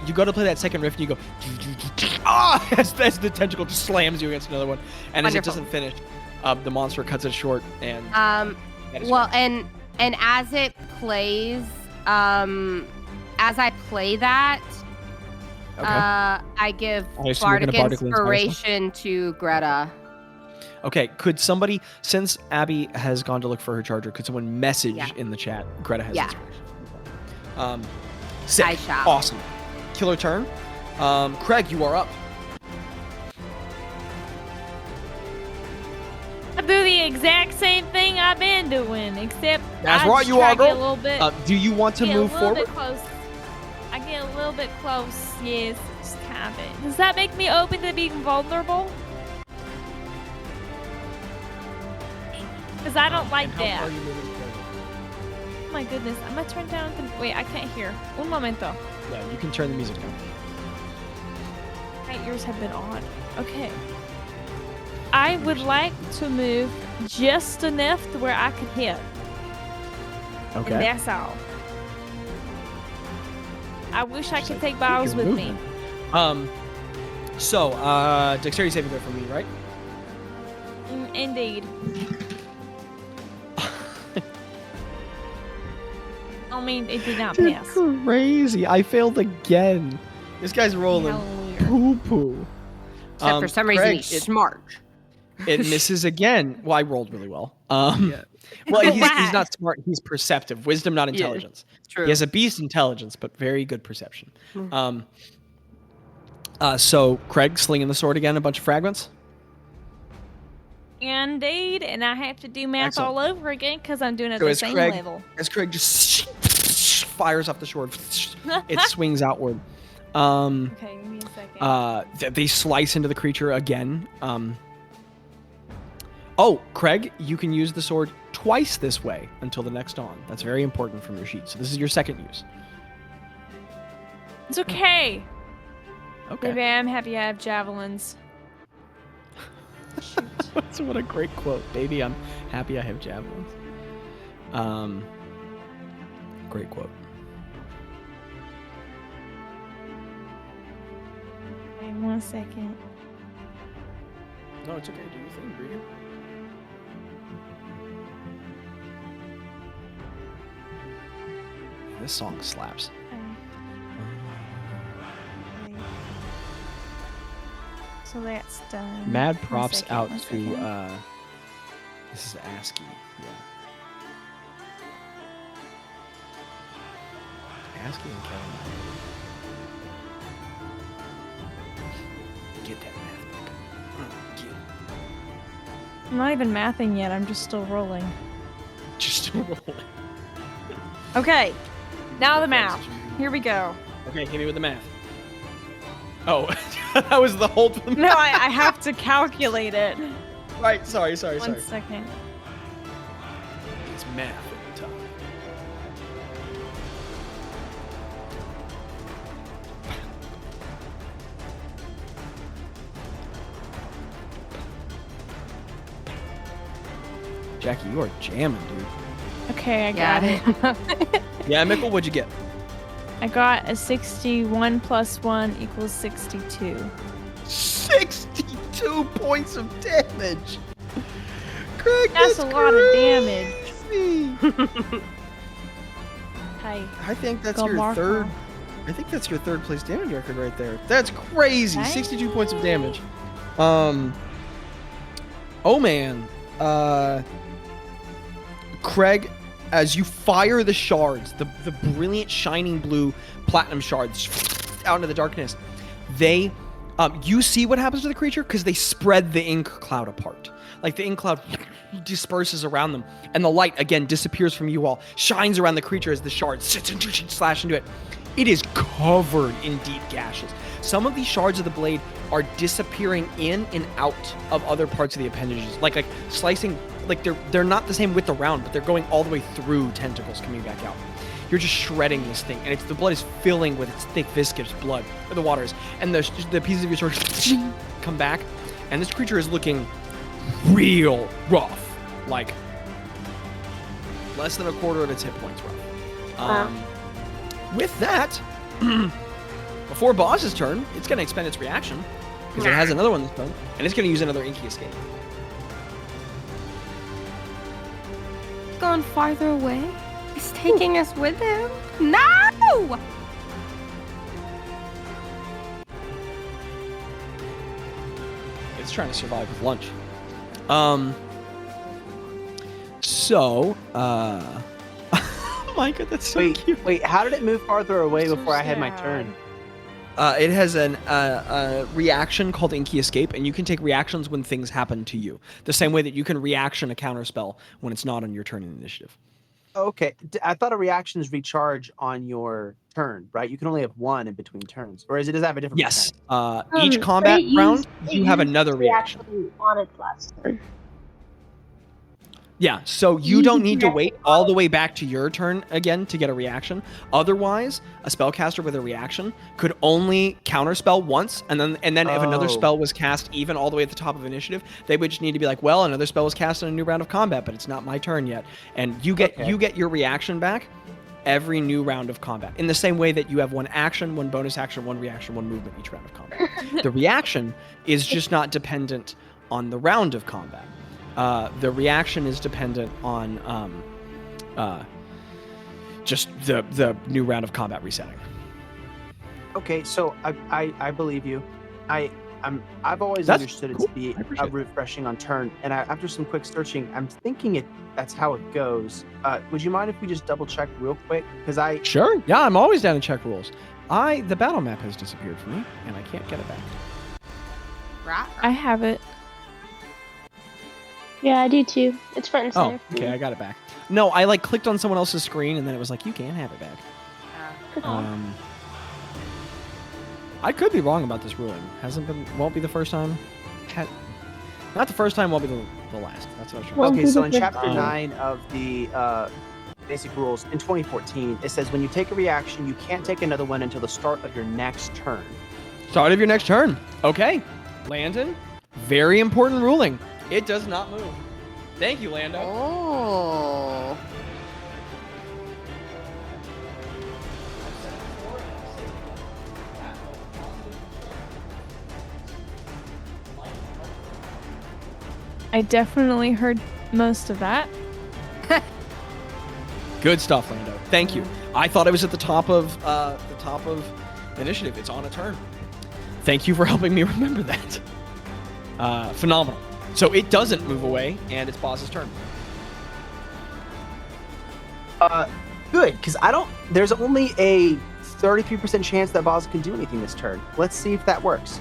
You go to play that second riff and you go... as the tentacle just slams you against another one. And as it Wonderful. doesn't finish, the monster cuts it short and... that is Well, great. and as it plays, as I play that, Okay. I give I assume you're gonna Bardic bardically inspire Inspiration to Greta. Okay, could somebody, since Abby has gone to look for her charger, could someone message Yeah. in the chat? Greta has Yeah. inspiration. Sick. I shall. Awesome. Killer turn. Craig, you are up. I do the exact same thing I've been doing, except That's I right, just you try are, to get girl. a little bit, Do you want to get move a little forward? bit close. I get a little bit close. Yes, just kind of it. Does that make me open to being vulnerable? Because I don't like How that. far are you moving forward? Oh my goodness. I'm going to turn down the... Wait, I can't hear. Un momento. Yeah, you can turn the music down. My ears have been on. Okay. I would like to move just enough to where I could hit. And Okay. that's all. I wish I Just could like take Bazz your with me. movement. So, dexterity saving throw for me, right? Indeed. I mean, it did not pass. Crazy. I failed again. This guy's rolling Hallelujah. poo-poo. Except for some reason, Craig, he's smart. it misses again. Well, I rolled really well. Well, he's not smart. He's perceptive. Wisdom, not intelligence. True. He has a beast intelligence, but very good perception. So Craig slinging the sword again, a bunch of fragments. Indeed, and I have to do math Excellent. all over again because I'm doing it at So the as same Craig, level. as Craig just fires off the sword, it swings outward. Okay, give me a second. They slice into the creature again. Oh, Craig, you can use the sword twice this way until the next dawn. That's very important from your sheet. So this is your second use. It's okay. Okay. Maybe I'm happy I have javelins. What a great quote. Baby, I'm happy I have javelins. Great quote. Wait 1 second. No, it's okay. Do your thing, Breeder. This song slaps. Wait. So that's done. Mad 1 props second, out 1 to second. this is ASCII. Yeah. ASCII and Kevin. Get that math book. Get it. I'm not even mathing yet. I'm just still rolling. Just roll it. Okay. Now the math. Here we go. Okay, hit me with the math. Oh, that was the whole. No, I have to calculate it. Right. Sorry. 1 second. It's math at the top. Jackie, you are jamming, dude. Okay, I Yeah. got it. Yeah, Mickle, what'd you get? I got a 61 plus 1 equals 62. 62 points of damage. Craig, That's a lot of damage. crazy. Hey. I think that's Go your Marco. third. I think that's your third place damage record right there. That's crazy. 62 points of damage. Oh man. Craig, as you fire the shards, the brilliant shining blue platinum shards out into the darkness, they you see what happens to the creature because they spread the ink cloud apart. Like the ink cloud disperses around them, and the light again disappears from you all, shines around the creature as the shards slash into it. It is covered in deep gashes. Some of these shards of the blade are disappearing in and out of other parts of the appendages, like slicing. Like they're not the same width around, but they're going all the way through tentacles coming back out. You're just shredding this thing, and the blood is filling with its thick, viscous blood, or the water is, and the pieces of your sword come back, and this creature is looking real rough, like less than a quarter of its hit points rough. With that, before Boss's turn, it's going to expend its reaction because it has another one this turn, and it's going to use another Inky Escape. Going farther away? He's taking us with him? No! It's trying to survive with lunch. So, Micah, that's so cute. Wait, how did it move farther away So before I had my sad. turn? It has a reaction called Inky Escape, and you can take reactions when things happen to you. The same way that you can reaction a counter spell when it's not on your turn in initiative. Okay, I thought a reactions recharge on your turn, right? You can only have one in between turns, or does it have a different? Yes. mechanic? Each But combat it round, used- you it have used another its reaction. on its last turn. Yeah, so you Use don't its need to reaction wait all the way back to your turn again to get a reaction. Otherwise, a spellcaster with a reaction could only counterspell once, and then if another Oh. spell was cast even all the way at the top of initiative, they would just need to be like, well, another spell was cast in a new round of combat, but it's not my turn yet. And you get your reaction back every new round of combat. In the same way that you have one action, one bonus action, one reaction, one movement each round of combat. The reaction is just not dependent on the round of combat. The reaction is dependent on just the new round of combat resetting. Okay, so I believe you. I've always That's understood it cool. to be I appreciate a refreshing on turn, and after some quick searching, I'm thinking that's how it goes. Would you mind if we just double check real quick? Because Sure. Yeah, I'm always down to check rules. The battle map has disappeared from me, and I can't get it back. Right? I have it. Yeah, I do too. It's front and Oh, center. for okay, me. I got it back. No, I like clicked on someone else's screen, and then it was like, you can't have it back. I could be wrong about this ruling. Won't be the first time. Not the first time, won't be the last. That's what I was trying to Well, okay, so in Okay. chapter 9 of the basic rules in 2014, it says when you take a reaction, you can't take another one until the start of your next turn. Start of your next turn. Okay. Landon, very important ruling. It does not move. Thank you, Lando. Oh. I definitely heard most of that. Good stuff, Lando. Thank you. I thought it was at the top of initiative. It's on a turn. Thank you for helping me remember that. Phenomenal. So it doesn't move away, and it's Bazz's turn. Good, because there's only a 33% chance that Bazz can do anything this turn. Let's see if that works.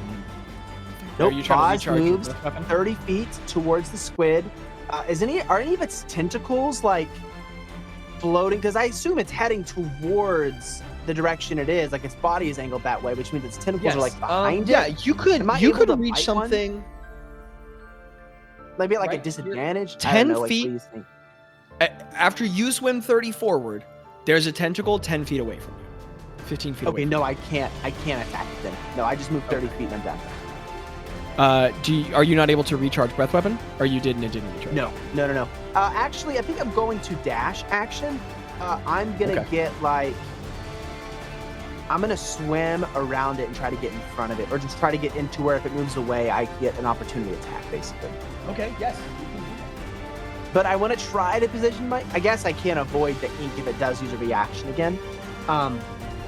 Are Nope, you trying to Bazz recharge your moves breath weapon? 30 feet towards the squid. Are any of its tentacles like floating? Because I assume it's heading towards the direction it is. Like its body is angled that way, which means its tentacles are like behind Yeah, it. you could Am I able to reach bite one? something. Maybe at like Right, a you're disadvantage. 10 I don't know, like, feet. what do you think? After you swim 30 forward, there's a tentacle 10 feet away from you. 15 feet away. Okay, no, I can't attack it then. No, I just moved 30 feet and I'm done. Are you not able to recharge breath weapon? Or you did and it didn't recharge? No. Actually, I think I'm going to dash action. I'm gonna Okay. get like, I'm gonna swim around it and try to get in front of it, or just try to get into where if it moves away, I get an opportunity attack, basically. Okay, yes. But I want to try to position I guess I can't avoid the ink if it does use a reaction again. But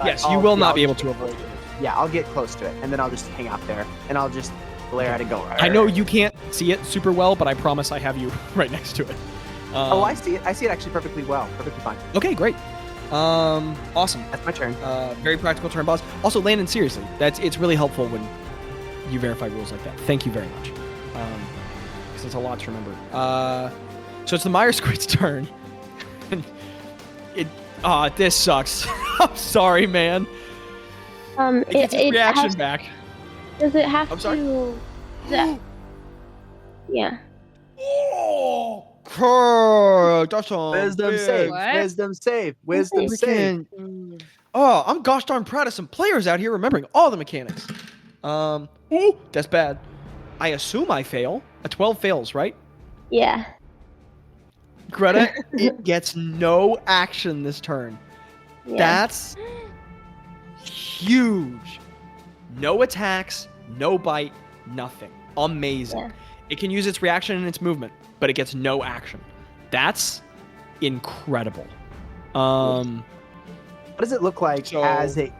Yes, you will not I'll be able just to get avoid close to it. Yeah, I'll get close to it, and then I'll just hang out there, and I'll just glare at it and go. I know you can't see it super well, but I promise I have you right next to it. Oh, I see it. I see it actually perfectly well. Perfectly fine. Okay, great. Awesome. That's my turn. Very practical turn, boss. Also, Landon, seriously, it's really helpful when you verify rules like that. Thank you very much. Because it's a lot to remember. So it's the Meyer Squid's turn. This sucks. I'm sorry, man. It gets its reaction back. Does it have I'm sorry? to? Yeah. Oh, that's a Wisdom big save. What? Wisdom save. Wisdom save. freaking- Oh, I'm gosh darn proud of some players out here remembering all the mechanics. Ooh, that's bad. I assume I fail. A 12 fails, right? Yeah. Greta, it gets no action this turn. Yeah. That's huge. No attacks, no bite, nothing. Amazing. Yeah. It can use its reaction and its movement, but it gets no action. That's incredible. What does it look like So- as it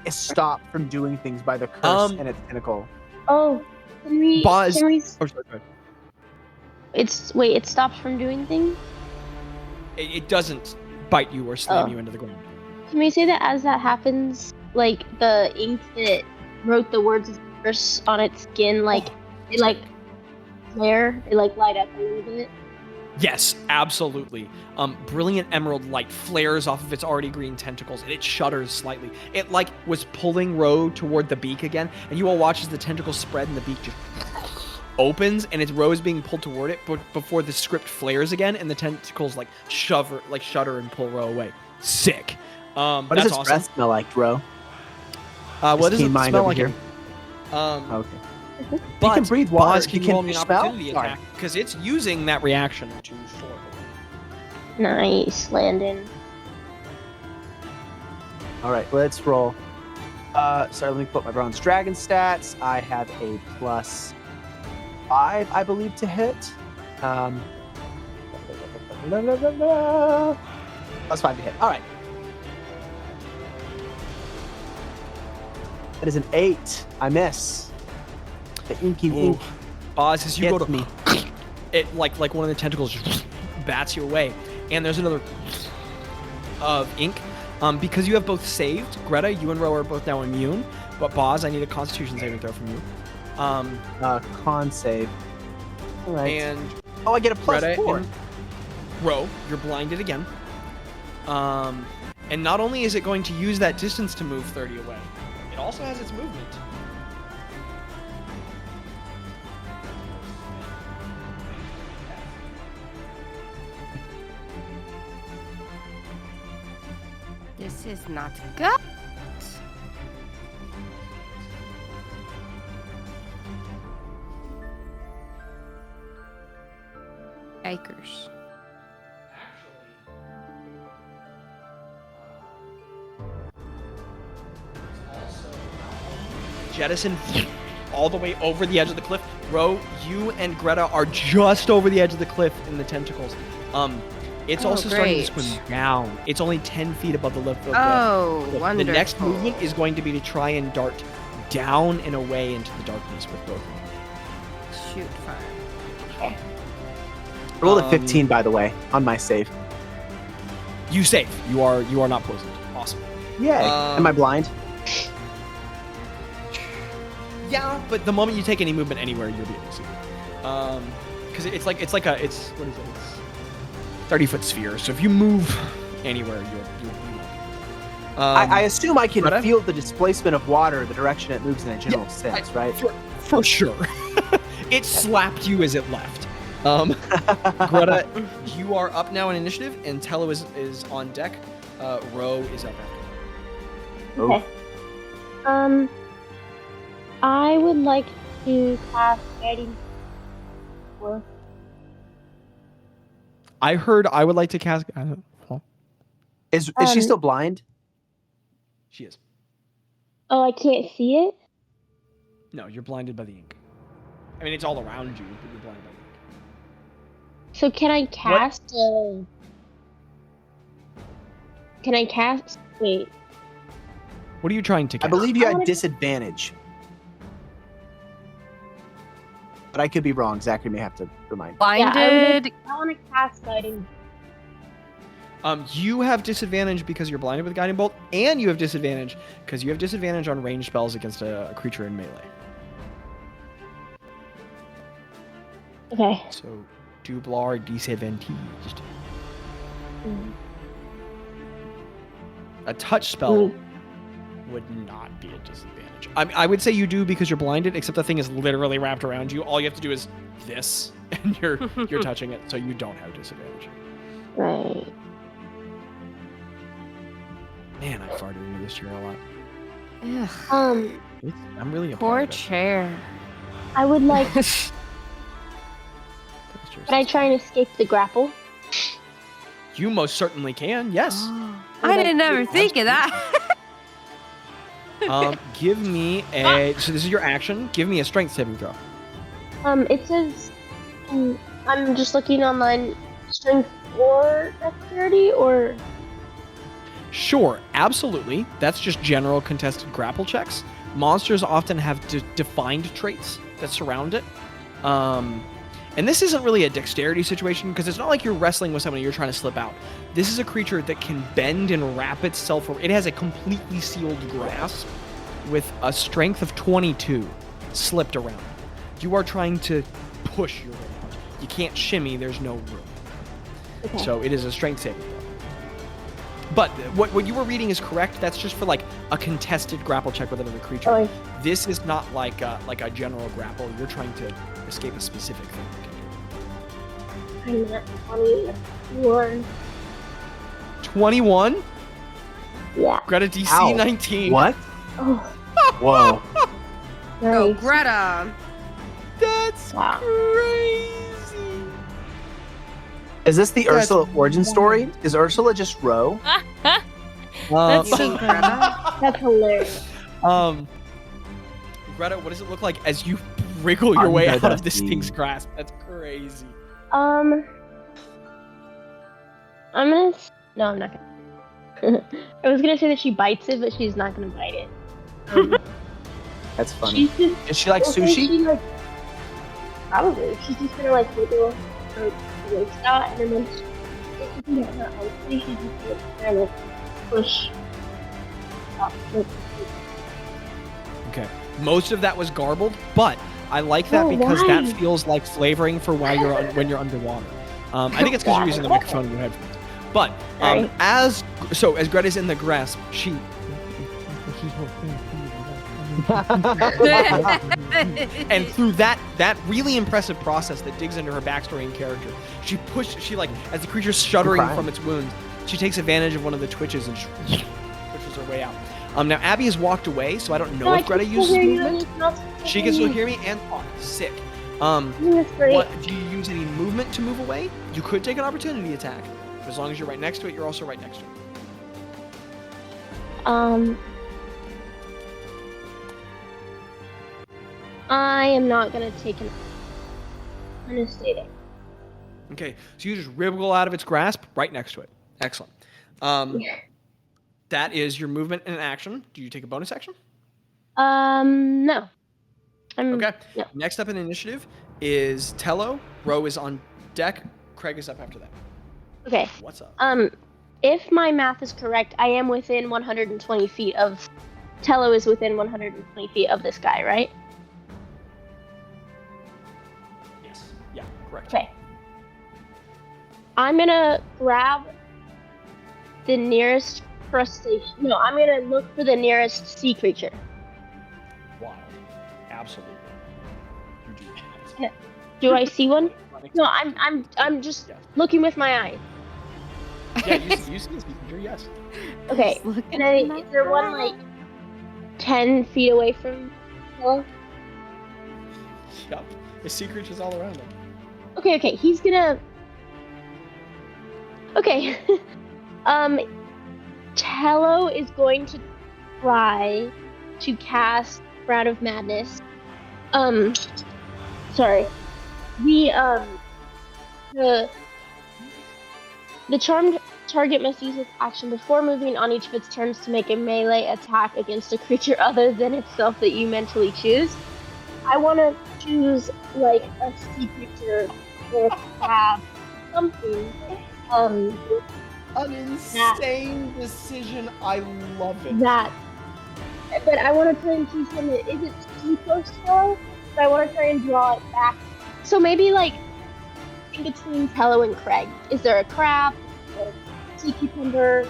stopped from doing things by the curse and its tentacle? Oh, can we? Bazz- Can we? Oh, sorry, go ahead. It stops from doing things. It doesn't bite you or slam Oh. you into the ground. Can we say that as that happens, like the ink that wrote the words of the curse on its skin, like it like flare, it like light up a little bit? Yes, absolutely. Brilliant emerald light flares off of its already green tentacles, and it shudders slightly. It like was pulling Ro toward the beak again, and you all watch as the tentacles spread and the beak just opens, and its Ro is being pulled toward it, but before the script flares again, and the tentacles like shudder and pull Ro away. Sick. What That's does its awesome. breath smell like, bro? What does it Keen mind smell over like? here. Um, Okay. but You can breathe water. Bazz can You can roll me an smell? opportunity Sorry. attack because it's using that reaction to sword. Nice, Landon. All right, let's roll. Sorry, let me put my bronze dragon stats. I have a +5, I believe, to hit. +5 to hit. All right. That is an 8. I miss. The inky ink Bazz, as you go gets to me. it, like one of the tentacles just bats you away, and there's another of ink. Because you have both saved, Greta, you and Ro are both now immune, but Bazz, I need a Constitution saving throw from you. Con save. All right. And I get a Greta +4. and Ro, you're blinded again. And not only is it going to use that distance to move 30 away, it also has its movement. This is not good. Yikers. Jettison all the way over the edge of the cliff. Ro, you and Greta are just over the edge of the cliff in the tentacles. It's Oh, also starting to great. swim down. It's only 10 feet above the lip of Oh, the wonderful. The next movement is going to be to try and dart down and away into the darkness with both of them. Shoot, fine. I rolled a 15, by the way, on my save. You save. You are not poisoned. Awesome. Yay. Am I blind? Yeah, but the moment you take any movement anywhere, you'll be able to see it. Because it's what is it? It's 30-foot sphere. So if you move anywhere, you'll I assume I can Greta? feel the displacement of water, the direction it moves in a general sense, right? for sure. It slapped you as it left. Greta, you are up now in initiative, and Tello is on deck. Ro is up after. Okay. I would like to cast Guiding Force. I heard I would like to cast. Is she still blind? She is. Oh, I can't see it? No, you're blinded by the ink. I mean, it's all around you, but you're blinded by the ink. So can I cast Can I cast... Wait. What are you trying to I cast? believe you I had wanna- disadvantage. But I could be wrong. Zachary may have to remind me. Blinded. I want to cast Guiding... You have disadvantage because you're blinded with Guiding Bolt, and you have disadvantage because you have disadvantage on ranged spells against a creature in melee. Okay. So, Dublar disadvantaged. A touch spell would not be a disadvantage. I would say you do because you're blinded, except the thing is literally wrapped around you. All you have to do is this, and you're touching it, so you don't have disadvantage. Right. Man, I farted into this chair a lot. Ugh, I'm really a poor part of it. chair. I would like... This chair's- Can I try and escape the grapple? You most certainly can, yes. I didn't ever think of that. Give me a... So this is your action. Give me a strength saving throw. It says... I'm just looking online. Strength or dexterity, or... Sure, absolutely. That's just general contested grapple checks. Monsters often have defined traits that surround it. And this isn't really a dexterity situation because it's not like you're wrestling with someone and you're trying to slip out. This is a creature that can bend and wrap itself. It has a completely sealed grasp with a strength of 22 slipped around. You are trying to push your way out. You can't shimmy, there's no room. Okay. So it is a strength saving throw. But what you were reading is correct. That's just for like a contested grapple check with another creature. Oh, This is not like a general grapple. You're trying to escape a specific thing. I'm at 21. 21? Yeah. Greta DC Ow. 19. What? Oh, Whoa. Go, nice. Greta. That's Wow. crazy. Is this the That's Ursula origin story? Is Ursula just Ro? That's You so mean Greta? That's hilarious. Greta, what does it look like as you wriggle your way Under out of the this sea. thing's grasp? That's crazy. I'm gonna. No, I'm not gonna. I was gonna say that she bites it, but she's not gonna bite it. That's funny. She's just. Is she like well, sushi? She, like, probably. She's just gonna like wiggle her waist out, and then if you can get her out, she's just gonna kind of push. Up, Okay. Most of that was garbled, but I like that Oh, because why? that feels like flavoring for why you're when you're underwater. I think it's because you're using the microphone in your headphones. But Sorry. as Greta's in the grasp, she and through that really impressive process that digs into her backstory and character, she like as the creature's shuddering crying. from its wounds, she takes advantage of one of the twitches and pushes her way out. Now Abby has walked away, so I don't know No, I if Greta can uses still hear you, movement. it's not She can still hear me and talk. Sick. That's great. What do you use any movement to move away? You could take an opportunity attack. As long as you're right next to it, you're also right next to it. I am not gonna take an. I'm gonna stay there. Okay, so you just wriggle out of its grasp right next to it. Excellent. That is your movement and action. Do you take a bonus action? No. Okay. No. Next up in the initiative is Tello. Ro is on deck. Craig is up after that. Okay. What's up? If my math is correct, I am within 120 feet of. Tello is within 120 feet of this guy, right? Yes. Yeah, correct. Okay. I'm gonna grab the nearest crustacean. No, I'm gonna look for the nearest sea creature. Wild. Absolutely. You do that. Do I see one? No, I'm just Yeah. looking with my eye. Yeah, you see the sea creature, yes. Okay. Just looking And then at is there one like 10 feet away from Tello? Yep. The sea creature's all around him. Okay, he's gonna. Okay. Tello is going to try to cast Frown of Madness. Sorry. The charmed target must use its action before moving on each of its turns to make a melee attack against a creature other than itself that you mentally choose. I want to choose like a sea creature or a crab, something. An insane decision. I love it. That. But I want to try and choose one that isn't too close to Tello, but I want to try and draw it back. So maybe like in between Tello and Craig. Is there a crab? A sea cucumber?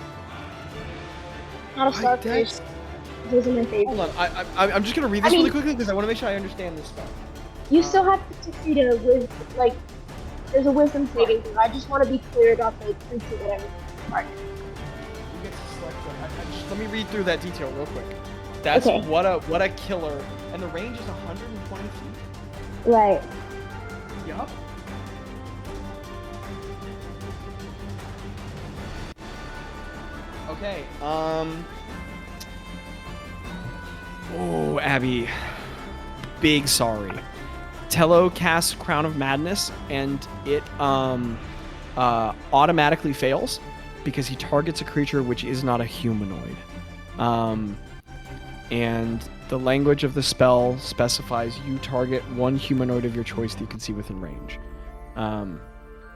Not a starfish. Those are my favorites. Hold on, I'm just gonna read this really quickly because I want to make sure I understand this stuff. You still have to succeed a there's a wisdom saving throw. I just want to be clear about the creature whatever. Part. You get to select one. Let me read through that detail real quick. That's Okay. what a killer. And the range is 120 feet. Right. Yup. Okay. Oh, Abby. Big sorry. Tello casts Crown of Madness, and it automatically fails because he targets a creature which is not a humanoid. And the language of the spell specifies you target one humanoid of your choice that you can see within range.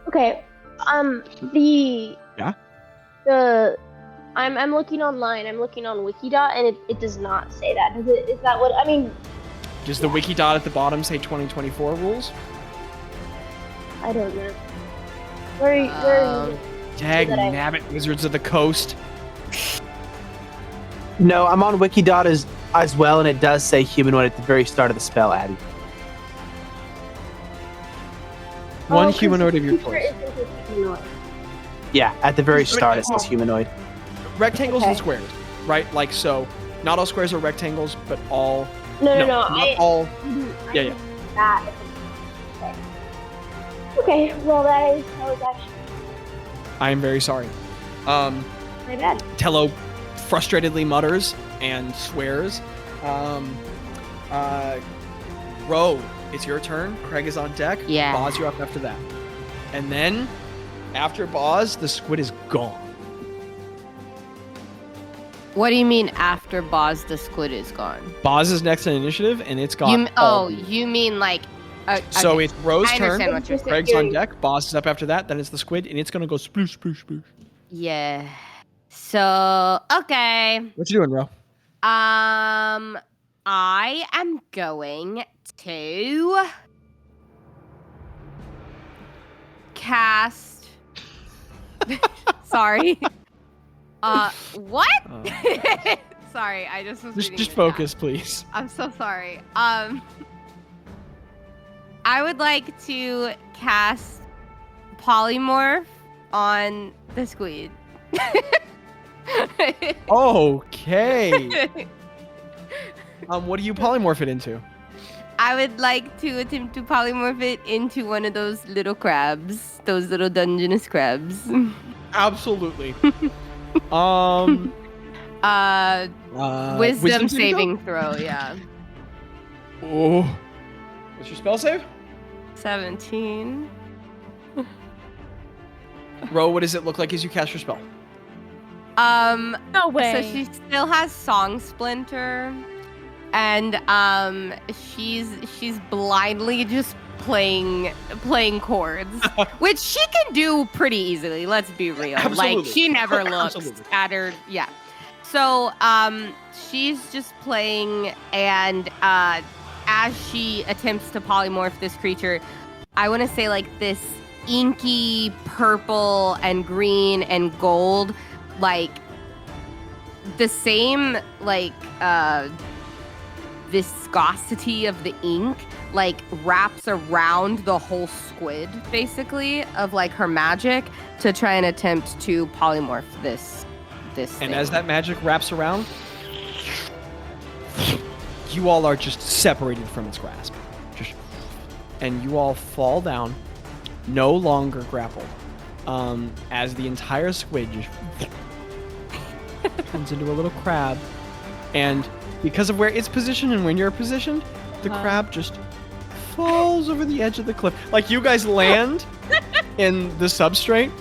Okay. Yeah? I'm looking online. I'm looking on Wikidot, and it does not say that. Does it? Is that what I mean? Does the wiki dot at the bottom say 2024 rules? I don't know. Where are you? Dag that I- nabbit, Wizards of the Coast. No, I'm on Wikidot as well, and it does say humanoid at the very start of the spell, Abby. One 'Cause humanoid of your the creature choice. isn't a humanoid. Yeah, at the very start it says humanoid. Rectangles Okay. and squares, right? Like so, not all squares are rectangles, but all. No. not all. Yeah, yeah. That. Okay, well that was actually I am very sorry. my bad. Tello frustratedly mutters and swears. Ro, it's your turn. Craig is on deck. Yeah. Bazz, you're up after that. And then, after Bazz, the squid is gone. What do you mean after Bazz the squid is gone? Bazz is next in initiative, and it's gone. You mean like So okay. it's Ro's I turn. understand what you're saying. Craig's on deck. Bazz is up after that. Then it's the squid, and it's gonna go sploosh, sploosh, sploosh. Yeah. So okay. What you doing, Ro? I am going to cast. Sorry. What? Sorry, I just was. reading Just the focus, please. chat. I'm so sorry. I would like to cast polymorph on the squid. Okay. What do you polymorph it into? I would like to attempt to polymorph it into one of those little crabs, those little dungeness crabs. Absolutely. Wisdom saving throw, yeah. Oh. What's your spell save? 17. Ro, what does it look like as you cast your spell? No way. So she still has Song Splinter, and she's blindly just playing chords, which she can do pretty easily. Let's be real. Absolutely. Like she never looks Absolutely. at her. Yeah. So she's just playing, and as she attempts to polymorph this creature, I want to say like this inky purple and green and gold, like the same like viscosity of the ink like wraps around the whole squid basically of like her magic to try and attempt to polymorph this And thing. as that magic wraps around, you all are just separated from its grasp. And you all fall down, no longer grappled, as the entire squid just turns into a little crab. And because of where it's positioned and when you're positioned, the crab just falls over the edge of the cliff. Like you guys land in the substrate,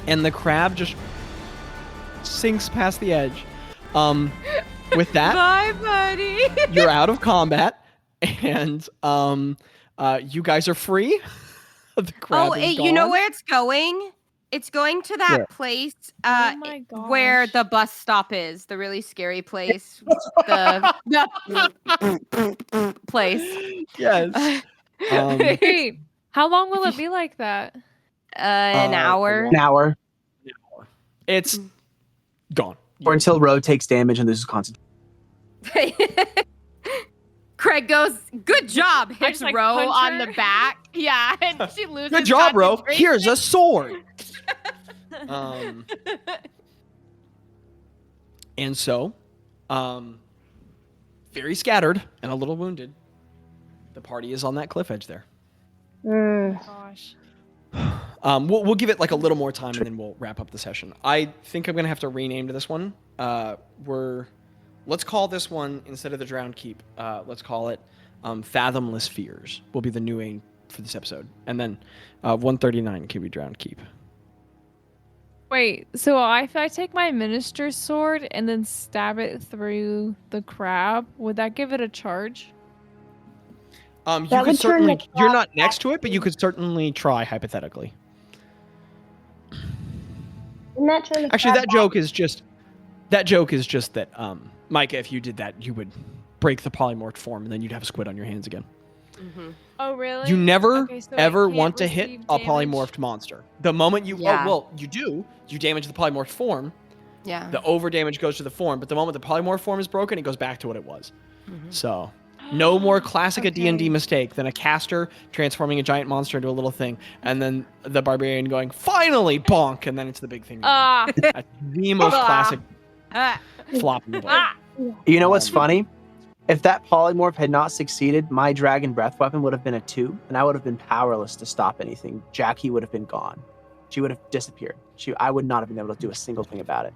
and the crab just sinks past the edge. With that, Bye, buddy. you're out of combat, and you guys are free. The crab Oh, is you know gone. where it's going? It's going to that Where? place Oh my gosh. where the bus stop is, the really scary place. the place. Yes. Wait, how long will it be like that? An hour. An hour, It's gone. or until Ro takes damage and loses concentration. Craig goes, good job, I hits just, like, Ro punch on her. the back. Yeah, and she loses Good job, bro. concentration. Here's a sword. And so, very scattered and a little wounded, the party is on that cliff edge there. Gosh. We'll give it like a little more time and then we'll wrap up the session. I think I'm gonna have to rename to this one. Let's call this one, instead of the Drowned Keep, let's call it Fathomless Fears. Will be the new aim for this episode, and then 139 can be Drowned Keep. Wait, so if I take my minister's sword and then stab it through the crab, would that give it a charge? You That could would turn certainly. the You're crab not next to it, but you could certainly try hypothetically. Isn't that trying to Actually, crab that joke is just that Micah, if you did that, you would break the polymorph form, and then you'd have a squid on your hands again. Oh, really? You never Okay, so it ever can't want to hit receive a damage? polymorphed monster. The moment you Yeah. you do, you damage the polymorphed form. Yeah. The over damage goes to the form, but the moment the polymorph form is broken, it goes back to what it was. So, no more classic a D&D Okay. mistake than a caster transforming a giant monster into a little thing, and then the barbarian going, finally, bonk, and then it's the big thing. Ah. That's the most classic Ah. flop in the book. You know what's funny? If that polymorph had not succeeded, my dragon breath weapon would have been a 2, and I would have been powerless to stop anything. Jaci would have been gone. She would have disappeared. I would not have been able to do a single thing about it.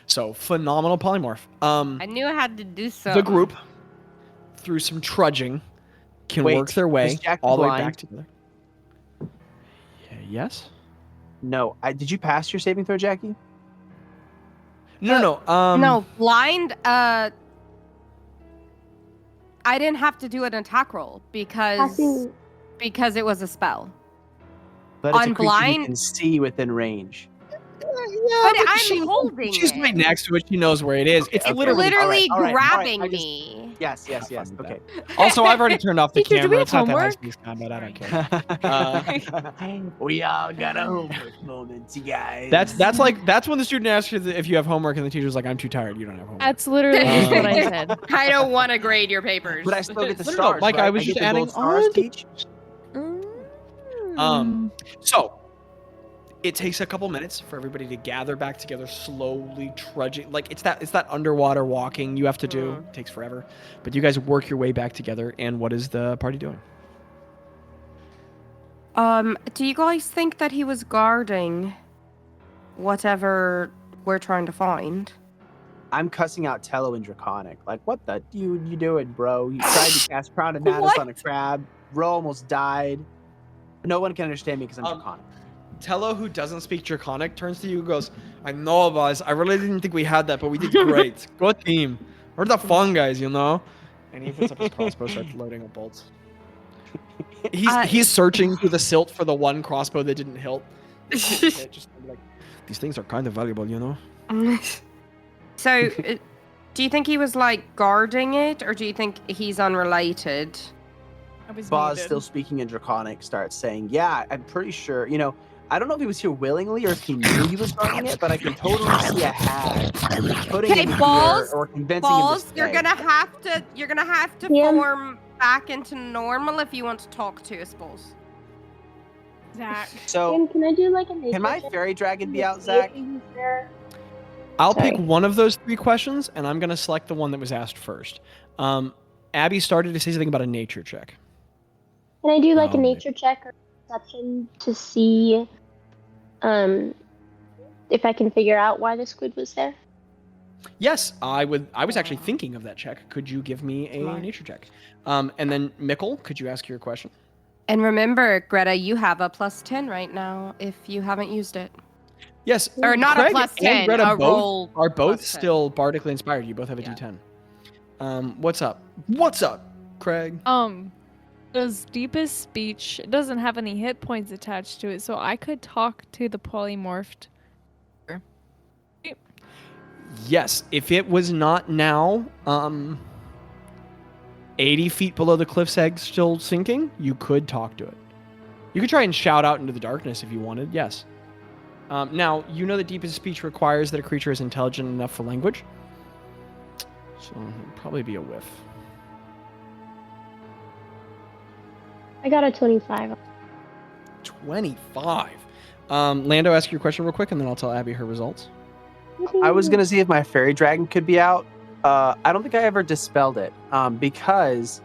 So, phenomenal polymorph. I knew I had to do so. The group, through some trudging, can Wait, work their way is Jaci all the way blind? back together. Yeah, yes? No, did you pass your saving throw, Jaci? No. No, blind. I didn't have to do an attack roll because it was a spell. But it's On a creature blind- you can see within range. But I'm holding She's it. right next to it. She knows where it is. It's okay. Literally All right, grabbing I just- me. Yes. Have fun with Okay. Also, I've already turned off the Teacher, do we camera. have It's not that high homework? space combat. I don't care. We all got a homework moment, you guys. That's when the student asks you if you have homework, and the teacher's like, "I'm too tired. You don't have homework." That's literally just what I said. I don't want to grade your papers. But I still get the No, stars. like, right? I was get just the adding gold stars on to- each. So it takes a couple minutes for everybody to gather back together, slowly trudging. Like it's that underwater walking you have to do. It takes forever, but you guys work your way back together. And what is the party doing? Do you guys think that he was guarding whatever we're trying to find? I'm cussing out Tello in Draconic. Like, what the you doing, bro? You tried to cast Crown of Madness on a crab. Ro almost died. No one can understand me because I'm Draconic. Tello, who doesn't speak Draconic, turns to you and goes, "I know, Bazz. I really didn't think we had that, but we did great. Good team. We're the fun guys, you know." And he puts up his crossbow, starts loading up bolts. He's searching through the silt for the one crossbow that didn't hilt. Just like, these things are kind of valuable, you know. So, do you think he was like guarding it, or do you think he's unrelated? I was Bazz, muted. still speaking in Draconic, starts saying, "Yeah, I'm pretty sure. You know, I don't know if he was here willingly or if he knew he was guarding it, but I can totally see a hag putting Okay, him here Balls, or convincing him to Balls, stay." you're gonna have to Yeah. form back into normal if you want to talk to us, Balls. Zach. So, Can I do like a nature can my check? fairy dragon be out, See Zach? if he's there? I'll Sorry. pick one of those 3 questions, and I'm going to select the one that was asked first. Abby started to say something about a nature check. Can I do like a Oh, nature check or perception to see if I can figure out why the squid was there? Yes, I was actually thinking of that check. Could you give me a Smart. nature check? And then Mikkel, could you ask your question? And remember, Greta, you have a +10 right now if you haven't used it. Yes, Or not Craig a +10, and Greta a both roll. are both +10. still bardically inspired. You both have a Yeah. D10. What's up? What's up, Craig? Does deepest speech, it doesn't have any hit points attached to it, so I could talk to the polymorphed. Yes, if it was not now, 80 feet below the cliff's edge still sinking, you could talk to it. You could try and shout out into the darkness if you wanted, yes. Now, you know that deepest speech requires that a creature is intelligent enough for language. So, it'd probably be a whiff. I got a 25. 25. Lando, ask your question real quick, and then I'll tell Abby her results. I was gonna see if my fairy dragon could be out. I don't think I ever dispelled it because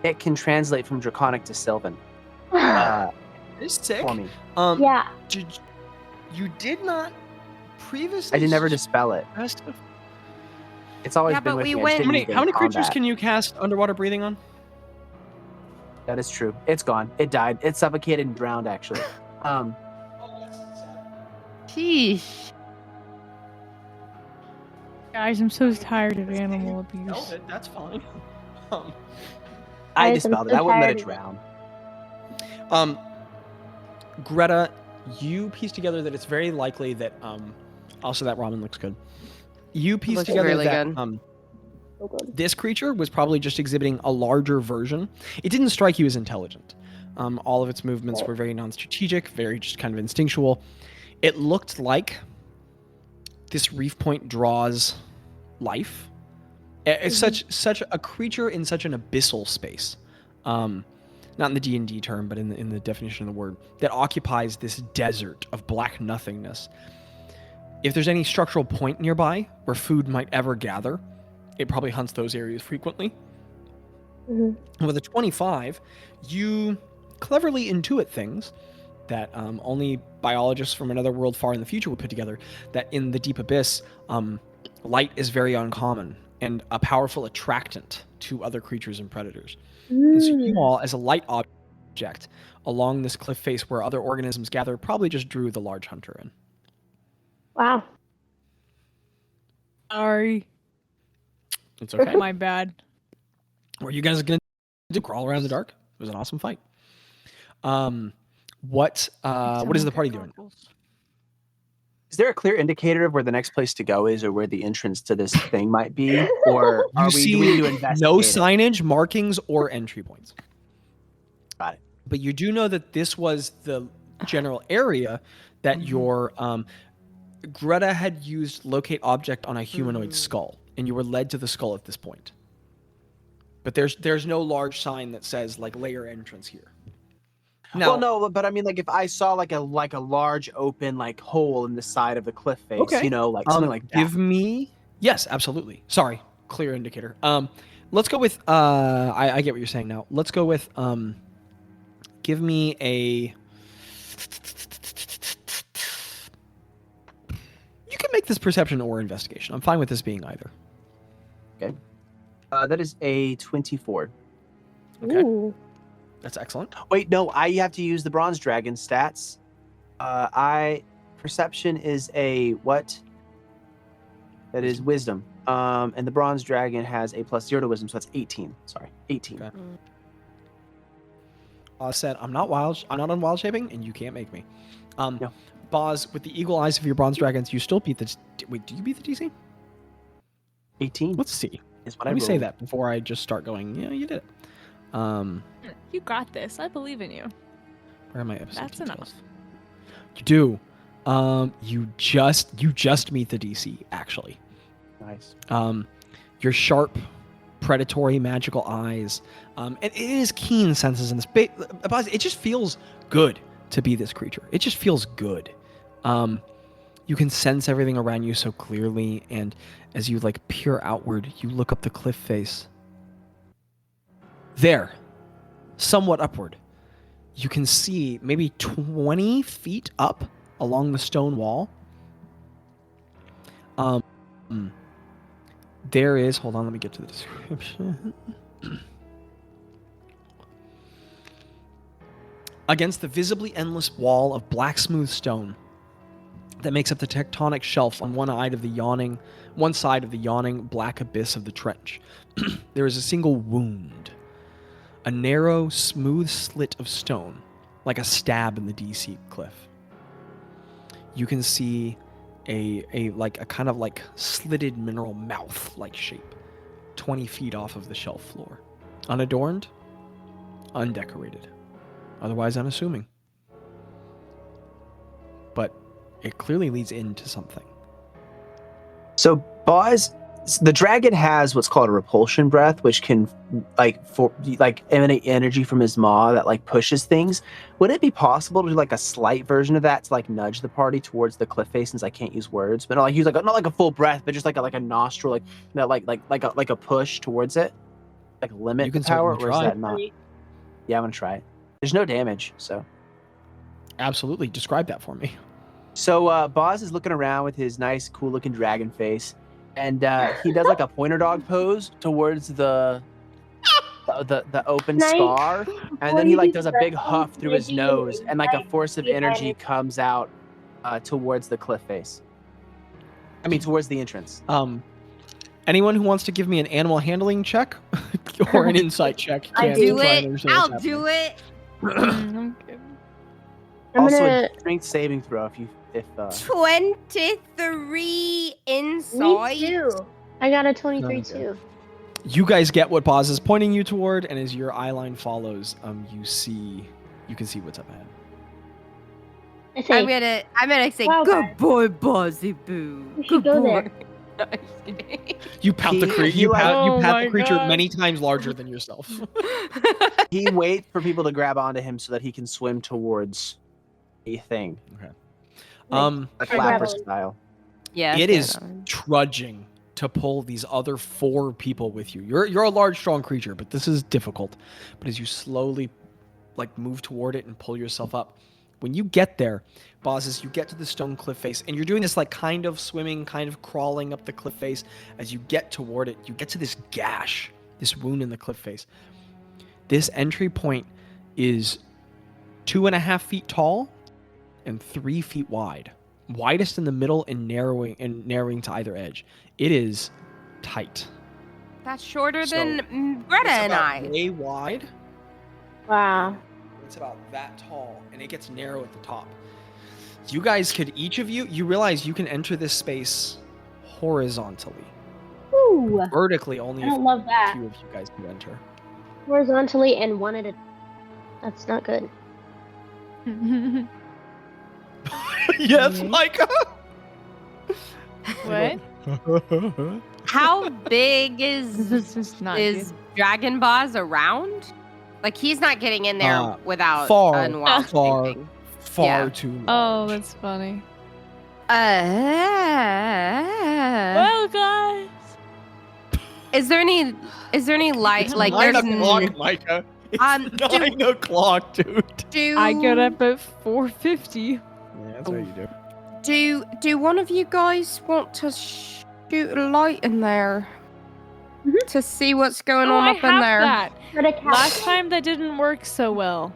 it can translate from Draconic to Sylvan It's sick. for me. Yeah. You did not previously... I did never dispel it. It's always Yeah, been but with we me. I just went- didn't use it in How many creatures combat. can you cast underwater breathing on? That is true. It's gone. It died. It suffocated and drowned, actually. Sheesh. Guys, I'm so tired of animal abuse. That's fine. I I'm dispelled it. so I wouldn't let it tired drown. Greta, you piece together that it's very likely that also that ramen looks good. You piece Looks together really that good. Oh, good. This creature was probably just exhibiting a larger version. It didn't strike you as intelligent. All of its movements were very non-strategic, very just kind of instinctual. It looked like this reef point draws life. It's such a creature in such an abyssal space. Not in the D&D term, but in the definition of the word, that occupies this desert of black nothingness. If there's any structural point nearby where food might ever gather, it probably hunts those areas frequently. And with a 25, you cleverly intuit things that only biologists from another world far in the future would put together, that in the deep abyss, light is very uncommon and a powerful attractant to other creatures and predators. And so you all, as a light object along this cliff face where other organisms gather, probably just drew the large hunter in. Wow. Sorry. It's okay. My bad. What are you guys gonna do? Crawl around in the dark? It was an awesome fight. What is the party doing? Is there a clear indicator of where the next place to go is, or where the entrance to this thing might be, or do we need to investigate? No signage, markings, or entry points. Got it. But you do know that this was the general area that your Gretta had used locate object on a humanoid skull, and you were led to the skull at this point. But there's no large sign that says like layer entrance here. Now, Well, no, but I mean, like if I saw like a large open like hole in the side of the cliff face, Okay. you know, like something like that. give me yes, absolutely. Sorry, clear indicator. Let's go with I get what you're saying now. Let's go with give me a. You can make this perception or investigation. I'm fine with this being either. That is a 24. Okay. Ooh. That's excellent. Wait, no, I have to use the bronze dragon stats. Perception is a what? That is wisdom. And the bronze dragon has a +0 to wisdom, so that's 18. Sorry, 18. Okay. Said I'm not on wild shaping, and you can't make me. No. Bazz, with the eagle eyes of your bronze dragons, you still beat the. Wait, do you beat the DC? 18 Let's see. is what Let I me say rolled. that before I just start going. Yeah, you did it. You got this. I believe in you. Where are my episode That's details? enough. You do. You just meet the DC actually. Nice. Your sharp, predatory, magical eyes, and it is keen senses in this. It just feels good to be this creature. It just feels good. You can sense everything around you so clearly, and as you like peer outward, you look up the cliff face. There, somewhat upward, you can see maybe 20 feet up along the stone wall. There is, hold on, let me get to the description. Against the visibly endless wall of black smooth stone that makes up the tectonic shelf on one side of the yawning black abyss of the trench, there is a single wound. A narrow, smooth slit of stone, like a stab in the DC cliff. You can see a kind of like slitted mineral mouth-like shape, 20 feet off of the shelf floor. Unadorned, undecorated, otherwise unassuming. But it clearly leads into something. So Bazz, the dragon has what's called a repulsion breath, which can emanate energy from his maw that like pushes things. Would it be possible to do like a slight version of that to like nudge the party towards the cliff face, since I can't use words, but not like a full breath, but just like a nostril, like that, like a push towards it, like limit You can the power, certainly or is try. that not? Yeah, I'm gonna try it. There's no damage, so. Absolutely, describe that for me. So Bazz is looking around with his nice, cool-looking dragon face, and he does like a pointer dog pose towards the open Nice. scar, and then he like does a big huff through his nose, and like a force of energy comes out towards the cliff face. I mean, towards the entrance. Anyone who wants to give me an animal handling check or an insight check I'll can do try and it. understand what's I'll do happening. it. I'm Also, gonna. a strength saving throw if 23 Me inside. too. I got a 23 Okay. too. You guys get what Bazz is pointing you toward, and as your eye line follows, you can see what's up ahead. I say, I'm gonna say, Wow, good guys. boy, Buzzy Boo. We should Good go boy. there. No, I'm just kidding. You pout the He- creature. he You like- pat Oh my the creature God. many times larger than yourself. He waits for people to grab onto him so that he can swim towards a thing, Um, like I grab flapper on. style. Yeah. it fair is enough. trudging to pull these other 4 people with you. You're a large, strong creature, but this is difficult. But as you slowly move toward it and pull yourself up, when you get there, Bazz, as you get to the stone cliff face, and you're doing this kind of swimming, kind of crawling up the cliff face, as you get toward it, you get to this gash, this wound in the cliff face. This entry point is 2.5 feet tall and 3 feet wide. Widest in the middle and narrowing to either edge. It is tight. That's shorter So, than Gretta and I. Way wide. Wow. It's about that tall, and it gets narrow at the top. You guys could, each of you realize you can enter this space horizontally. Ooh. Vertically, only I a don't love that. few of you guys can enter. Horizontally and one at a. That's not good. Yes, Mhm. Micah. What? How big is This is just not is Dragon Bazz around? Like he's not getting in there without far, unwild far. thinking. Far Yeah. too good. large. Oh, that's funny. Uh, Well, guys. is there any light? Like Nine there's o'clock, Micah. It's do- 9 o'clock, dude. do I get up at 4:50. Yeah, that's what you do. Do one of you guys want to shoot a light in there to see what's going Oh, on I up in have there? that. But a cat. Last time that didn't work so well.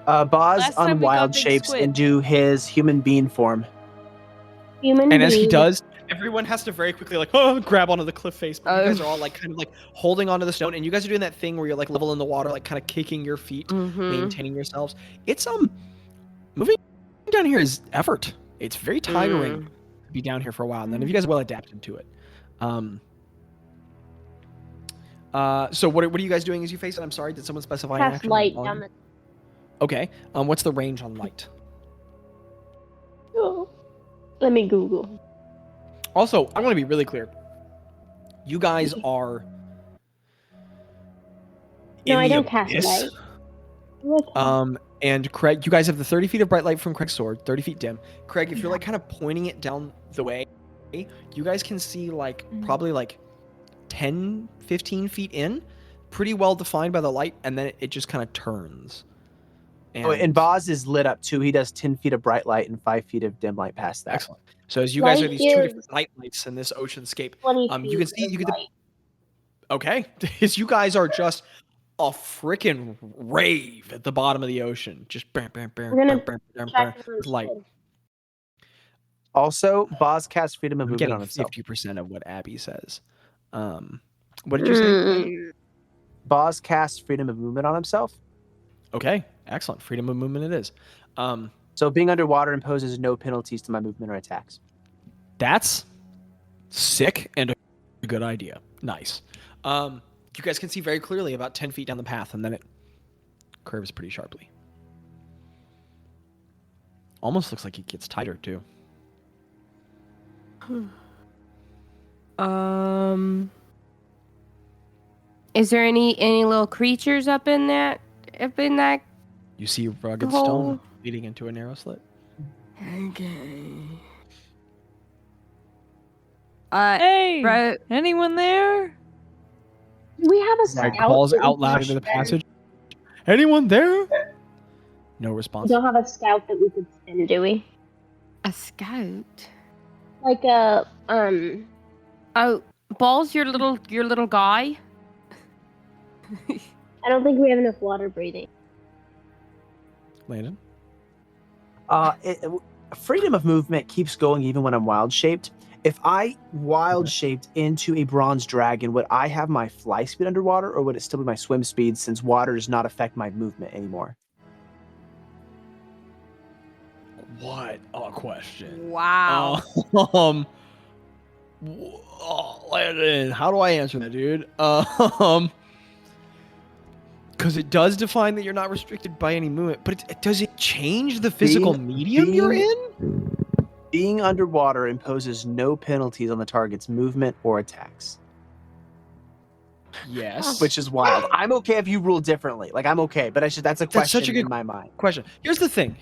Bazz Last time we got unwild big shapes squid. into his human being form. Human And as he being. does, everyone has to very quickly grab onto the cliff face. But you guys are all kind of holding onto the stone, and you guys are doing that thing where you're level in the water, kind of kicking your feet, Mhm. maintaining yourselves. It's moving down here is effort. It's very tiring to be down here for a while, and then if you guys are well adapted to it. So what are you guys doing as you face it? I'm sorry, did someone specify an Cast action? light Volume? down the. Okay. What's the range on light? Oh. Let me Google. Also, I want to be really clear. You guys are. No, in I the don't cast abyss. light. Look. And Craig, you guys have the 30 feet of bright light from Craig's sword, 30 feet dim. Craig, if you're kind of pointing it down the way, you guys can see probably 10, 15 feet in, pretty well defined by the light, and then it just kind of turns. And Bazz is lit up too. He does 10 feet of bright light and 5 feet of dim light past that. Excellent. So as you guys Light are these 2 is- different night lights in this oceanscape, 20 you can feet see of you can. light. Okay, as you guys are just a freaking rave at the bottom of the ocean, just bam, bam, bam, We're gonna bam, bam, bam, Check bam, the with light. squid. Also, Bazz casts freedom of I'm movement getting on himself. 50% of what Abby says. What did you say? Bazz casts freedom of movement on himself. Okay, excellent. Freedom of movement it is. So being underwater imposes no penalties to my movement or attacks. That's sick and a good idea. Nice. You guys can see very clearly about 10 feet down the path, and then it curves pretty sharply. Almost looks like it gets tighter, too. Is there any little creatures up in that You see rugged hole? stone leading into a narrow slit. Okay. Hey, Bro, anyone there? Do we have a Zach scout? Calls that we out can loud into the send? passage. Anyone there? No We response. don't have a scout that we could send, do we? a scout. Like a Oh, Ball's your little guy. I don't think we have enough water breathing. Landon? Freedom of movement keeps going even when I'm wild shaped. If I wild shaped into a bronze dragon, would I have my fly speed underwater, or would it still be my swim speed since water does not affect my movement anymore? What a question. Wow. How do I answer that, dude? Because it does define that you're not restricted by any movement, but does it change the physical medium you're in? Being underwater imposes no penalties on the target's movement or attacks, Yes. which is wild. I'm okay if you rule differently. Like, I'm okay, but that's a question such a good in my mind. question. Here's the thing.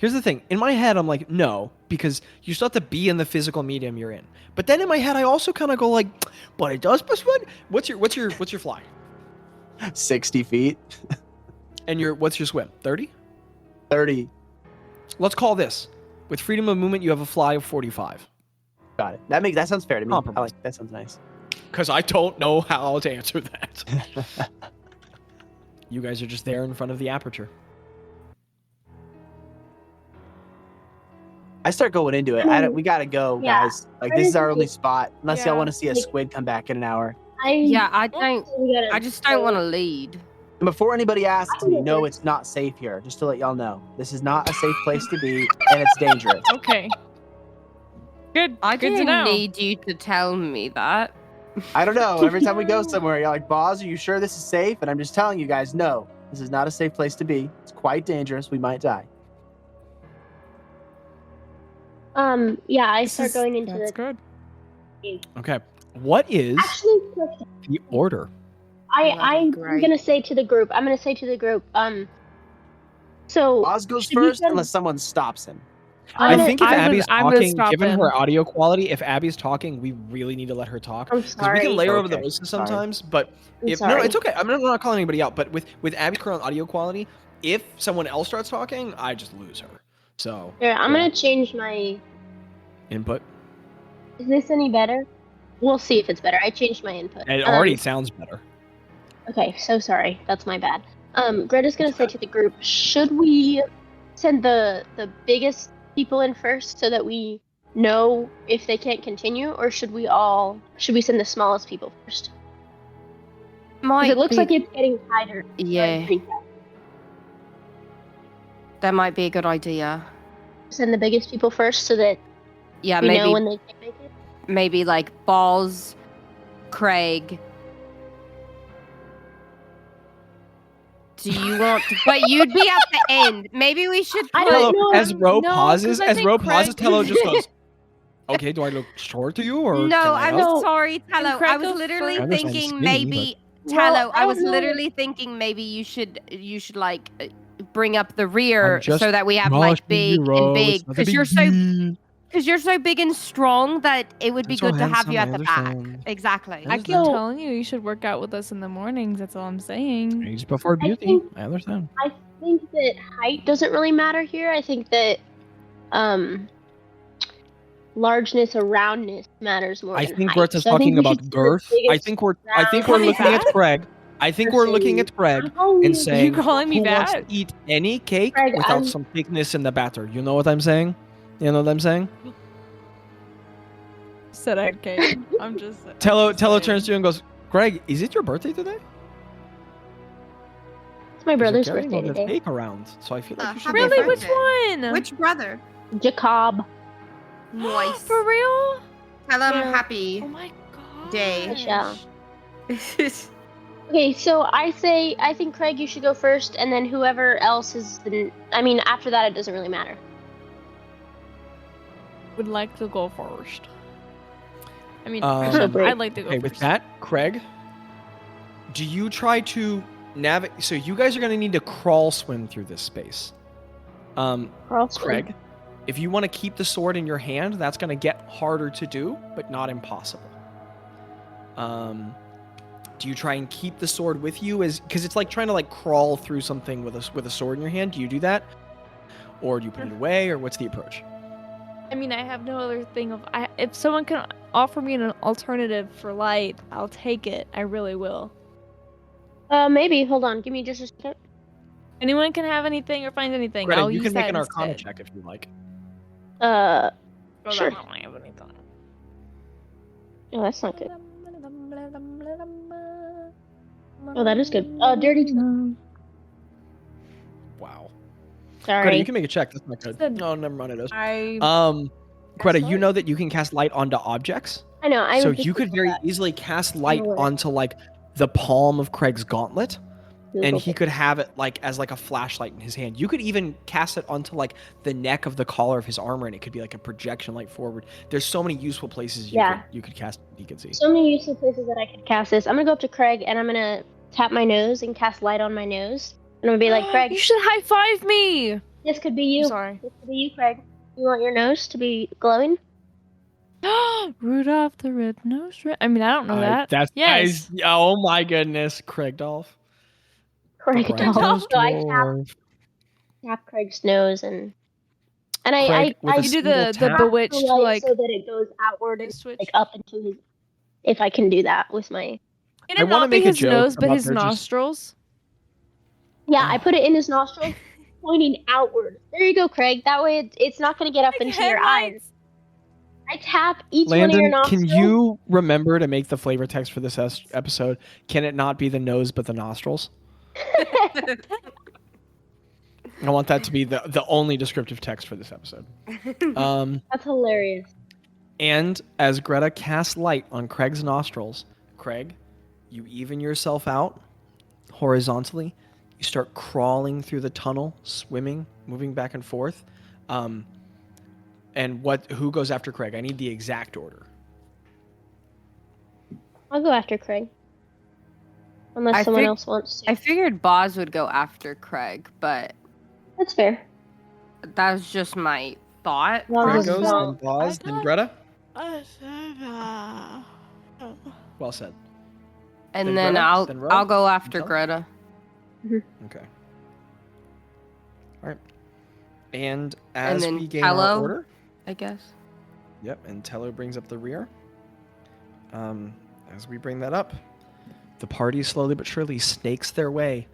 In my head, I'm like, no, because you still have to be in the physical medium you're in. But then in my head, I also kind of go like, but it does persuade. What's your fly? 60 feet. And what's your swim? 30? 30. Let's call this. With freedom of movement, you have a fly of 45. Got it. That sounds fair to me. Compromise. That sounds nice. Because I don't know how to answer that. You guys are just there in front of the aperture. I start going into it. We gotta go, Yeah. guys. Like, this is our only spot. Unless y'all want to see a Like- squid come back in an hour. I I just don't want to lead. And before anybody asks me, no, it's not safe here. Just to let y'all know, this is not a safe place to be, and it's dangerous. Okay. Good. I Good to didn't know. need you to tell me that. I don't know. Every time we go somewhere, you're like, Bazz, are you sure this is safe? And I'm just telling you guys, no, this is not a safe place to be. It's quite dangerous. We might die. Yeah, I start going into That's the. good. Okay. What is Actually, question. the order? I'm Great. gonna say to the group. So Bazz goes should we first send- unless someone stops him. I think if I'm gonna- Abby's I'm gonna talking, stop given him. her audio quality, if Abby's talking, we really need to let her talk. I'm Because sorry. we can layer over the Okay, voices sorry. sometimes, but I'm if sorry. no, it's okay. I'm not calling anybody out, but with Abby's current audio quality, if someone else starts talking, I just lose her. So Here, I'm Yeah. gonna change my. input. Is this any better? We'll see if it's better. I changed my input. It already sounds better. Okay, so sorry. That's my bad. Greta's gonna say to the group, should we send the biggest people in first so that we know if they can't continue, or should we send the smallest people first? Because it looks like it's getting tighter. Yeah, that might be a good idea. Send the biggest people first so that Yeah, we know when they can't make it. maybe like Balls, Craig. Do you want to, but you'd be at the end. Maybe we should I put- don't know. As Ro No, pauses, 'cause I as think Ro pauses, Craig- Tello just goes, okay, do I look short to you or No, can I I'm help?" sorry, Tello. I Craig was go literally first? I understand thinking skinny, maybe Well, Tello. I I was don't know. literally thinking maybe you should like bring up the rear I'm just so that we have Gosh, like big Ro, and big it's not a because you're so big and strong that it would be I'm so good to have you at handsome, the I back. understand. Exactly. I I keep So- telling you, you should work out with us in the mornings. That's all I'm saying. Age before I beauty. think- I understand. I think that height doesn't really matter here. I think that largeness or roundness matters more. I than think height. Gretta's So I think talking we about should send the girth. I biggest think we're round looking at fat? Craig. I think we're looking at Craig I'm calling and you- saying calling me who wants fat? to eat any cake Craig, without I'm- some thickness in the batter. You know what I'm saying? You know what I'm saying? Said I cake. I'm just. Tello saying. turns to you and goes, Greg, is it your birthday today? It's my 'Cause brother's you're carrying birthday all the today. cake around, so I feel like you should happy go Really? first. Which one? Which brother? Jacob. Moist. For real? Tell him Yeah. happy Oh my god. Day. Yeah. Okay, so I think Craig, you should go first, and then whoever else is after that, it doesn't really matter. Would like to go first. I mean, So brave. I'd like to go Okay, first. with that, Craig, do you try to navigate? So you guys are going to need to crawl swim through this space. Craig, if you want to keep the sword in your hand, that's going to get harder to do, but not impossible. Do you try and keep the sword with you, because it's like trying to like crawl through something with a sword in your hand? Do you do that, or do you put it away, or what's the approach? I mean, I have no other thing of. If someone can offer me an alternative for light, I'll take it. I really will. Maybe. Hold on. Give me just a second. Anyone can have anything or find anything. Greta, I'll you use can make that an Arcana instead. check if you like. Sure. I have anything. Oh, that's not good. Oh, that is good. Dirty. Wow. Sorry. Greta, you can make a check. That's not good. Said- No, never mind. It is. I Greta, you sorry. know that you can cast light onto objects. I know. I So would be you could cool very with that. easily cast light aware. onto like the palm of Craig's gauntlet, and Google he it. could have it like as like a flashlight in his hand. You could even cast it onto like the neck of the collar of his armor, and it could be like a projection light forward. There's so many useful places you could cast it, you could see. So many useful places that I could cast this. I'm gonna go up to Craig and I'm gonna tap my nose and cast light on my nose. And I'm gonna be like, Craig, You should high five me. this could be you. I'm sorry. This could be you, Craig. You want your nose to be glowing? Rudolph the Red-Nosed Reindeer. I mean, I don't know that. That's Yes. nice. Oh my goodness, Craig Dolph. Craig The doll. bright-nosed So I dwarf. tap Craig's nose and Craig, with I a You do single the tap. bewitched the light like so that it goes outward and switch. like up into his. If I can do that with my. Can I it wanna not be make a his joke nose, but about his they're just- nostrils? Yeah, I put it in his nostril, pointing outward. There you go, Craig. That way it's not going to get up Like into your eyes. headlights. I tap each one of your Landon, nostrils. can you remember to make the flavor text for this episode? Can it not be the nose but the nostrils? I want that to be the only descriptive text for this episode. That's hilarious. And as Greta casts light on Craig's nostrils, Craig, you even yourself out horizontally. You start crawling through the tunnel, swimming, moving back and forth. And who goes after Craig? I need the exact order. I'll go after Craig. Unless I someone think- else wants to. I figured Bazz would go after Craig, but That's fair. that was just my thought. Well, Craig that's goes, fine. then Bazz, then Greta. Uh, Well said. And Then then Greta? I'll Then Ro? I'll go after Tell? Greta. Okay. All right. And And as then we gain our Tello? order, I guess. yep, and Tello brings up the rear. As we bring that up, the party slowly but surely snakes their way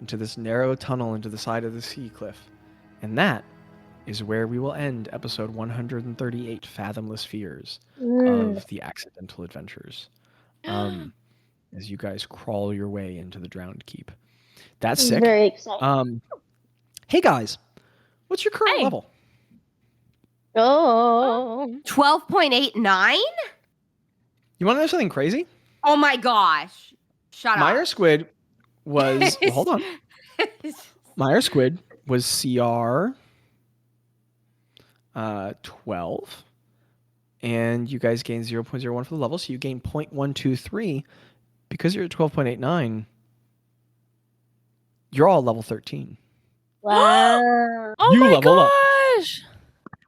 into this narrow tunnel into the side of the sea cliff. And that is where we will end episode 138, Fathomless Fears of the Accidental Adventures. As you guys crawl your way into the Drowned Keep. That's I'm sick. very excited. Hey guys, what's your current Hey. level? Oh. 12.89? You want to know something crazy? Oh my gosh. Shut Meyer Squid was well, hold on. Meyer Squid was CR 12, and you guys gained 0.01 for the level, so you gain 0.123. Because you're at 12.89, you're all level 13. Wow. Oh You my level up. gosh!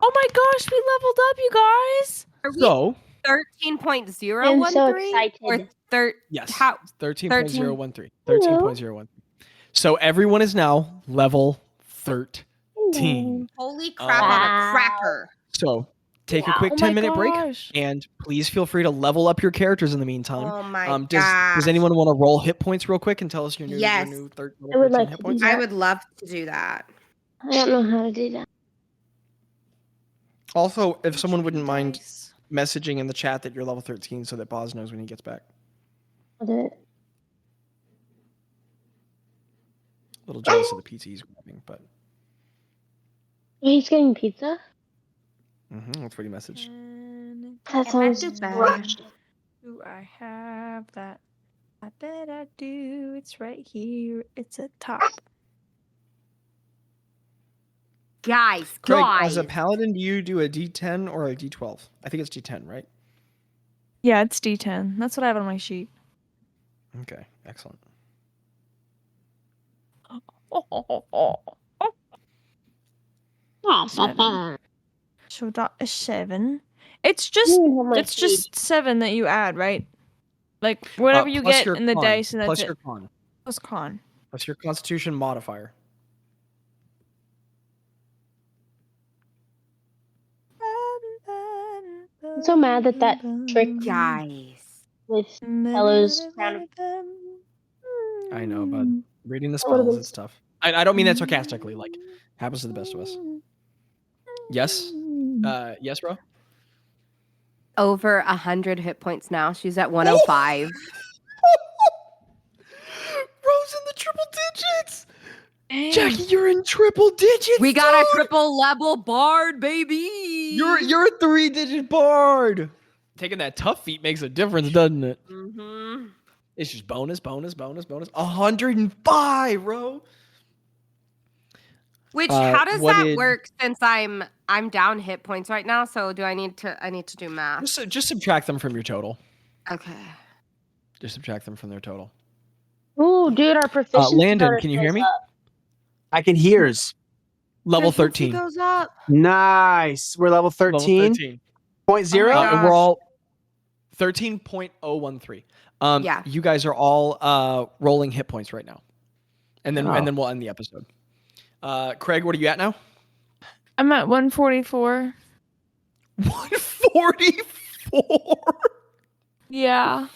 Oh my gosh, we leveled up, you guys! Are we So 13.013? I'm so Or excited. yes, how 13.013. 13.013. So everyone is now level 13. holy crap on Wow. a cracker. So take a Wow. quick Oh my 10-minute break, gosh. and please feel free to level up your characters in the meantime. Oh my Does gosh. anyone want to roll hit points real quick and tell us your new, Yes. your new I would 13 like hit to points? do I would love to do that. I don't know how to do that. Also, if someone wouldn't mind Nice. messaging in the chat that you're level 13 so that Bazz knows when he gets back. I'll do it. A little jealous of the pizza he's grabbing, but He's getting pizza? that's what he messaged. And That sounds too bad. rushed. do I have that? I bet I do. It's right here. It's a top. Guys, Craig, guys. as a paladin, do you do a D10 or a D12? I think it's D10, right? Yeah, it's D10. That's what I have on my sheet. Okay, excellent. Seven. So that is 7. It's just it's just 7 that you add, right? Like whatever you Plus get your in the con, dice, and that's plus it. your con, Plus con. plus your Constitution modifier. I'm so mad that that trick guys. with Tello's crown of I know, but reading the That would've spells, been it's tough. I don't mean that sarcastically. Like, happens to the best of us. Yes, yes, bro. Over 100 hit points now. She's at 105. Bro's in the triple digits. Jackie, you're in triple digits. We got a dude! triple level bard, baby. You're a 3-digit bard. Taking that tough feat makes a difference, doesn't it? Mm-hmm. It's just bonus. 105, bro. Which how does what that did- work? Since I'm down hit points right now, so do I need to do math? Just subtract them from your total. Okay. Just subtract them from their total. Ooh, dude, our proficiency Landon, bonus can you hear goes me? up. I can hears. Level Efficiency 13. goes up. Nice. We're level 13. Level 13. 0.0. Oh my And we're gosh. all 13.013. Yeah. You guys are all rolling hit points right now, and then Oh. we'll end the episode. Craig, what are you at now? I'm at 144. 144. Yeah.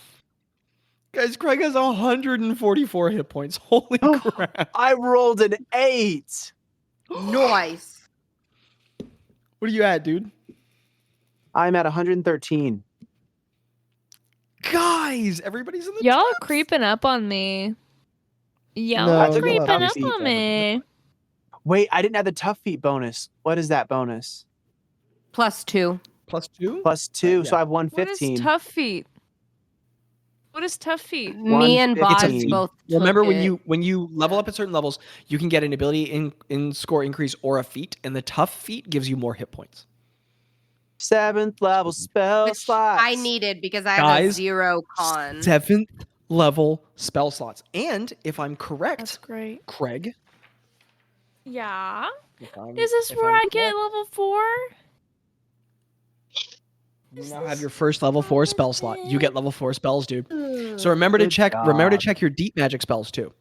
Guys, Craig has 144 hit points. Holy crap! I rolled an 8. Nice. What are you at, dude? I'm at 113. Guys, everybody's in the Y'all are depths. creeping up on me. Y'all No, are I took a creeping tough up feat, on me. Wait, I didn't have the tough feet bonus. What is that bonus? +2. +2. +2, so I have What is 115. tough feet? What is tough feet? Me and Bazz 115. both. Remember took when it. you level up at certain levels, you can get an ability in score increase or a feat, and the tough feat gives you more hit points. 7th level spell Which slots. I needed because I have a Guys, 0 con. 7th level spell slots, and if I'm That's correct, great. Craig, Yeah. if I'm- Is this if where I'm I get level 4? You now have your first level 4 spell slot. You get level 4 spells, dude. So remember Good to check. Remember to job. check your deep magic spells too.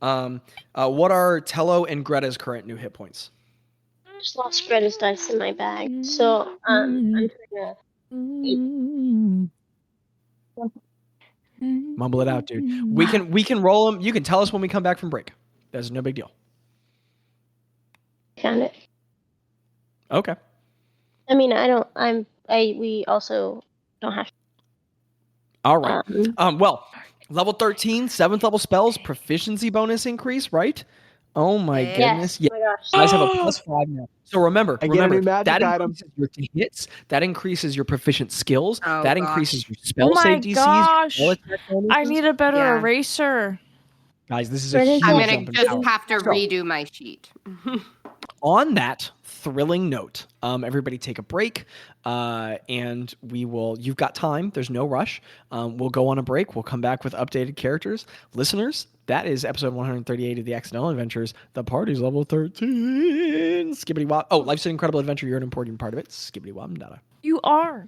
What are Tello and Greta's current new hit points? I just lost Greta's dice in my bag, so I'm trying to. Mumble it out, dude. We can roll them. You can tell us when we come back from break. That's no big deal. Found it. Okay. I mean, we also don't have. All right. Um, Well, level 13, 7th level spells, proficiency bonus increase, right? Oh my Yes. goodness. Yes. Yeah. Oh my gosh. You guys have a +5 now. So remember, I get a new magic that item. increases your hits, that increases your proficient skills, Oh, that gosh. increases your spell Oh my save DCs. your gosh. spell attack I bonuses. need a better Yeah. eraser. Guys, this is a Greta's huge I'm Huge gonna jump in just power. have to So, redo my sheet. on that thrilling note, everybody take a break, and we will. You've got time. There's no rush. We'll go on a break. We'll come back with updated characters. Listeners, that is episode 138 of the Accidental Adventures. The party's level 13. Skibbity wop. Oh, life's an incredible adventure. You're an important part of it. Skibbity wop. Nada. You are.